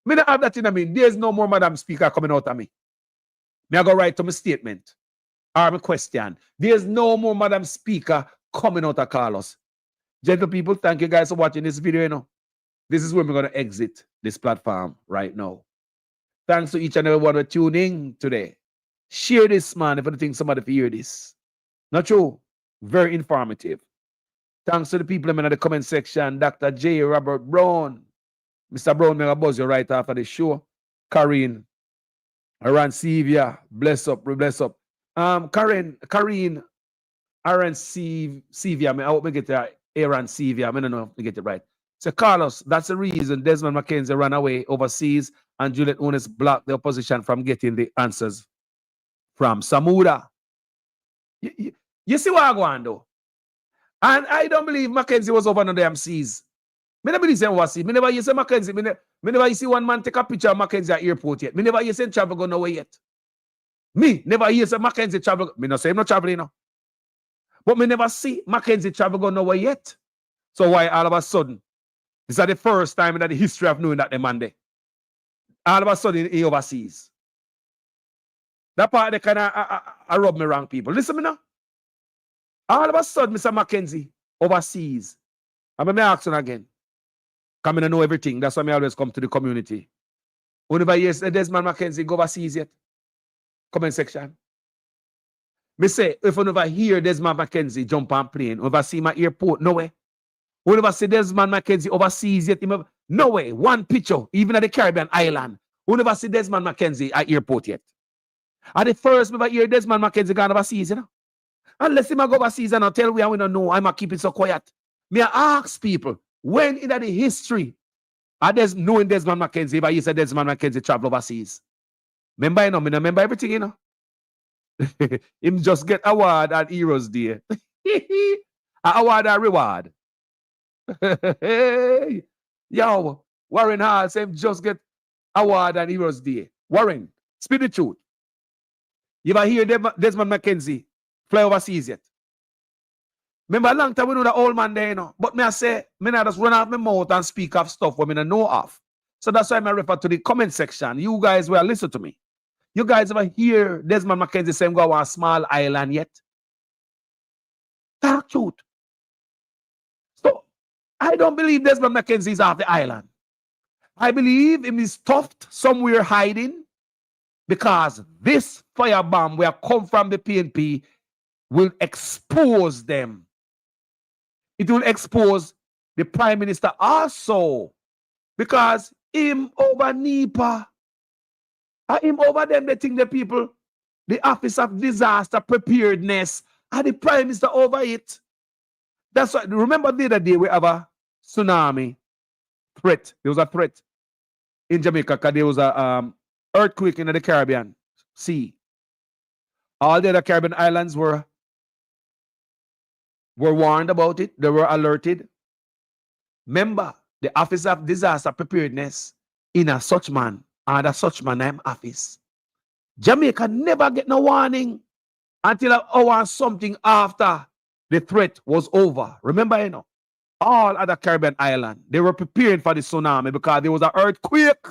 me not have that in me. There's no more Madam Speaker coming out of me. Me I go right to my statement. Or my question. There's no more Madam Speaker coming out of Carlos. Gentle people, thank you guys for watching this video. You know, this is where we're going to exit this platform right now. Thanks to each and every one for tuning today. Share this, man, if you think somebody will hear this. Not true. Very informative. Thanks to the people in the comment section. Dr. J. Robert Brown. Mr. Brown, may I buzz you right after the show. Karine. Aran Sevia. Bless up. Bless up. Karine. Aran Sevia. I hope we get that. Aran Sevia. I don't know if we get it right. So, Carlos, that's the reason Desmond McKenzie ran away overseas and Juliet Nunes blocked the opposition from getting the answers from Samuda. You see what I go on, though? And I don't believe Mackenzie was over on the MCs. I don't believe he was overseas. I never hear say Mackenzie. I never see one man take a picture of Mackenzie at airport yet. I never hear say travel go nowhere yet. Me never hear say Mackenzie travel. I not say I'm not traveling now. But me never see Mackenzie travel go nowhere yet. So why all of a sudden? This is the first time in the history of knowing that the man there. All of a sudden he overseas. That part they kind of rub me wrong, people. Listen me now. All of a sudden, Mr. Mackenzie overseas. I'm going to ask you again. Come in and know everything. That's why I always come to the community. Whenever you say Desmond Mackenzie go overseas yet? Comment section. Me say, if you never hear Desmond Mackenzie jump on plane, whenever see my airport, no way. Whenever see Desmond Mackenzie overseas yet, no way. One picture, even at the Caribbean island. Whenever see Desmond Mackenzie at airport yet. At the first, me hear Desmond Mackenzie gone overseas, you know. Unless he go overseas and I'll tell we don't know, I'm going to keep it so quiet. Me ask people, when in the history of knowing Desmond Mackenzie, if I say Desmond Mackenzie travel overseas? Remember, you know, I remember everything, you know. Him just get award at Heroes Day. Award and reward. Yo, Warren Hall said just get award and Heroes Day. Warren, speak the truth. You ever hear Desmond Mackenzie fly overseas yet? Remember a long time we know the old man there, you know. But me I say, me not just run off my mouth and speak of stuff when me not know of. So that's why I refer to the comment section. You guys will listen to me. You guys ever hear Desmond Mackenzie say go on a small island yet? Talk truth. So I don't believe Desmond Mackenzie is off the island. I believe him is stuffed somewhere hiding because this firebomb where come from the PNP will expose them. It will expose the Prime Minister also because him over NEPA, him over them, they think the people, the Office of Disaster Preparedness, and the Prime Minister over it. That's why, remember the other day we have a tsunami threat. There was a threat in Jamaica because there was a earthquake in the Caribbean Sea. All the other Caribbean islands were warned about it. They were alerted. Remember, the Office of Disaster Preparedness in a such man and a such man named office. Jamaica never get no warning until an hour or something after the threat was over. Remember, you know, all other Caribbean islands, they were preparing for the tsunami because there was an earthquake.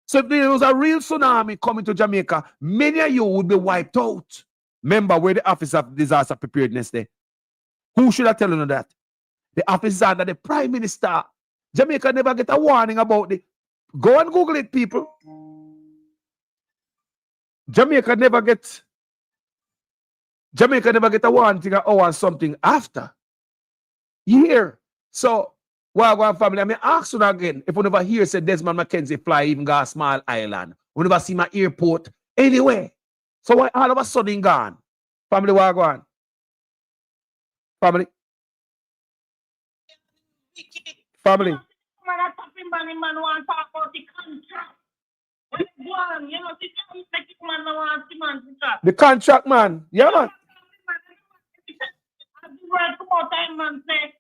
So if there was a real tsunami coming to Jamaica, many of you would be wiped out. Remember where the Office of Disaster Preparedness there? Who should I tell you that? The office under the Prime Minister. Jamaica never get a warning about it. Go and Google it, people. Jamaica never get a warning or something after. You hear? So, well, family, I mean, ask you again, if you never hear say Desmond Mackenzie fly even go a small island, we never see my airport anyway. So why all of a sudden gone? Family, why go on? Family? Family? Man, I talk him, man want to talk about the contract. When you go on, you know, the contract, man, no want to man to talk. The contract, man. Yeah, man. I do right about time, man, say,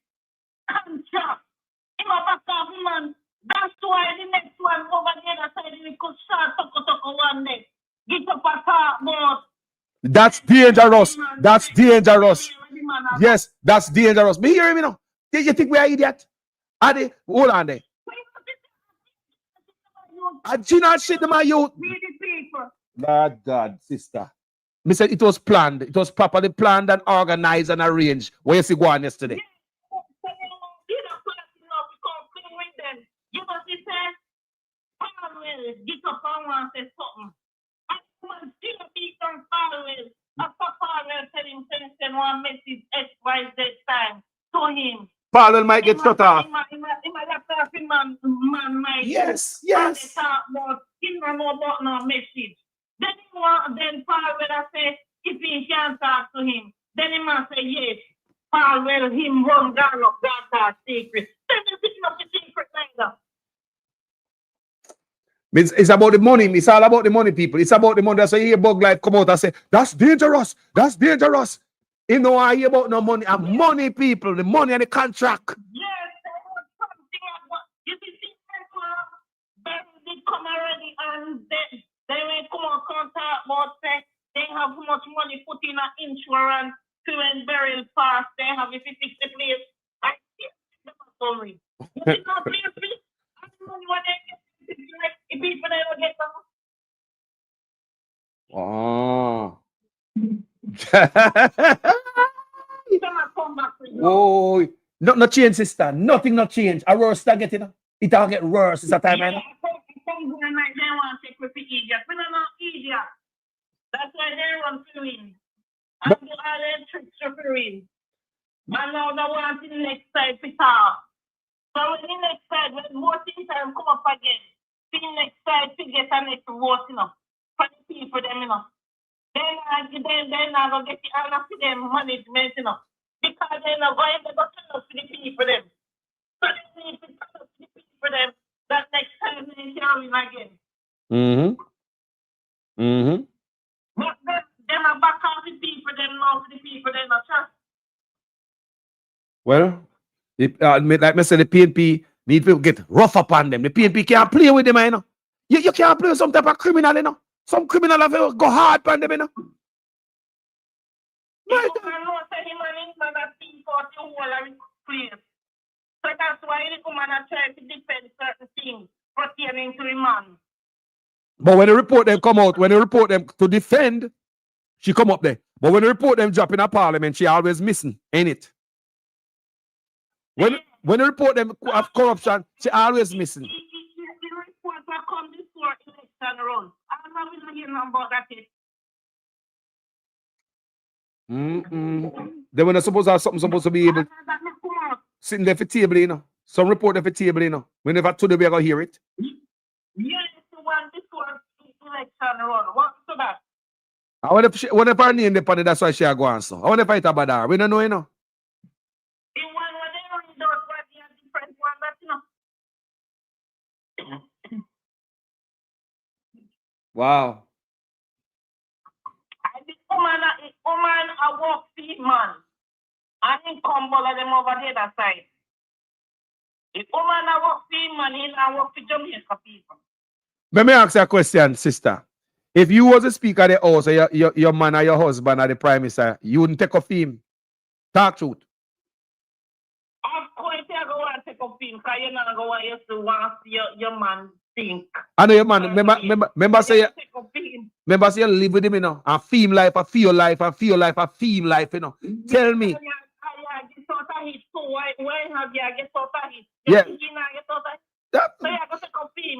contract. Him a back off, man. That's why the next one over the other side, we could start talk one day. Get up and talk about. That's dangerous. That's dangerous. Yes, that's dangerous. Me hear me now. You think we are idiot? Are they? Hold on there. I do not shit them youth. Lord God, sister. Me said it was planned. It was properly planned and organized and arranged. Where you see go on yesterday? You know, she said, Farwell, get up and want to say something. And man, still be from Farwell. After Farwell said him, send one message XYZ time to him. Farwell might get shut off. Yes, yes. He don't know about no message. Then Farwell say, if he can't talk to him, then he must say, yes, Farwell, him run down of that secret. It's about the money. It's all about the money, people. It's about the money. That's why you hear Bug Life come out and say, that's dangerous. That's dangerous. You know, I hear about no money. And money, people. The money and the contract. Yes, there was something about, you see, they come already and they will come out contact about say they have how much money put in an insurance to when burial fast. They have if it fix the place. I see them sorry. You see no place, please. And the money when they get if people they don't get them. Oh. Come back to you. Oh, no change, sister. Nothing not change. A worse start getting. It all get worse. It's a time, man. They want to take with the idiot. We don't know idiot. That's why they run to win. And do all their tricks to win. And now they want the next side to talk. So when the next side, when voting time come up again, the next side to get a next vote, you know, for the people, them, you know. Then I go get the honor for them management, you know. Because they're not going to go to the people, them. So they need to tell us the people, them, that next time they can win again. But them are back on the people, them now for the people, they're not trust. Well, like I said, the PNP need to get rough upon them. The PNP can't play with them, you know. You can't play with some type of criminal, you know. Some criminal have to go hard upon them, you know. So that's why the woman are trying to defend certain things pertaining to the man. But when the report them come out, when they report them to defend, she come up there. But when the report them drop in a parliament, she always missing, ain't it? When the report them of corruption, she always missing. The report will come before election run. I'm not even hearing about that yet. Then when they're supposed to have something supposed to be able sitting there for table, you know. Some report there for table, you know. Whenever today we are gonna hear it. Yes, the one before election run. What's that? I wonder if her name depended, that's why she a go on so. I wonder if I talk about her. We don't know, you know. The one when they read out what the different one that you know. Wow. Woman a walk feed man. And he come ball them over the other side. If woman a walk feed man, he a walk for Jamaica people. Let me ask you a question, sister. If you was a speaker of the house, or your man or your husband or the prime minister, you wouldn't take off him. Talk truth. Of course, you go and take off him, because you're not going to want to see your man think. I know your man. Remember say you live with him, you know. And feel life, I feel life, I feel life, I feel life, you know. Tell me. Yeah.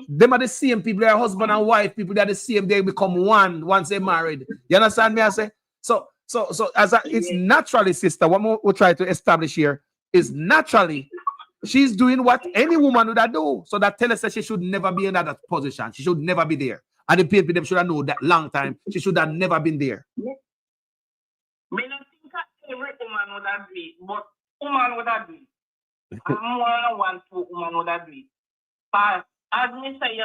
Them are the same people, they are husband and wife people, they are the same, they become one once they married. You understand me? I say so it's naturally, sister, what we try to establish here is naturally she's doing what any woman would do. So that tell us that she should never be in that position. She should never be there. And the PNP them should have known that long time. She should have never been there. Me not think that every woman would agree, but woman would agree. And more than one two woman would agree. But as me say,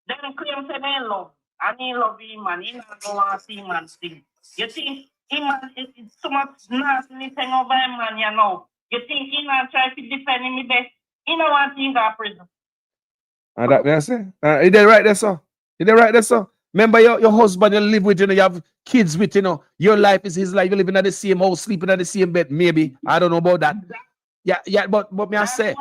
them claim say they love, and he love him, and he not go and see man thing. You think him it's so much nasty thing over him, man, you know. You think he not try to defend him best? He don't want him to go to prison. And that may I say? You did right there, sir. You did right there, sir. Remember your husband you live with, you know, you have kids with, you know. Your life is his life. You living in the same house, sleeping in the same bed, maybe. I don't know about that. Yeah, but may I say?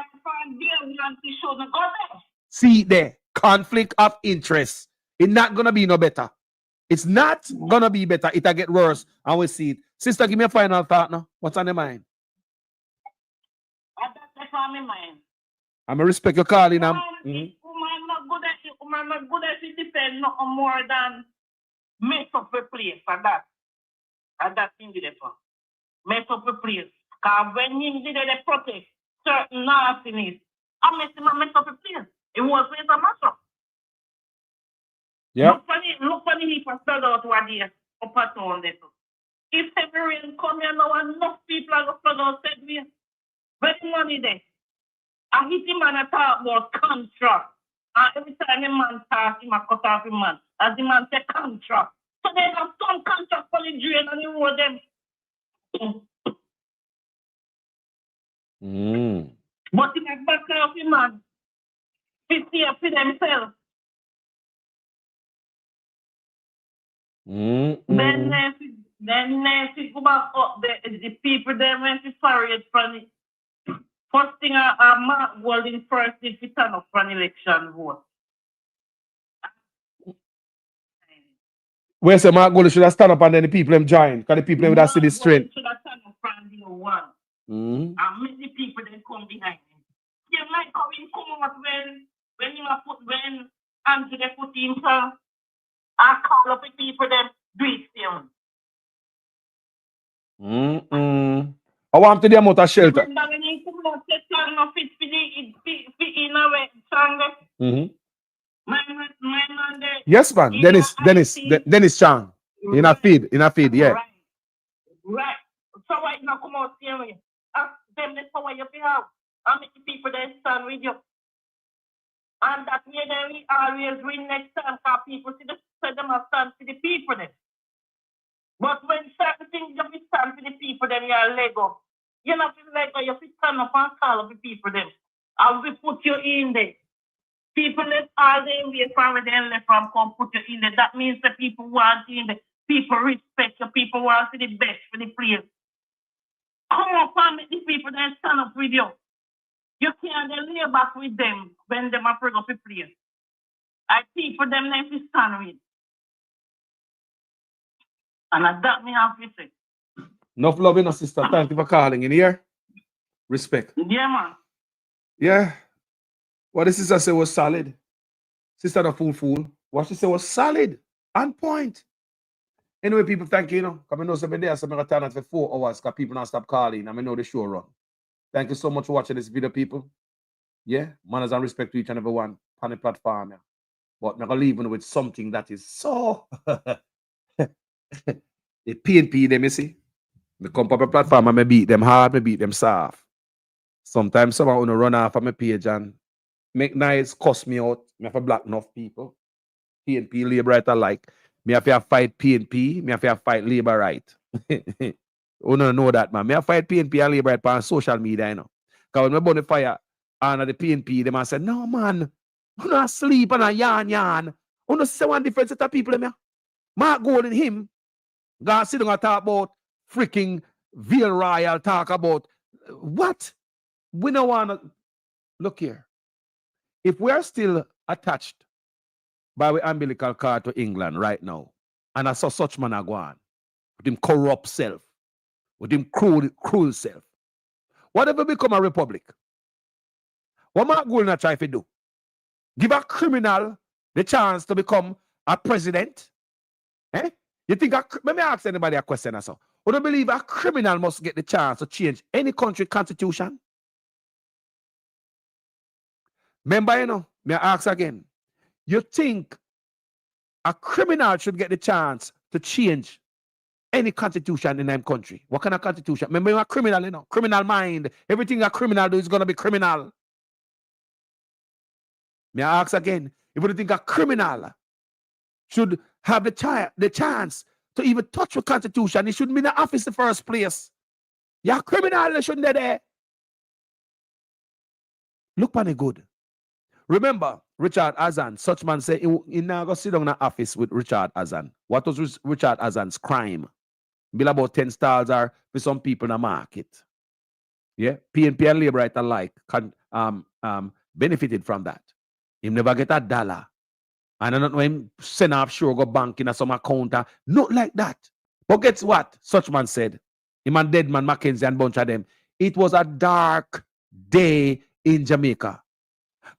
See there, conflict of interest. It's not gonna be no better. It's not gonna be better. It'll get worse, and we see it. Sister, give me a final thought now. What's on your mind? That's on my mind. I'm gonna respect your calling. Woman not good at it depend no more than mess up the place for that. And that thing did it for. Mess up the place. Because when him did they protest certain nastiness, I mess up the place. It was a mass up. Yeah. Look funny he was stood out what he up at on this. If heavy rain come here now, enough people are going to said me. Very money there. I hit him and I talk about contract. And every time the man talk, he must cut off the man. As the man say contract. So they have some contract for the drain and the road them. But he make back off the man. He see up for themselves. Then if you go back up the people there went to parade from it. First thing Mark Golding first if he turn up for an election vote. Where say Mark Golding should have stand up and then the people them join? Because the people them would have seen the strength. Should have stand up from the one. And many people then come behind him. Yeah, like how he come out when Andrew they put him for I call up the people them do it still. I want to them out of shelter. Remember when he come out the song of it for in a way song. My man there. Yes, man. Dennis Chang. In a feed, yeah. Right. So why not come out here? Ask them the power you have. And make the people that stand with you. And that way they will always win next time because people see them as stand for the people then. But when certain things you stand for the people, then you're Lego. You know, Lego, you stand up and call up the people then. And we put you in there. People left all the way from where they left from come put you in there. That means the people want you in there. People respect you. People want to see the best for the place. Come up and make the people then stand up with you. You can't lay back with them when them are bring up a place. I people them then to stand with. And that me have to say. Enough love, you know, sister. Thank you for calling in here. Respect. Yeah, man. Yeah. What the sister said was solid. Sister the fool. What she said was solid. On point. Anyway, people, thank you, you know. Because I know somebody there, so I'm going to turn it for 4 hours because people not stop calling and I know the show run. Thank you so much for watching this video, people. Yeah, manners and respect to each and every one on the platform. Yeah. But I'm going to leave you with something that is so... The PNP, them, you see. I come up a platform and I beat them hard, I beat them soft. Sometimes someone want to run off of my page and make nice, cuss me out. I have to block enough people. PNP, labor right alike. Me have to fight PNP, me have to fight labor right. You don't know that, man. Me have to fight PNP and labor right on social media, you know. Because when I burn the fire under the PNP, them I said, no, man, you not sleep and a yarn. You don't see one different set of people, them. Mark Gold and him, God sit down and talk about freaking Ville Royal, talk about what? We don't want to look here. If we are still attached by the umbilical cord to England right now, and I saw such man go on with him corrupt self, with him cruel self, whatever become a republic, what Mark Gold not try to do? Give a criminal the chance to become a president? Eh? You think, let me ask anybody a question or so. Would you believe a criminal must get the chance to change any country constitution? Remember, you know, may I ask again, you think a criminal should get the chance to change any constitution in them country. What kind of constitution? Remember, you're a criminal, you know, criminal mind. Everything a criminal do is going to be criminal. May I ask again, if you think a criminal should have the chance to even touch the constitution, he shouldn't be in the office in the first place. You're a criminal, they shouldn't be there. Look on it good. Remember, Richard Azan, such man say he now go sit down in the office with Richard Azan. What was Richard Azan's crime? Bill about 10 stars are for some people in the market. Yeah, PNP and Labour right alike benefited from that. He never get $1. And I don't know him send offshore go bank in some account. Not like that. But guess what? Such man said, him and Deadman, Mackenzie and bunch of them, it was a dark day in Jamaica.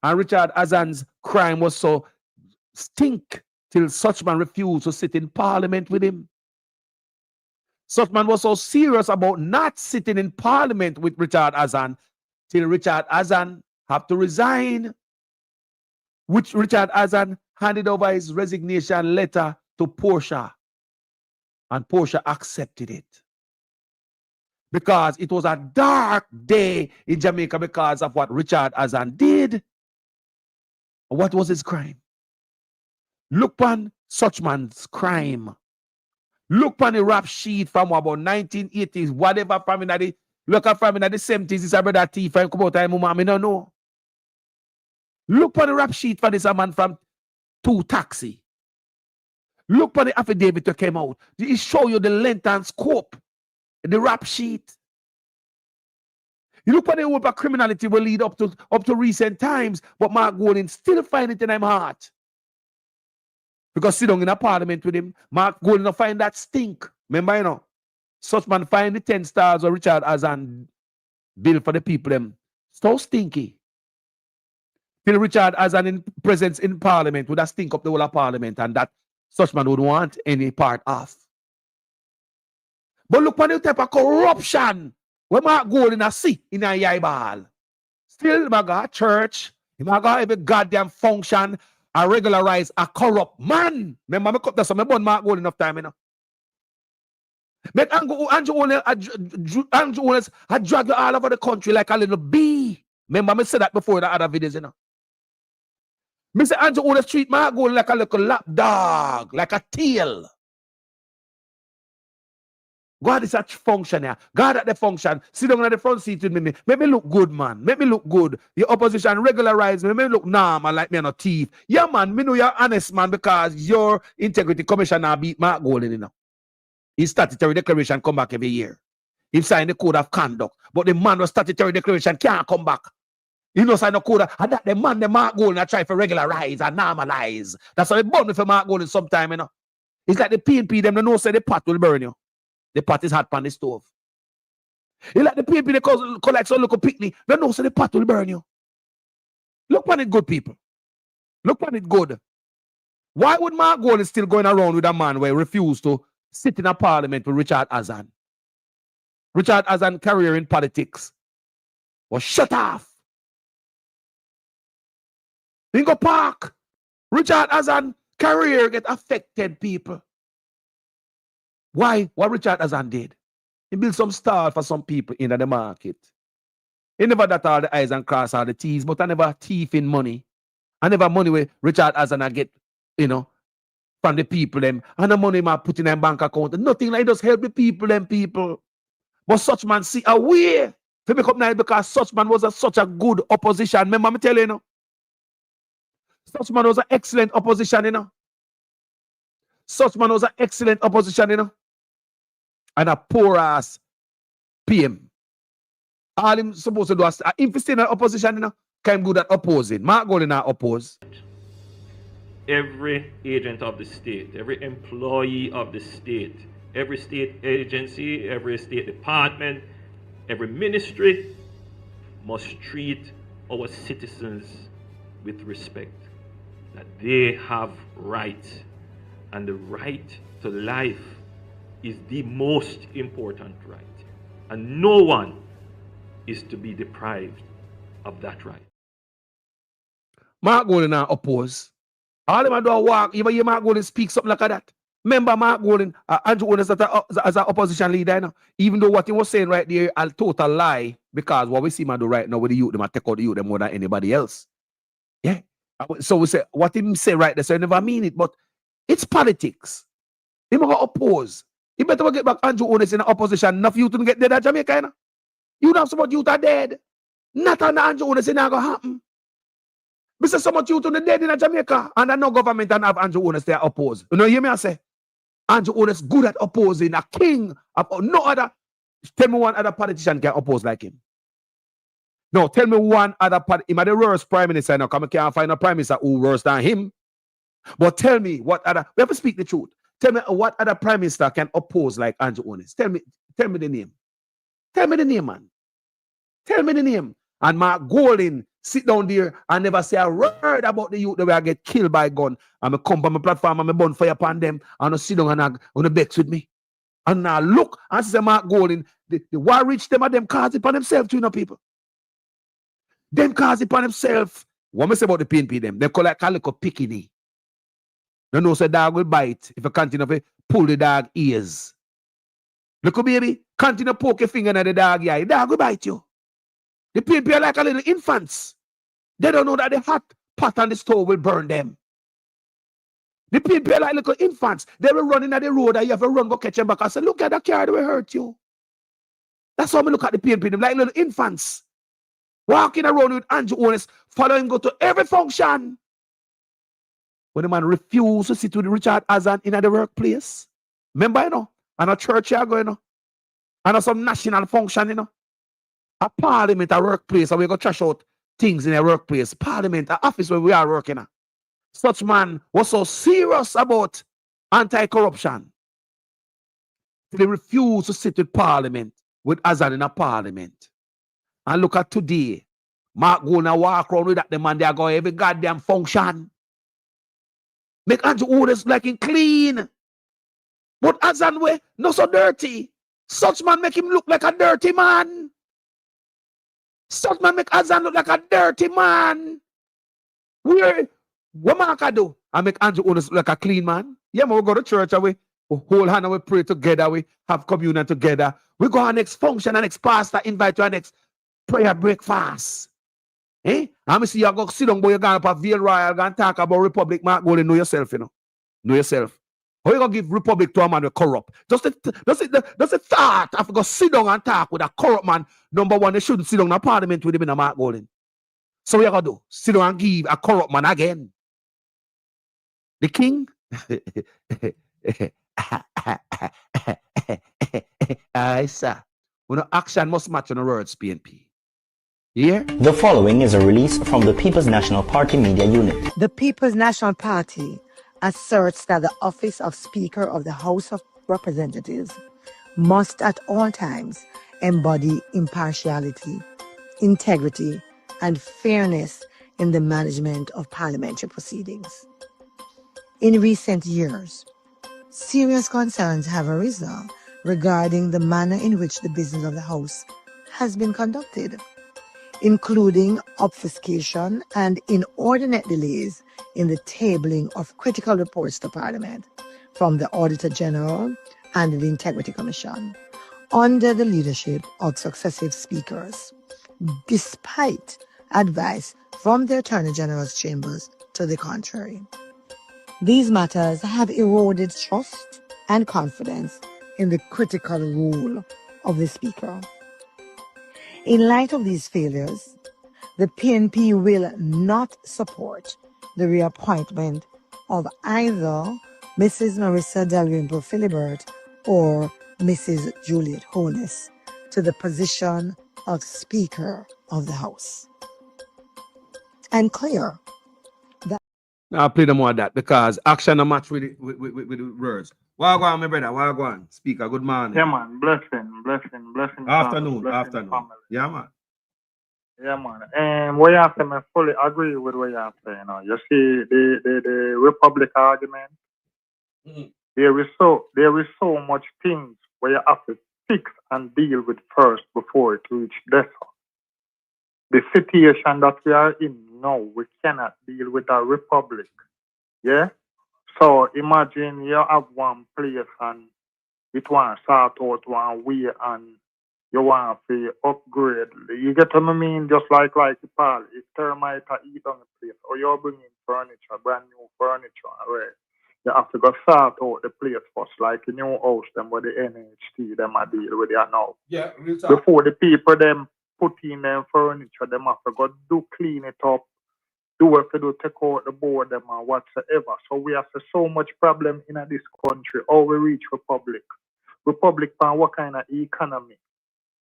And Richard Azan's crime was so stink till such man refused to sit in parliament with him. Such man was so serious about not sitting in parliament with Richard Azan till Richard Azan had to resign, which Richard Azan handed over his resignation letter to Portia, and Portia accepted it. Because it was a dark day in Jamaica because of what Richard Azan did. What was his crime? Look on such man's crime. Look on the rap sheet from about 1980s, whatever from in the look at from in the 70s, it's a brother thief and come out time, mama, I don't know. Look on the rap sheet for this man from 2 Taxi. Look on the affidavit that came out. It show you the length and scope. The rap sheet. You look at the whole criminality will lead up to recent times, but Mark Golding still find it in his heart. Because sit down in a parliament with him, Mark Golding find that stink. Remember, you know, such man find the 10 stars or Richard Azan bill for the people them. So stinky. Till Richard Azan in presence in parliament would have stink up the whole of parliament, and that such man would want any part of. But look at the type of corruption when Mark Golding a see in a yaibal. Still, my God, church, my God, every goddamn function, I regularize a corrupt man. Remember, I cut this, I burn Mark Golding enough time, you know. Make Andrew Owners had dragged you all over the country like a little bee. Remember, I said that before in the other videos, you know. Mr. Andrew Owners treat Mark Golding like a little lap dog, like a tail. God is a function here. God at the function. Sit down at the front seat with me. Make me look good, man. Make me look good. The opposition regularize me. Make me look normal like me and a thief. Yeah, man. Me know you're honest, man, because your integrity commissioner beat Mark Golding, you know. His statutory declaration come back every year. He signed the code of conduct. But the man with statutory declaration can't come back. He no sign the code and that the man, the Mark Golding, I try to regularize and normalize. That's how they burn me for Mark Golding sometime, you know. It's like the PNP, them, they know say the pot will burn you. The pot is hot on the stove. You like the PNP, they collect some little picnic. They know so the pot will burn you. Look on it good, people. Look on it good. Why would Mark Golding still going around with a man where he refused to sit in a parliament with Richard Azan? Richard Azan's career in politics was shut off. In go park. Richard Azan's career get affected, people. Why? What Richard Azan did? He built some stall for some people in the market. He never dot all the I's and cross all the T's, but I never thief in money. I never money where Richard Azan I get, you know, from the people them. And the money I put in a bank account. Nothing like just help the people them people. But such man see a way to make up now because such man was such a good opposition. Remember me telling you, know? Such man was an excellent opposition, you know. Such man was an excellent opposition, you know. And a poor ass PM. All him supposed to do is if he stay in the opposition, you know, can good at opposing. Mark Golding not oppose. Every agent of the state, every employee of the state, every state agency, every state department, every ministry must treat our citizens with respect. That they have rights. And the right to life is the most important right. And no one is to be deprived of that right. Mark Golding not oppose. All them do a walk. You hear Mark Golding speak something like that. Remember Mark Golding, Andrew Onis as an opposition leader, you know? Even though what he was saying right there, a total lie, because what we see man do right now with the youth, them take out the youth them more than anybody else. Yeah. So we say, what him say right there, so I never mean it, but it's politics. He going to oppose. He better get back Andrew Onis in the opposition. Enough youth to get dead at Jamaica, you know? You know so much youth are dead. Not on Andrew Onis, it's not going to happen. Because so much youth on the dead in Jamaica, and I know government and have Andrew Onis there oppose. You know, hear me I say? Andrew Onis good at opposing, a king of no other. Tell me one other politician can oppose like him. No, tell me one other him are the worst prime minister now. Come, I can't find a prime minister who worse than him. But tell me what other, we have to speak the truth. Tell me what other prime minister can oppose like Andrew Onis. Tell me the name. Tell me the name, man. Tell me the name. And Mark Golding sit down there and never say a word about the youth that will get killed by gun. And I come on my platform and I burn fire upon them and I sit down and I bex with me. And now look and say Mark Golding, the war rich them and them cause it upon themselves too, you know, people. Them cause it upon themselves. What I say about the PNP them? They call it a little pickiny. No, no, say dog will bite if you continue to pull the dog ears. Look, baby, continue to poke your finger in the dog eye. The dog will bite you. The PNP are like a little infants. They don't know that the hot pot on the stove will burn them. The PNP are like little infants. They will run in the road and you have to run go catch them back and say, look at that car that will hurt you. That's how we look at the PNP, them like little infants. Walking around with Andrew Onis, following go to every function. When the man refused to sit with Richard Hazan in the workplace. Remember, you know, and a church you go, you know, and some national function, you know. A parliament, a workplace, and we go trash out things in a workplace. Parliament, an office where we are working at. Such man was so serious about anti-corruption. They refused to sit with parliament, with Hazan in a parliament. And look at today. Mark Golding walk around with that the man, they are going every goddamn function. Make Andrew Onis like him clean. But Hazan way, not so dirty. Such man make him look like a dirty man. Such man make Hazan look like a dirty man. What man can do? I make Andrew Onis look like a clean man. Yeah, man, we go to church and we hold hand and we pray together. We have communion together. We go our next function, our next pastor invite to our next prayer breakfast. Eh? I'm see you go sit down, boy, you're going up a Vale Royal, you're going to talk about Republic, Mark Golding, know yourself, you know. Know yourself. How you going to give Republic to a man who corrupt? Just the thought of go sit down and talk with a corrupt man. Number one, they shouldn't sit down in a parliament with him in a Mark Golding. So what you going to do? Sit down and give a corrupt man again. The king? Aye, sir. When action must match on the words, PNP. Yeah? The following is a release from the People's National Party Media Unit. The People's National Party asserts that the office of Speaker of the House of Representatives must at all times embody impartiality, integrity, and fairness in the management of parliamentary proceedings. In recent years, serious concerns have arisen regarding the manner in which the business of the House has been conducted, including obfuscation and inordinate delays in the tabling of critical reports to Parliament from the Auditor General and the Integrity Commission under the leadership of successive speakers, despite advice from the Attorney General's chambers to the contrary. These matters have eroded trust and confidence in the critical role of the Speaker. In light of these failures, the PNP will not support the reappointment of either Mrs. Marissa Dalrymple Philibert or Mrs. Juliet Holness to the position of Speaker of the House. And clear that... Now, play them more of that because action a match with the words. Well, go on, my brother. Well, go on. Speaker, good morning. Yeah, man. Blessing. Afternoon. Family. Yeah, man. Yeah, man. And what you have to, I fully agree with what you have to, you know. You see, the Republic argument, there is so much things where you have to fix and deal with first before it reaches this. The situation that we are in now, we cannot deal with a republic Yeah? So imagine you have one place and it want to start out one way and you want to upgrade. You get what I mean? Just like Paul, if termite eat on the place, or you're bringing furniture, brand new furniture, right? You have to go start out the place first, like a new house, them with the NHT, them a deal with it now. Yeah, real talk. Before the people them put in them furniture, them have to go do clean it up, do what to do, take out the board them and whatsoever. So we have so much problem in this country. How we reach Republic? Republic for what kind of economy?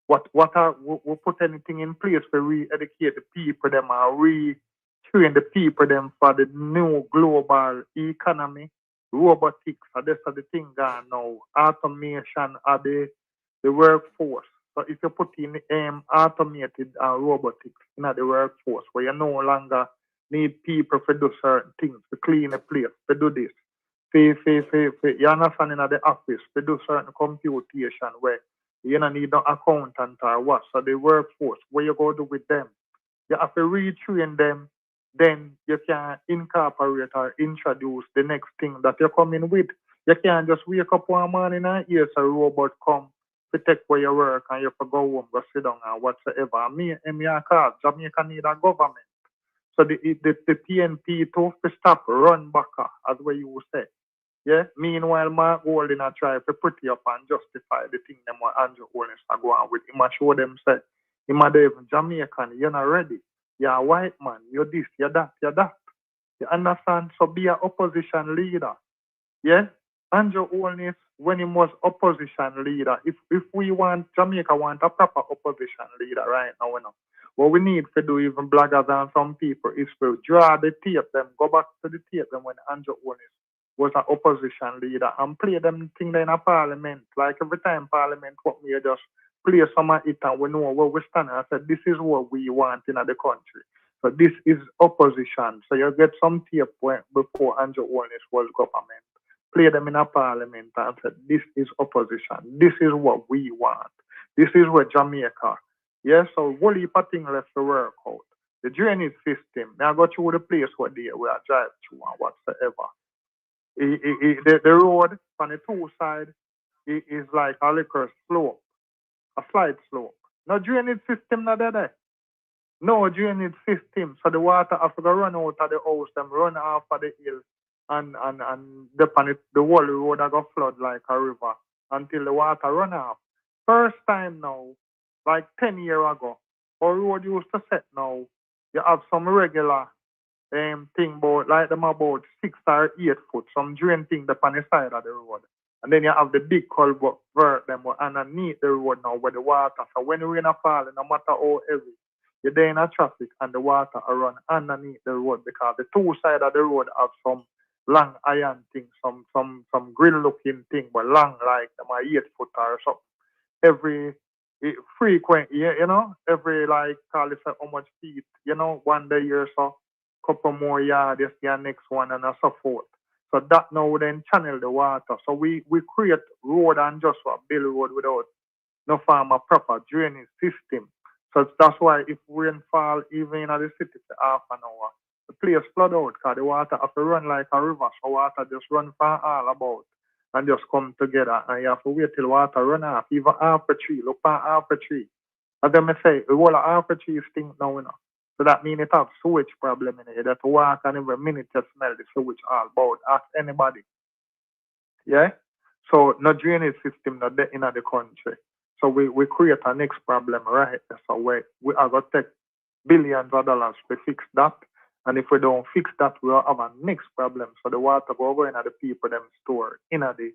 We put anything in place to re-educate the people them and re-train the people them for the new global economy, robotics, so that's the thing gone now. Automation of the workforce. So if you put in automated robotics in the workforce, where you no longer need people to do certain things, to clean the place, to do this, you understand in the office, to do certain computation where you don't need no accountant or what. So the workforce, what you go do with them? You have to retrain them, then you can incorporate or introduce the next thing that you're coming with. You can't just wake up one morning and hear a robot come to take where you work and you have to go home, go sit down and whatsoever. Me and cause Jamaica need a government. So the PNP to stop run back, as what you say. Yeah. Meanwhile, Mark Golding are trying to pretty up and justify the thing them what Andrew Holness are going with. He must show them say, he might even Jamaican, you're not ready. You're a white man, you're this, you're that, you're that. You understand? So be an opposition leader. Yeah? Andrew Holness, when he was opposition leader, if we want, Jamaica want a proper opposition leader right now, what we need to do, even bloggers and some people, is to draw the tape, them, go back to the tape them when Andrew Holness was an opposition leader and play them thing in a parliament. Like every time parliament what me just play some of it and we know where we stand and said this is what we want in the country. So this is opposition. So you get some tape before Andrew Holness was government. Play them in a parliament and said this is opposition. This is what we want. This is what Jamaica. Yes, so whole heap of things left to work out. The drainage system, now go through the place where we are drive through and whatsoever. The road on the two sides is like a little slope, a slight slope. No drainage system not there. No drainage system. So the water has to run out of the house, them run off of the hill and the whole road has go flood like a river until the water run off. First time now, like 10 years ago, our road used to set now, you have some regular thing about like them about 6 or 8 foot, some drain thing up on the side of the road. And then you have the big culvert them underneath the road now where the water. So when the rain falls, no matter how heavy, you're there in a traffic and the water run underneath the road because the two sides of the road have some long iron thing, some grill looking thing, but long like them 8 foot or something. Every frequent, every like call it how much feet, one day or so. Couple more yards, this year, next one, and so forth. So that now then channel the water. So we create road and just build road without no farm a proper drainage system. So that's why if rain fall even in the city for half an hour, the place flood out because the water have to run like a river. So water just run from all about and just come together. And you have to wait till water run off, even half a tree. Look at half a tree. As them say, the whole half a tree stink now, So that means it have sewage problem in it. That walk and every minute you smell the sewage all about. Ask anybody. Yeah? So no drainage system not there in the country. So we create a next problem right there. So we are going to take billions of dollars to fix that. And if we don't fix that, we'll have a next problem. So the water go over in the people them store in the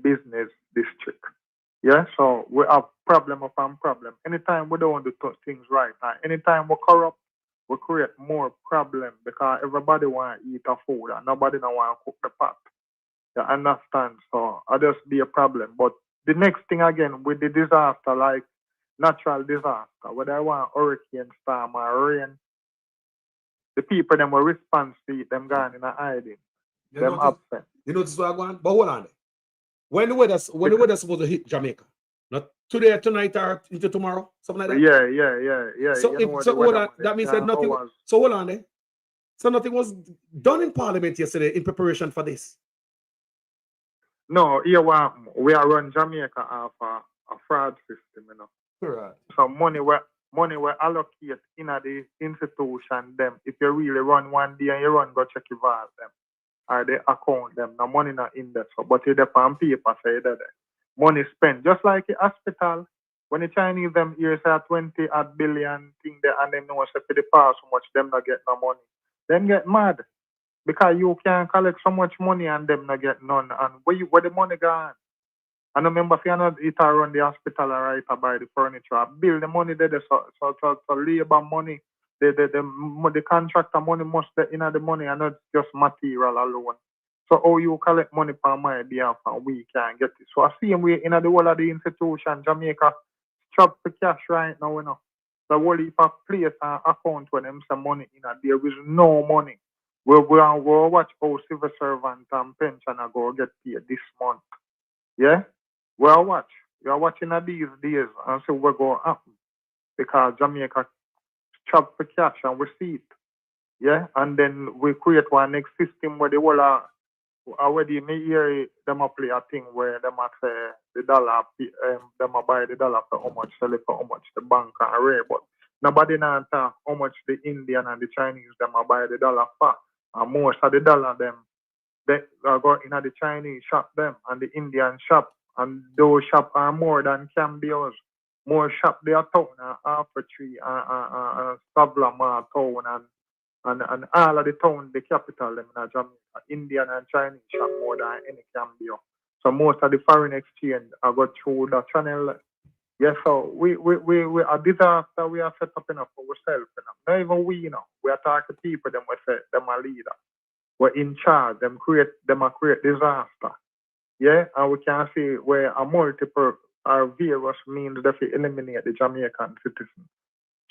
business district. Yeah, so we have problem upon problem. Anytime we don't do things right, and anytime we corrupt, we create more problem because everybody want to eat a food and nobody don't want to cook the pot. You understand? So I just be a problem. But the next thing again with the disaster, like natural disaster, whether I want hurricane, storm, or rain, the people them will respond to it, them gone in a hiding. Them absent. You notice what I'm going? But hold on. When the weather supposed to hit Jamaica? Not today, tonight, or into tomorrow? Something like that? Yeah. So hold on. That means that nothing. So hold on there. So nothing was done in Parliament yesterday in preparation for this. No, here we are run Jamaica off a fraud system, you know. Correct. So money we allocate in the institution them. If you really run one day and you run go check your vault them or they account them, no money not in there. So but it on paper say that money spent. Just like the hospital, when the Chinese them here say 20 odd billion thing there and them know say for the past so much them not get no money. Them get mad. Because you can collect so much money and them not get none. And where the money gone? And remember, if you not it run the hospital or right buy the furniture, bill the money there, so labor money, the contractor money must be in the money and not just material alone. So how you collect money per my behalf and we can get it. So I see we in the whole of the institution, Jamaica, strap for cash right now, you know. The whole heap of place and account when them some money in there is no money. We'll watch how civil servant and pensioner go get paid this month. Yeah? We'll watch. We are watching these days and see what going to happen. Because Jamaica trap for cash and we see it. Yeah? And then we create one next system where the whole already me hear them a play a thing where them a say the dollar them a buy the dollar for how much, sell it for how much the bank and rare. But nobody now talk how much the Indian and the Chinese them a buy the dollar for. And most of the dollar them, they go in the Chinese shop them and the Indian shop. And those shops are more than Cambios. More shop they are town and Alpha Tree and Sablama town and all of the town, the capital them in Jamaica. Indian and Chinese shop more than any Cambio. So most of the foreign exchange I go through the channel. Yeah, so we a disaster we are set up enough for ourselves. Not even we, you know. We are talking to people, them we say them are leader. We're in charge, them create disaster. Yeah, and we can see where a multiple virus means that we eliminate the Jamaican citizen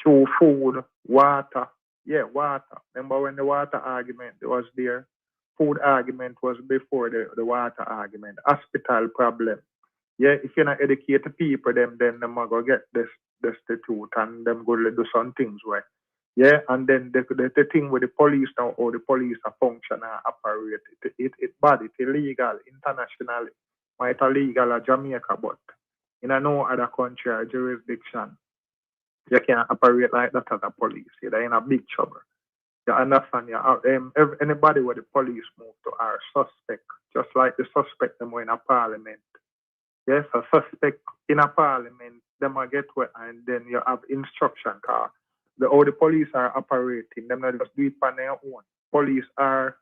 through food, water. Yeah, water. Remember when the water argument was there? Food argument was before the water argument. Hospital problem. Yeah, if you're not educate the people, then them are going to get this the truth and them go to do some things right. Yeah, and then the thing with the police now, or the police are function and operate, it bad, it's illegal internationally. It's illegal in Jamaica, but in no other country or jurisdiction, you can't operate like that as a police. You're in a big trouble. You understand? Anybody where the police move to are suspect, just like the suspect them were in a parliament. Yes, a suspect in a parliament, them will get where and then you have instruction car. How the police are operating, them not just do it on their own. Police are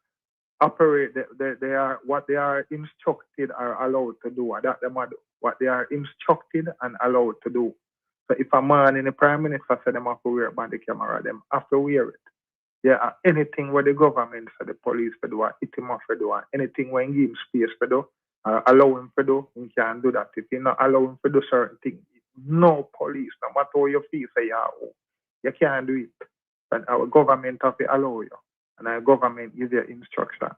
operate, they are what they are instructed or allowed to do. That them do what they are instructed and allowed to do. So if a man in the prime minister said them have to wear body camera, them have to wear it. Yeah, anything where the government said the police for do, it him off for do, anything when give him space for do, allow him for do, he can do that. If you not allow him for do certain things, no police, no matter how you feel, say you can't do it. But our government have to allow you. And our government gives you instruction.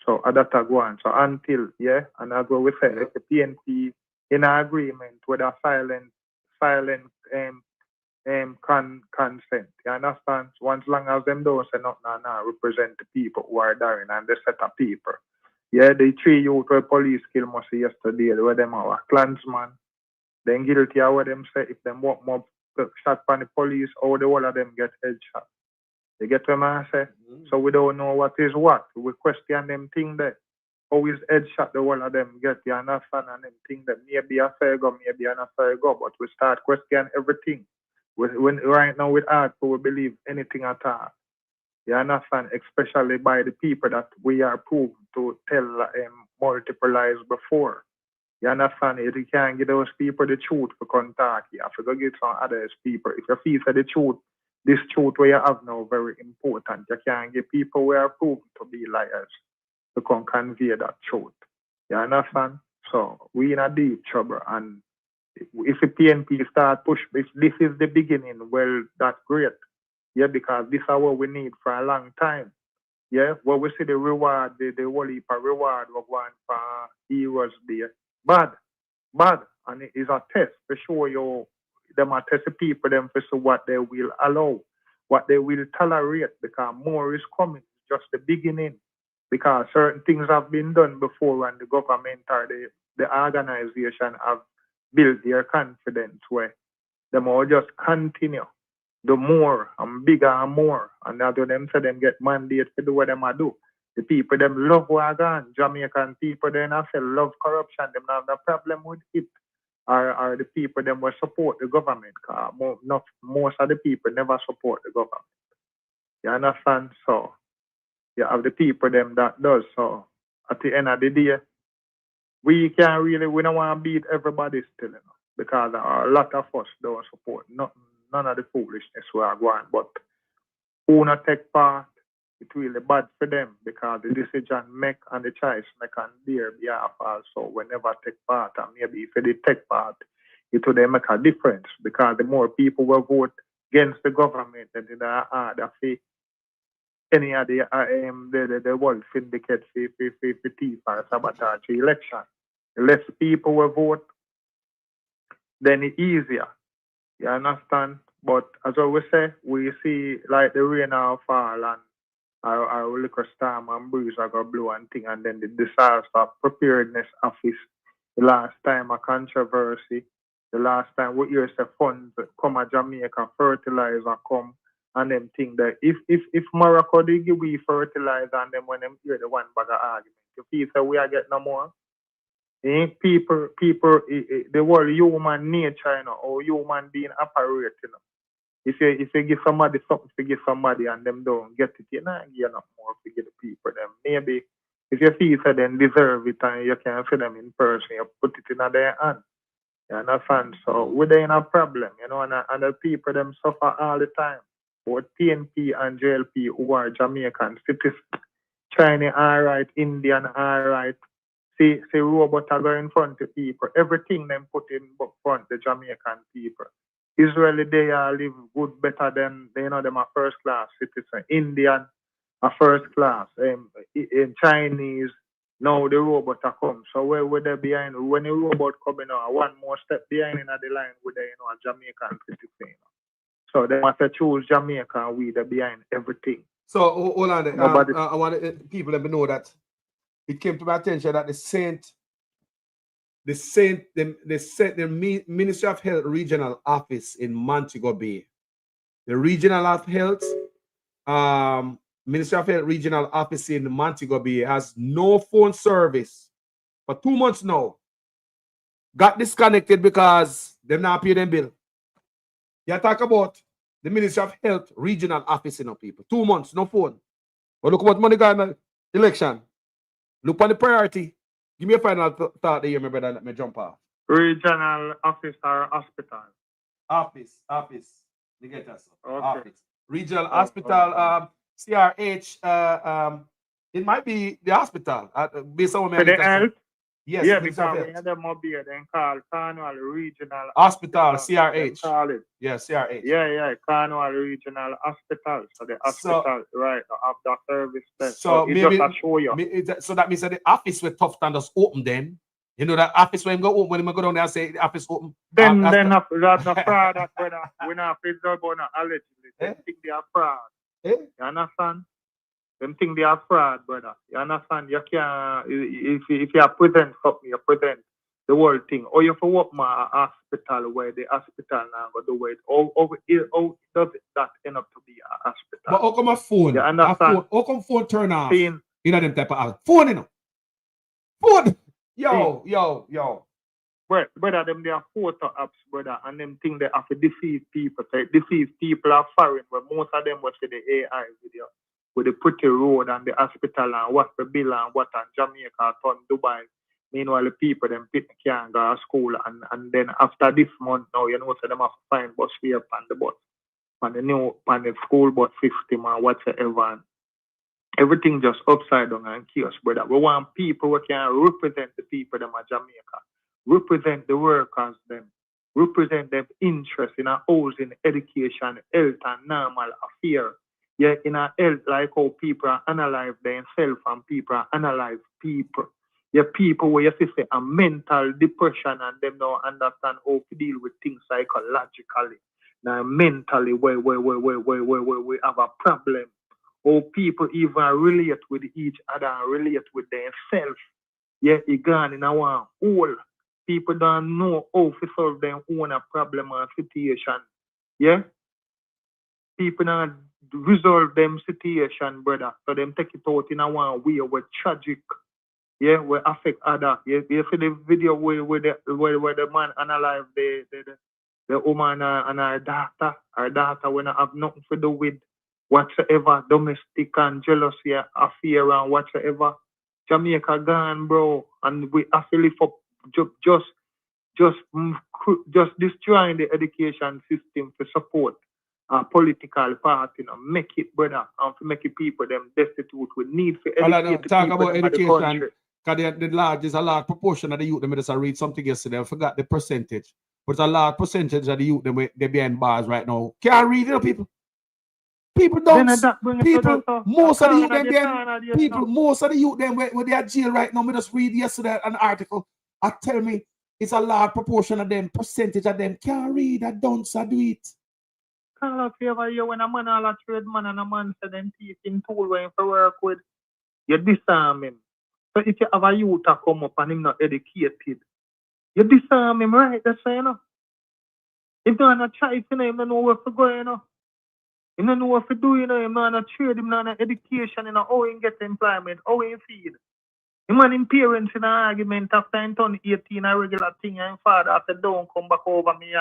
So that go on. So until, yeah, and as we say, if the PNP in agreement with a silent consent. You understand? Once long as them don't say nothing represent the people who are dying and they set up people. Yeah, the 3 youth where police kill must yesterday, where them are clansman. Then guilty of what them say if them walk more shot by the police or the whole of them get headshot. You get what I say? So we don't know what is what. We question them thing there. How is headshot the whole of them get, you understand, and them thing that maybe a fair go, maybe a fair go, but we start questioning everything. When right now with art, we believe anything at all. You understand? Especially by the people that we are proved to tell multiple lies before. You understand? If you can't give those people the truth for contact, you have to go get some other people. If you feel for the truth, this truth where you have now very important. You can't get people who are proved to be liars to come convey that truth. You understand? So we in a deep trouble, and if the PNP start push, if this is the beginning, well, that's great. Yeah, because this is what we need for a long time. Yeah, where we see the reward, the whole heap of reward we're going for heroes there. Bad. And it is a test to show you them a test the people them for so what they will allow. what they will tolerate, because more is coming. It's just the beginning. Because certain things have been done before, and the government or the organization have built their confidence where them all just continue. The more and bigger and more. And that's what them say them get mandate to do what them a do. The people them love wagon. Jamaican people then I say love corruption. Them not have no problem with it. Or the people them will support the government. Cause most of the people never support the government. You understand? So you have the people them that does. So at the end of the day, we don't want to beat everybody still, you know, because a lot of us don't support none of the foolishness we are going. But who not take part, it's really bad for them because the decision make and the choice make on their behalf also whenever take part. And maybe if they take part, it will make a difference because the more people will vote against the government, then the harder for any of the world syndicate for thief or sabotage the election. The less people will vote, then it's easier. You understand? But as I always say, we see like the rain will fall and our liquor storm and breeze are going to blow and thing, and then the disaster preparedness office, the last time a controversy, the last time we hear the funds come to Jamaica, fertilizer come, and them think that if Morocco they give we fertilizer and then when them hear the one bag of argument, you feel say we are getting no more. People, the whole human nature, you know, or human being operate, you know. If you give somebody something to give somebody and them don't get it, you know, you not more to give the people them. Maybe if you feel that them deserve it and you can see them in person, you put it in their hand. You understand? So we're in a problem, you know, and the people them suffer all the time. Both PNP and JLP who are Jamaican citizens, China all right, Indian all right. See robot are going in front of people. Everything them put in front the Jamaican people. Israeli they are live good better than them are first class citizen. Indian are first class. In Chinese now the robot are come. So where would they behind when the robot coming out one more step behind in the line with a Jamaican citizen. You know? So they must choose Jamaica and we the behind everything. So hold on there. I want people let me know that it came to my attention that the Ministry of Health regional office in Montego Bay, the regional of health, Ministry of Health regional office in Montego Bay has no phone service for 2 months now. Got disconnected because they not pay them bill. You talk about the Ministry of Health regional office, you know, people. 2 months, no phone. But look what money got in the election. Look on the priority. Give me a final thought there, my brother. Let me jump off. Regional office or hospital? Office. You get us. Okay. Office. Regional hospital, CRH, it might be the hospital. Based on For the health? Yes, yeah, because we had them up here, then call Cornwall Regional Hospital, CRH. Call it. Yeah, CRH. Yeah, Cornwall Regional Hospital. So the hospital, right, have that service there. So maybe just show you. So that means that the office with tough standards open then. You know that office when go open, when we go down there and say the office open. Then that's no fraud, brother. We're not about no allegedly. They think they are fraud. You understand? Them think they are fraud, brother. You understand? You can't, if you present something, you present the whole thing. Or you for work my hospital where the hospital now go do it. How does that end up to be a hospital? But how come a phone? You understand? How come phone turn off? Phone. You know them type of phone, you know? Phone! Yo. Brother, them they are photo apps, brother, and them think they have to defeat people. So defeat people are foreign, but most of them was the AI video. With the pretty road and the hospital and what's the bill and what and Jamaica turn Dubai. Meanwhile, the people them can't go to school and then after this month now, you know, so them have to find bus fare on the bus. On the school bus system or whatsoever. And everything just upside down and chaos, brother. We want people who can represent the people them at Jamaica. Represent the workers them. Represent their interest in housing, education, health and normal affairs. Yeah, in a health, like how people are analyze themselves and people are analyze people. Yeah, people where you say a mental depression and them don't understand how to deal with things psychologically. now mentally where we have a problem. Or people even relate with each other and relate with themselves. Yeah, it gone in our hole. People don't know how to solve their own problem or situation. Yeah? People don't resolve them situation, brother. So them take it out in a one way where tragic. Yeah, where affect other. Yeah, you see the video where the man analyze the woman and her daughter. Her daughter when I have nothing to do with whatsoever, domestic and jealousy, affair and whatsoever. Jamaica gone, bro, and we have to lift up just destroying the education system to support a political party, you know, make it, brother, and to make it people them destitute. We need to educate talk people about in the education. country. Because there's a large proportion of the youth them I read something yesterday. I forgot the percentage, but it's a large percentage of the youth them they behind bars right now. Can't read, you know, people. People don't. Most of the youth them people. Most of the youth them where they are jail right now. Me just read yesterday an article. I tell me it's a large proportion of them. Percentage of them can't read. I don't do it. Call a favor you when a man all a trade man and a man say them teaching tool when for work with. You disarm him. So if you have a youth to come up and him not educated, you disarm him, right? That's why, you know. If you want to try it, you know, him don't know where to go, you know. He don't know what to do, you know. Him not trade, him not education, you know, how he get employment, how he feed. Him and him parents in an argument after he turn 18, a regular thing, and father after don't come back over me.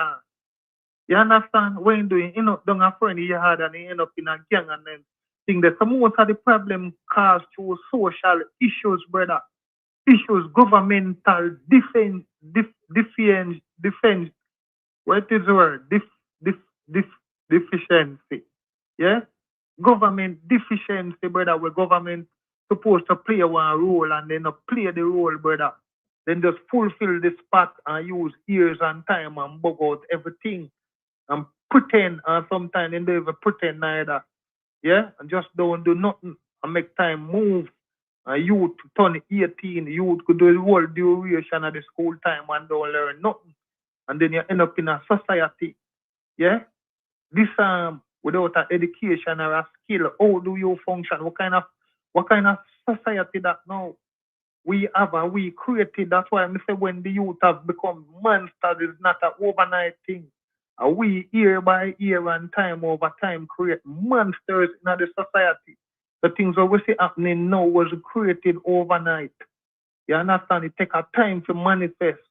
You understand? What he doing? You know, don't a friend he had and he end up in a gang and then thing that some most of the problem caused through social issues, brother. Issues, governmental defense. What is the word? Deficiency. Yeah? Government deficiency, brother, where government supposed to play one role and then not play the role, brother. Then just fulfill the spot and use years and time and bug out everything and pretend, and sometimes they don't even pretend neither. Yeah? And just don't do nothing and make time move. And youth turn 18, youth could do the whole duration of the school time and don't learn nothing. And then you end up in a society. Yeah? This without an education or a skill, how do you function? What kind of society that now we have and we created? That's why I say when the youth have become monsters, it's not an overnight thing. And we year by year and time over time create monsters in the society. The things that we see happening now was created overnight. You understand? It takes a time to manifest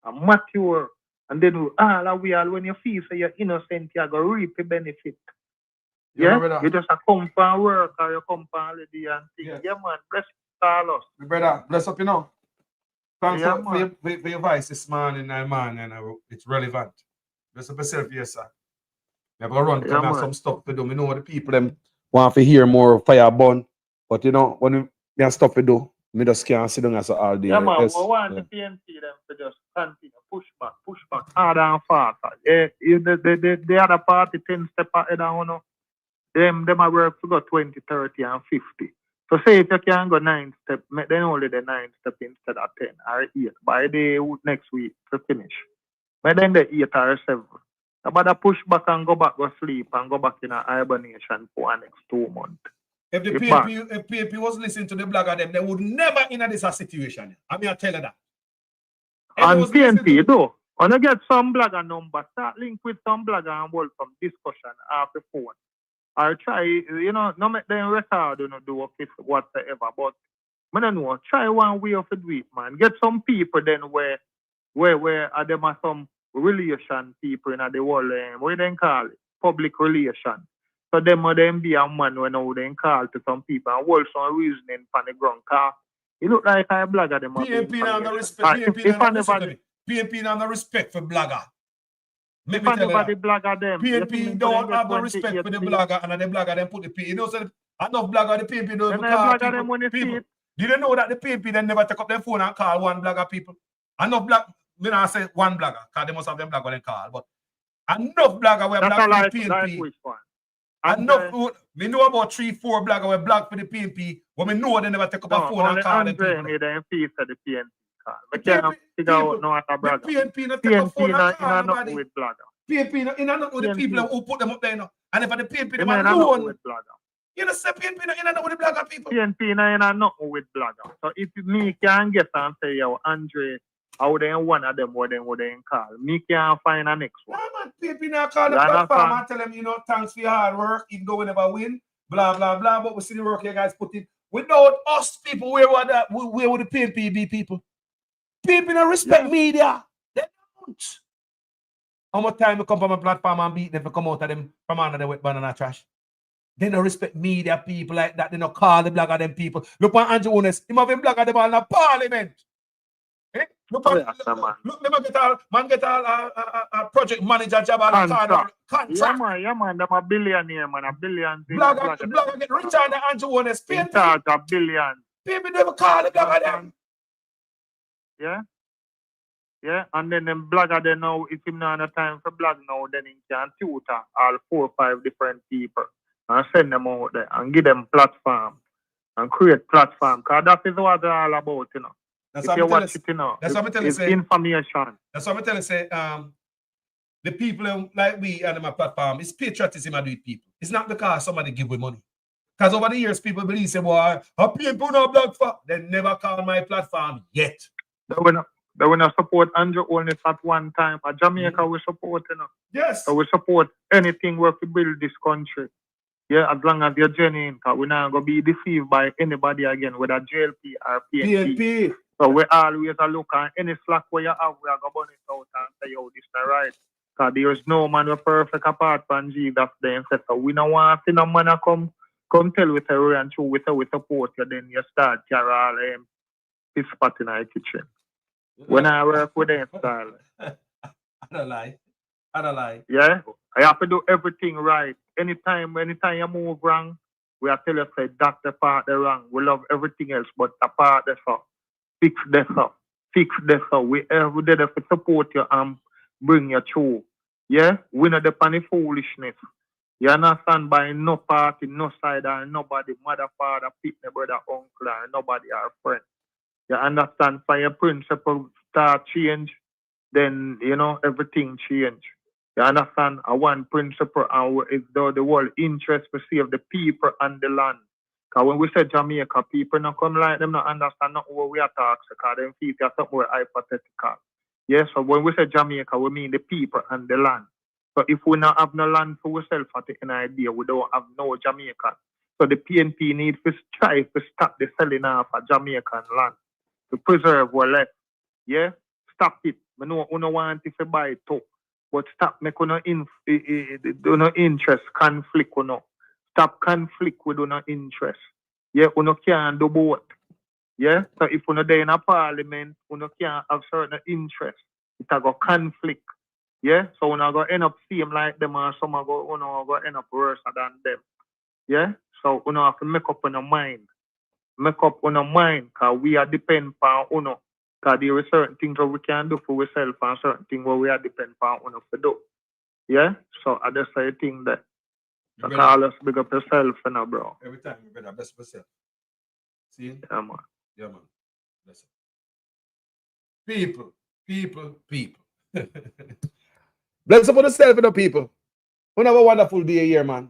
and mature. And then when you feel so you're innocent, you're going to reap the benefit. Yeah? You just come for work or you come for holiday and things. Yeah, man. Bless you, Carlos. Brother, bless up, you know. Thanks Yeah, for your voice this morning, man, and it's relevant. Bless up yourself, yes, sir. You have to run, come have some stuff to do. You know the people them want to hear more fire burn, but you know, when they have stuff to do, me just can't sit down as all day. Yeah, man, we want the PNP them to just continue, push back, harder and faster. Yeah, the other party 10 steps ahead of you. Them are work to go 20, 30, and 50. So say if you can go 9 steps, then only the 9 steps instead of 10 or 8 by the next week to finish. But then the 8 or 7. About to push back and go back, go sleep, and go back in a hibernation for the next 2 months. If the PNP was listening to the blogger, them, they would never in this situation. I mean, I tell you that. And PNP, though, when you get some blogger number, start link with some blogger and welcome discussion off the phone. Or try, you know, not make them record, you know, do whatever, but I don't know, try one way of do it, man. Get some people then where them are some relation people in the world, what they call it? Public relation. So them be a man when they call to some people and hold some reasoning from the ground car. It look like a blogger them. PNP now no respect. PNP now no respect for blogger. If anybody blogger them, PNP don't have no respect for the blogger, and the blogger them put the PNP. You know, so enough blogger the PNP don't call people. Did you know that the PNP then never take up their phone and call one blogger people? Enough blogger, when I say one blogger, because they must have them blogger then call, but enough blogger were black for the PNP. Enough, we know about 3-4 blogger were black for the PNP, but we know they never take up a phone and call them people. Made them face of the PNP. I can't figure out no other blogger. PNP not take up phone and call nobody. With blogger. PNP in not with the people who put them up there, and if the PNP them Them not alone, with blogger. you know, say PNP in not with the blogger people. PNP not with blogger. So if me can get and say, yo, Andre, I would then one of them would then call. Me can't find a next one. Nah, man, PNP now call the platform and tell them, you know, thanks for your hard work, even though we never win, blah, blah, blah, but we see the work you guys put in. Without us people, where would the PNP be people? PNP don't respect media. They don't. How much time we come from a platform and beat them to come out of them from under the wet banana trash? They don't respect media people like that. They don't call the blogger them people. Look at Andrew Ones. He have been blogger them all in the parliament. Eh? Look, them get a project manager job on the corner. Contract. Yeah, man, them a billionaire, man, a billion. Blogger get richer than Andrew Ones. In charge of billion. People never call the blogger them. Yeah. Yeah, and then them blogger they know if him not have time for blog now, then he can tutor all 4 or 5 different people and send them out there and give them platform and create platform. Because that is what they're all about, you know. That's if you watch it, you know, that's what I tell you. It's information. That's what I tell you. Say, the people like we and my platform, it's patriotism I do with people. It's not because somebody give me money. Because over the years, people believe, say, boy, people no blog for. They never call my platform yet. They will not support Andrew only at one time. But Jamaica will support, you know. Yes. So we support anything where to build this country. Yeah, as long as you're genuine, because we're not going to be deceived by anybody again, whether JLP or PNP. So we always look at any slack where you have, we are going to burn it out and say, yo, this is not right. Because there is no man who perfect apart from Jesus. Then so we don't want to see no man come tell with a and true with a support you, then you start carry all this spot in our kitchen. When I work with them style. I don't lie. Yeah? I have to do everything right. Anytime you move wrong, we have to tell you say that's the part that's wrong. We love everything else, but the part that's up. Fix this up. We every day to support you and bring you through. Yeah? We not depend on foolishness. You understand by no party, no side, or nobody, mother, father, pitney, brother, uncle, or nobody, our friend. You understand? For your principle start change, then, you know, everything change. You understand? One principle is the whole interest to save the people and the land. Because when we say Jamaica, people not come like them not understand not what we are talking because them feel it's something more hypothetical. Yes, so when we say Jamaica, we mean the people and the land. So if we not have no land for ourselves at an idea, we don't have no Jamaica. So the PNP need to strive to stop the selling off of Jamaican land. To preserve what left. Yeah? Stop it. I know you don't want to buy it too. But stop making no interest conflict. Stop conflict with no interest. Yeah, you can't do both. Yeah? So if you're there in a parliament, you can't have certain interest. It's a conflict. Yeah? So you're going to end up seeing like them or some are going to end up worse than them. Yeah? So you have to make up on your mind. Make up on our mind, because we are depend on UNO. Because there are certain things that we can do for ourselves and certain things where we are depend on UNO to do. Yeah? So I just say a thing that. So call us big up yourself, you know, bro. Every time you better bless yourself. See? Yeah, man. Yeah, man. Bless it. People. Bless up on yourself, you know, people. We have a wonderful day here, man.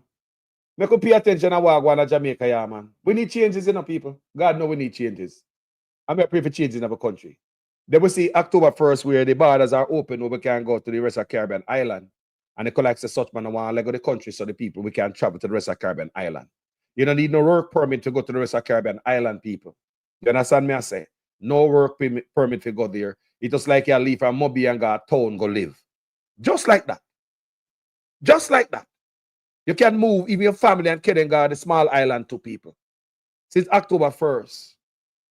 Make us pay attention to what going on in Jamaica, yeah, man. We need changes in our people. God knows we need changes. I'm going to pray for changes in our country. Then we see October 1st where the borders are open where we can go to the rest of Caribbean island. And the collects the such man want to let go the country so the people we can travel to the rest of Caribbean island. You don't need no work permit to go to the rest of Caribbean island, people. You understand me? I say no work permit to go there. It's just like you leave from Moby and go to town go live. Just like that. Just like that. You can move even your family and kid and go the small island to people. Since October 1st,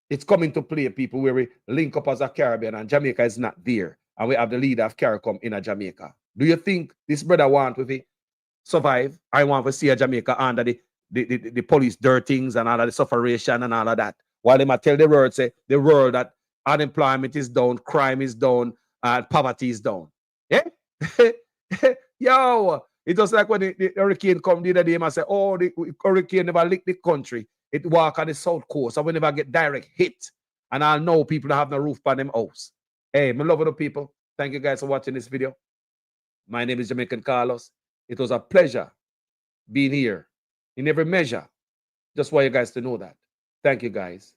it's coming to play, people, where we link up as a Caribbean and Jamaica is not there. And we have the leader of CARICOM in a Jamaica. Do you think this brother want to survive? I want to see a Jamaica under the police dirt things and all of the sufferation and all of that. While they might tell the world, say the world that unemployment is down, crime is down, and poverty is down. Yeah? Yo! It was like when the hurricane come the other day, I say, oh, the hurricane never licked the country. It walk on the south coast. I will never get direct hit. And I know people that have no roof on them house. Hey, my love of the people. Thank you guys for watching this video. My name is Jamaican Carlos. It was a pleasure being here in every measure. Just want you guys to know that. Thank you, guys.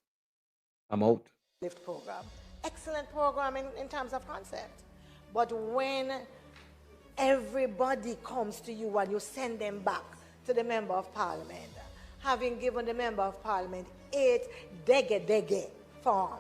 I'm out. Lift program. Excellent program in terms of concept. But when everybody comes to you and you send them back to the Member of Parliament, having given the Member of Parliament 8 dege form,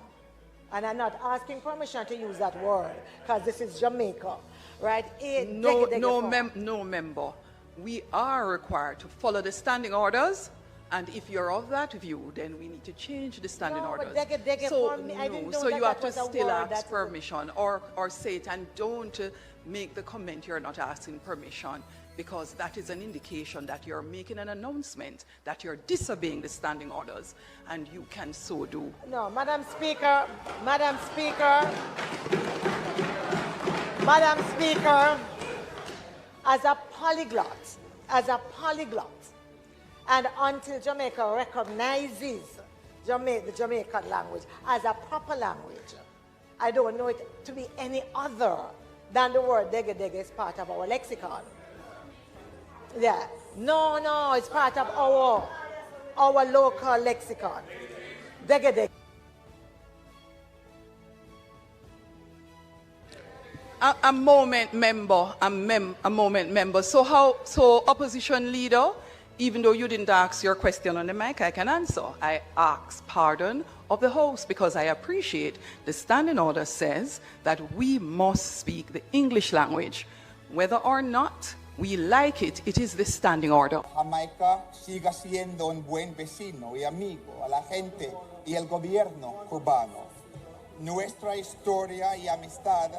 and I'm not asking permission to use that word because this is Jamaica, right? No member. We are required to follow the standing orders. And if you're of that view, then we need to change the standing orders. So you have to still ask permission or say it, and don't make the comment you're not asking permission, because that is an indication that you're making an announcement that you're disobeying the standing orders, and you can so do. No, Madam Speaker, as a polyglot, and until Jamaica recognizes the Jamaican language as a proper language, I don't know it to be any other than the word dege is part of our lexicon. Yeah. No, it's part of our local lexicon. Dege. A moment, member. So opposition leader, even though you didn't ask your question on the mic, I can answer. I ask pardon of the House because I appreciate the standing order says that we must speak the English language. Whether or not we like it, it is the standing order. Jamaica siga siendo un buen vecino y amigo a la gente y el gobierno cubano. Nuestra historia y amistad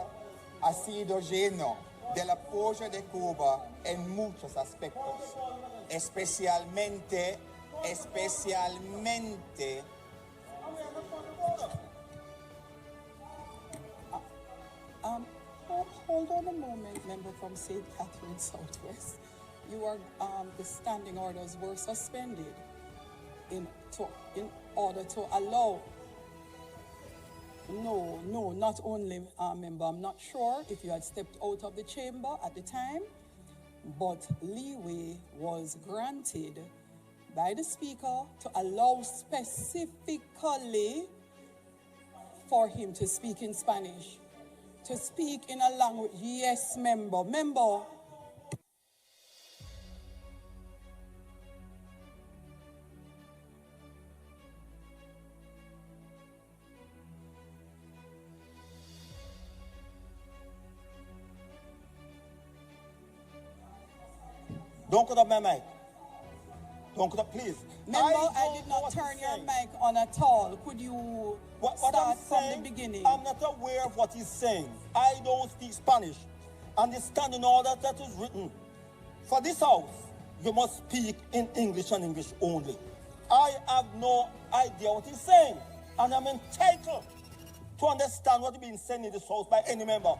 ha sido lleno del apoyo de Cuba en muchos aspectos. Especialmente. Hold on a moment, member from St. Catherine Southwest. The standing orders were suspended in order to allow. No, not only, member. I'm not sure if you had stepped out of the chamber at the time, but leeway was granted by the Speaker to allow specifically for him to speak in Spanish. To speak in a language, yes, member. Don't cut up my mic. Don't cut up, please. Member, I did not turn your mic on at all. Could you start from the beginning? I'm not aware of what he's saying. I don't speak Spanish. And the standing order that is written for this House, you must speak in English and English only. I have no idea what he's saying, and I'm entitled to understand what is being said in this House by any member.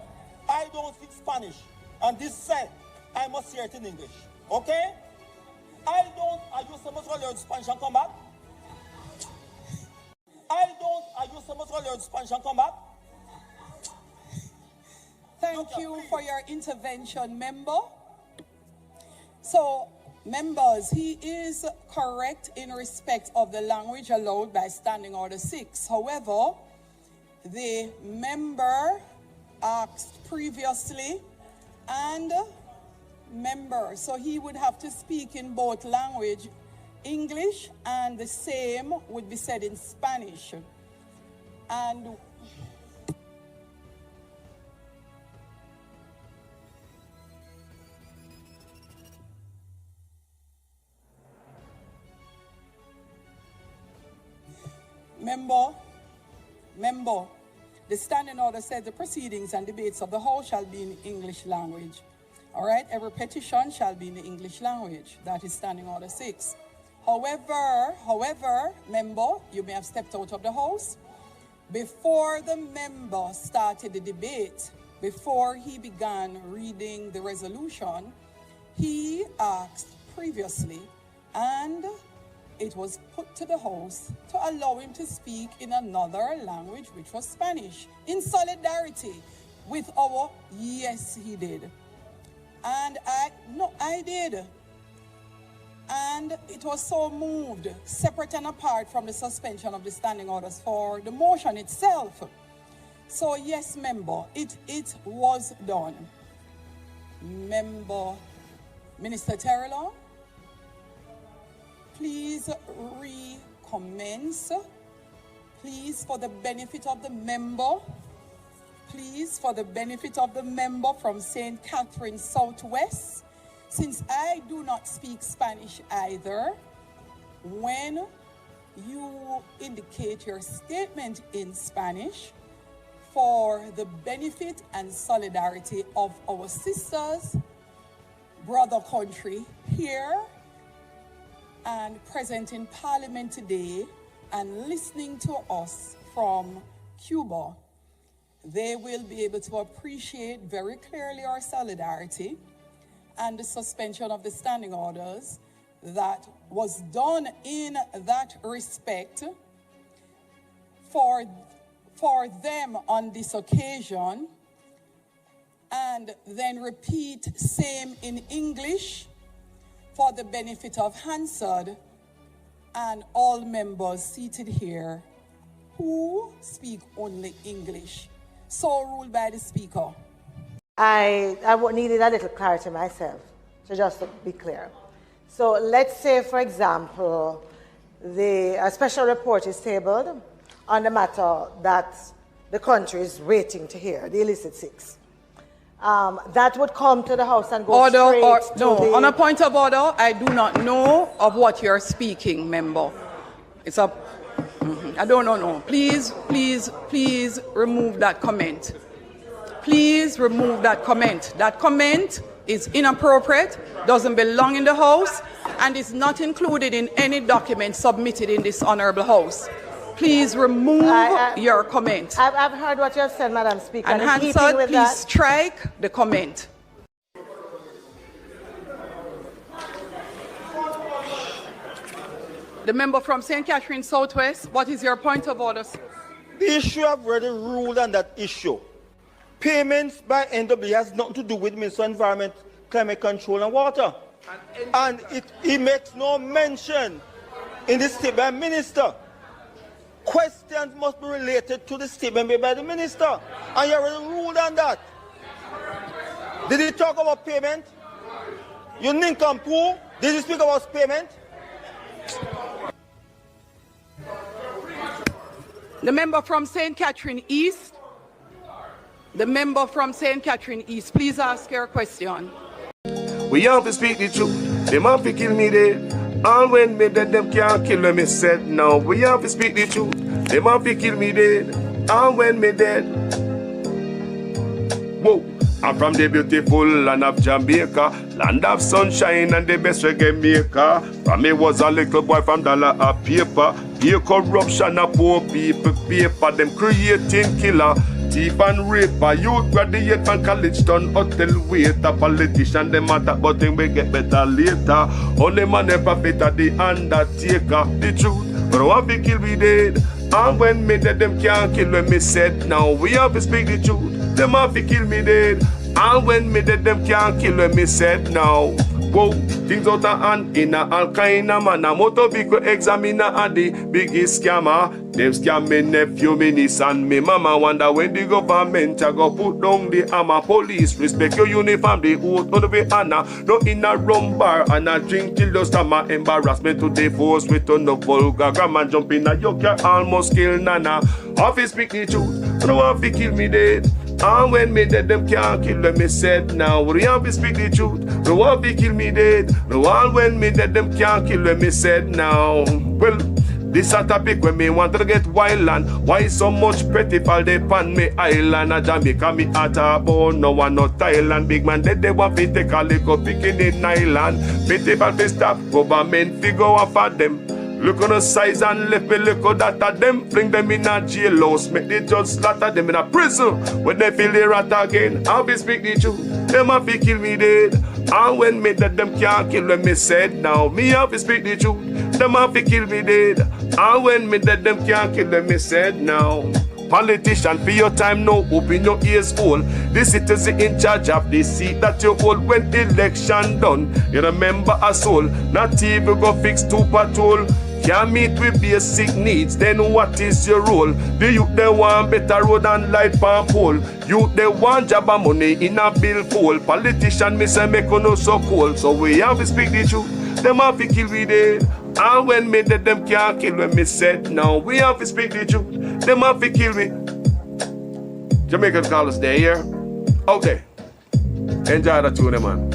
I don't speak Spanish, and this said, I must hear it in English. Okay? Are you supposed to learn Spanish and come back? Are you supposed to learn Spanish and come back? Thank you for your intervention, member. So, members, he is correct in respect of the language allowed by Standing Order 6. However, the member asked previously and member, so he would have to speak in both language, English, and the same would be said in Spanish. And member, the standing order said the proceedings and debates of the House shall be in English language. All right, every petition shall be in the English language. That is Standing Order 6. However, member, you may have stepped out of the House. Before the member started the debate, before he began reading the resolution, he asked previously, and it was put to the House to allow him to speak in another language, which was Spanish, in solidarity with our, yes, he did. And I did. And it was so moved, separate and apart from the suspension of the standing orders for the motion itself. So yes, member, it was done. Member, Minister Terrell, please recommence. Please, for the benefit of the member, please, for the benefit of the member from St. Catherine Southwest, since I do not speak Spanish either, when you indicate your statement in Spanish for the benefit and solidarity of our sisters, brother country here and present in Parliament today and listening to us from Cuba, they will be able to appreciate very clearly our solidarity and the suspension of the standing orders that was done in that respect for them on this occasion, and then repeat same in English for the benefit of Hansard and all members seated here who speak only English. So ruled by the Speaker. I needed a little clarity myself, so just to be clear. So let's say, for example, a special report is tabled on the matter that the country is waiting to hear, the illicit six. That would come to the House and go straight to no, the... on a point of order, I do not know of what you're speaking, member. It's a... I don't know, no. Please remove that comment. Please remove that comment. That comment is inappropriate, doesn't belong in the House, and is not included in any document submitted in this honorable House. Please remove your comment. I've heard what you have said, Madam Speaker. And Hansard, please strike the comment. The member from St. Catherine Southwest, what is your point of order? The issue I've already ruled on that issue. Payments by NWA has nothing to do with Minister of Environment, Climate Control and Water. And it makes no mention in the statement by Minister. Questions must be related to the statement made by the Minister. And you already ruled on that. Did he talk about payment? You nincompoop? Did he speak about payment? The member from St. Catherine East. The member from St. Catherine East, please ask your question. We have to speak the truth. Them have to kill me dead. All when me dead, them can't kill me said. Now we have to speak the truth. Them have to kill me dead. All when me dead. Whoa. I'm from the beautiful land of Jamaica, land of sunshine and the best reggae maker. From me was a little boy from dollar a paper. Here corruption a poor people paper. Them creating killer, thief and raper. Youth graduate from college done hotel waiter. Politician them matter but thing we get better later. Only man ever fit at the undertaker. The truth, but I be kill me dead. And when me dead them can't kill when me said. Now we have to speak the truth. Them have to kill me dead. And when me dead, them can't kill when me said now. Whoa, things out of hand in a all kind of man. A motor vehicle examiner and the biggest scammer. Them scam me nephew, me niece and me mama. Wonder when the government a go put down the hammer. Police respect your uniform, the oath on the way honor. No in a rum bar and a drink till the stomach. Embarrassment to the force with on the vulgar grammar. Jump in a yoke, almost kill nana. Office speak the truth, no one fi kill me dead. And when me dead, them can't kill when me said. Now we have to speak the truth. No one fi kill me dead. No all when me dead, them can't kill when me said. Now well, this a topic when me want to get wild and why so much pretty fall they pan me island. A Jamaica me at a bone, no one no Thailand. Big man dead they want fi take a little picking in island. Pity for fi stop government fi go off at them. Look on the size and left me look at that of them. Fling them in a jail house, make the judge slaughter them in a prison. When they feel the rat again, I'll be speak the truth. Them have to kill me dead. And when me dead, them can't kill when me said. Now me have to speak the truth. Them have to kill me dead. And when me dead, them can't kill when me said. Now Politician, for your time now, open your ears full. The citizen in charge of the seat that you hold when election done. You remember a soul, not even go fix two patrol. Can't meet with basic needs, then what is your role? The youth they want better road and light palm pole. Youth they want job and money in a bill pool. Politician me say make no so cold. So we have to speak the truth. Them have to kill we dead. And when me dead, them can't kill when me said now. We have to speak the truth. Them have to kill me. Jamaican call us there, here. Out there. Enjoy the tune, man.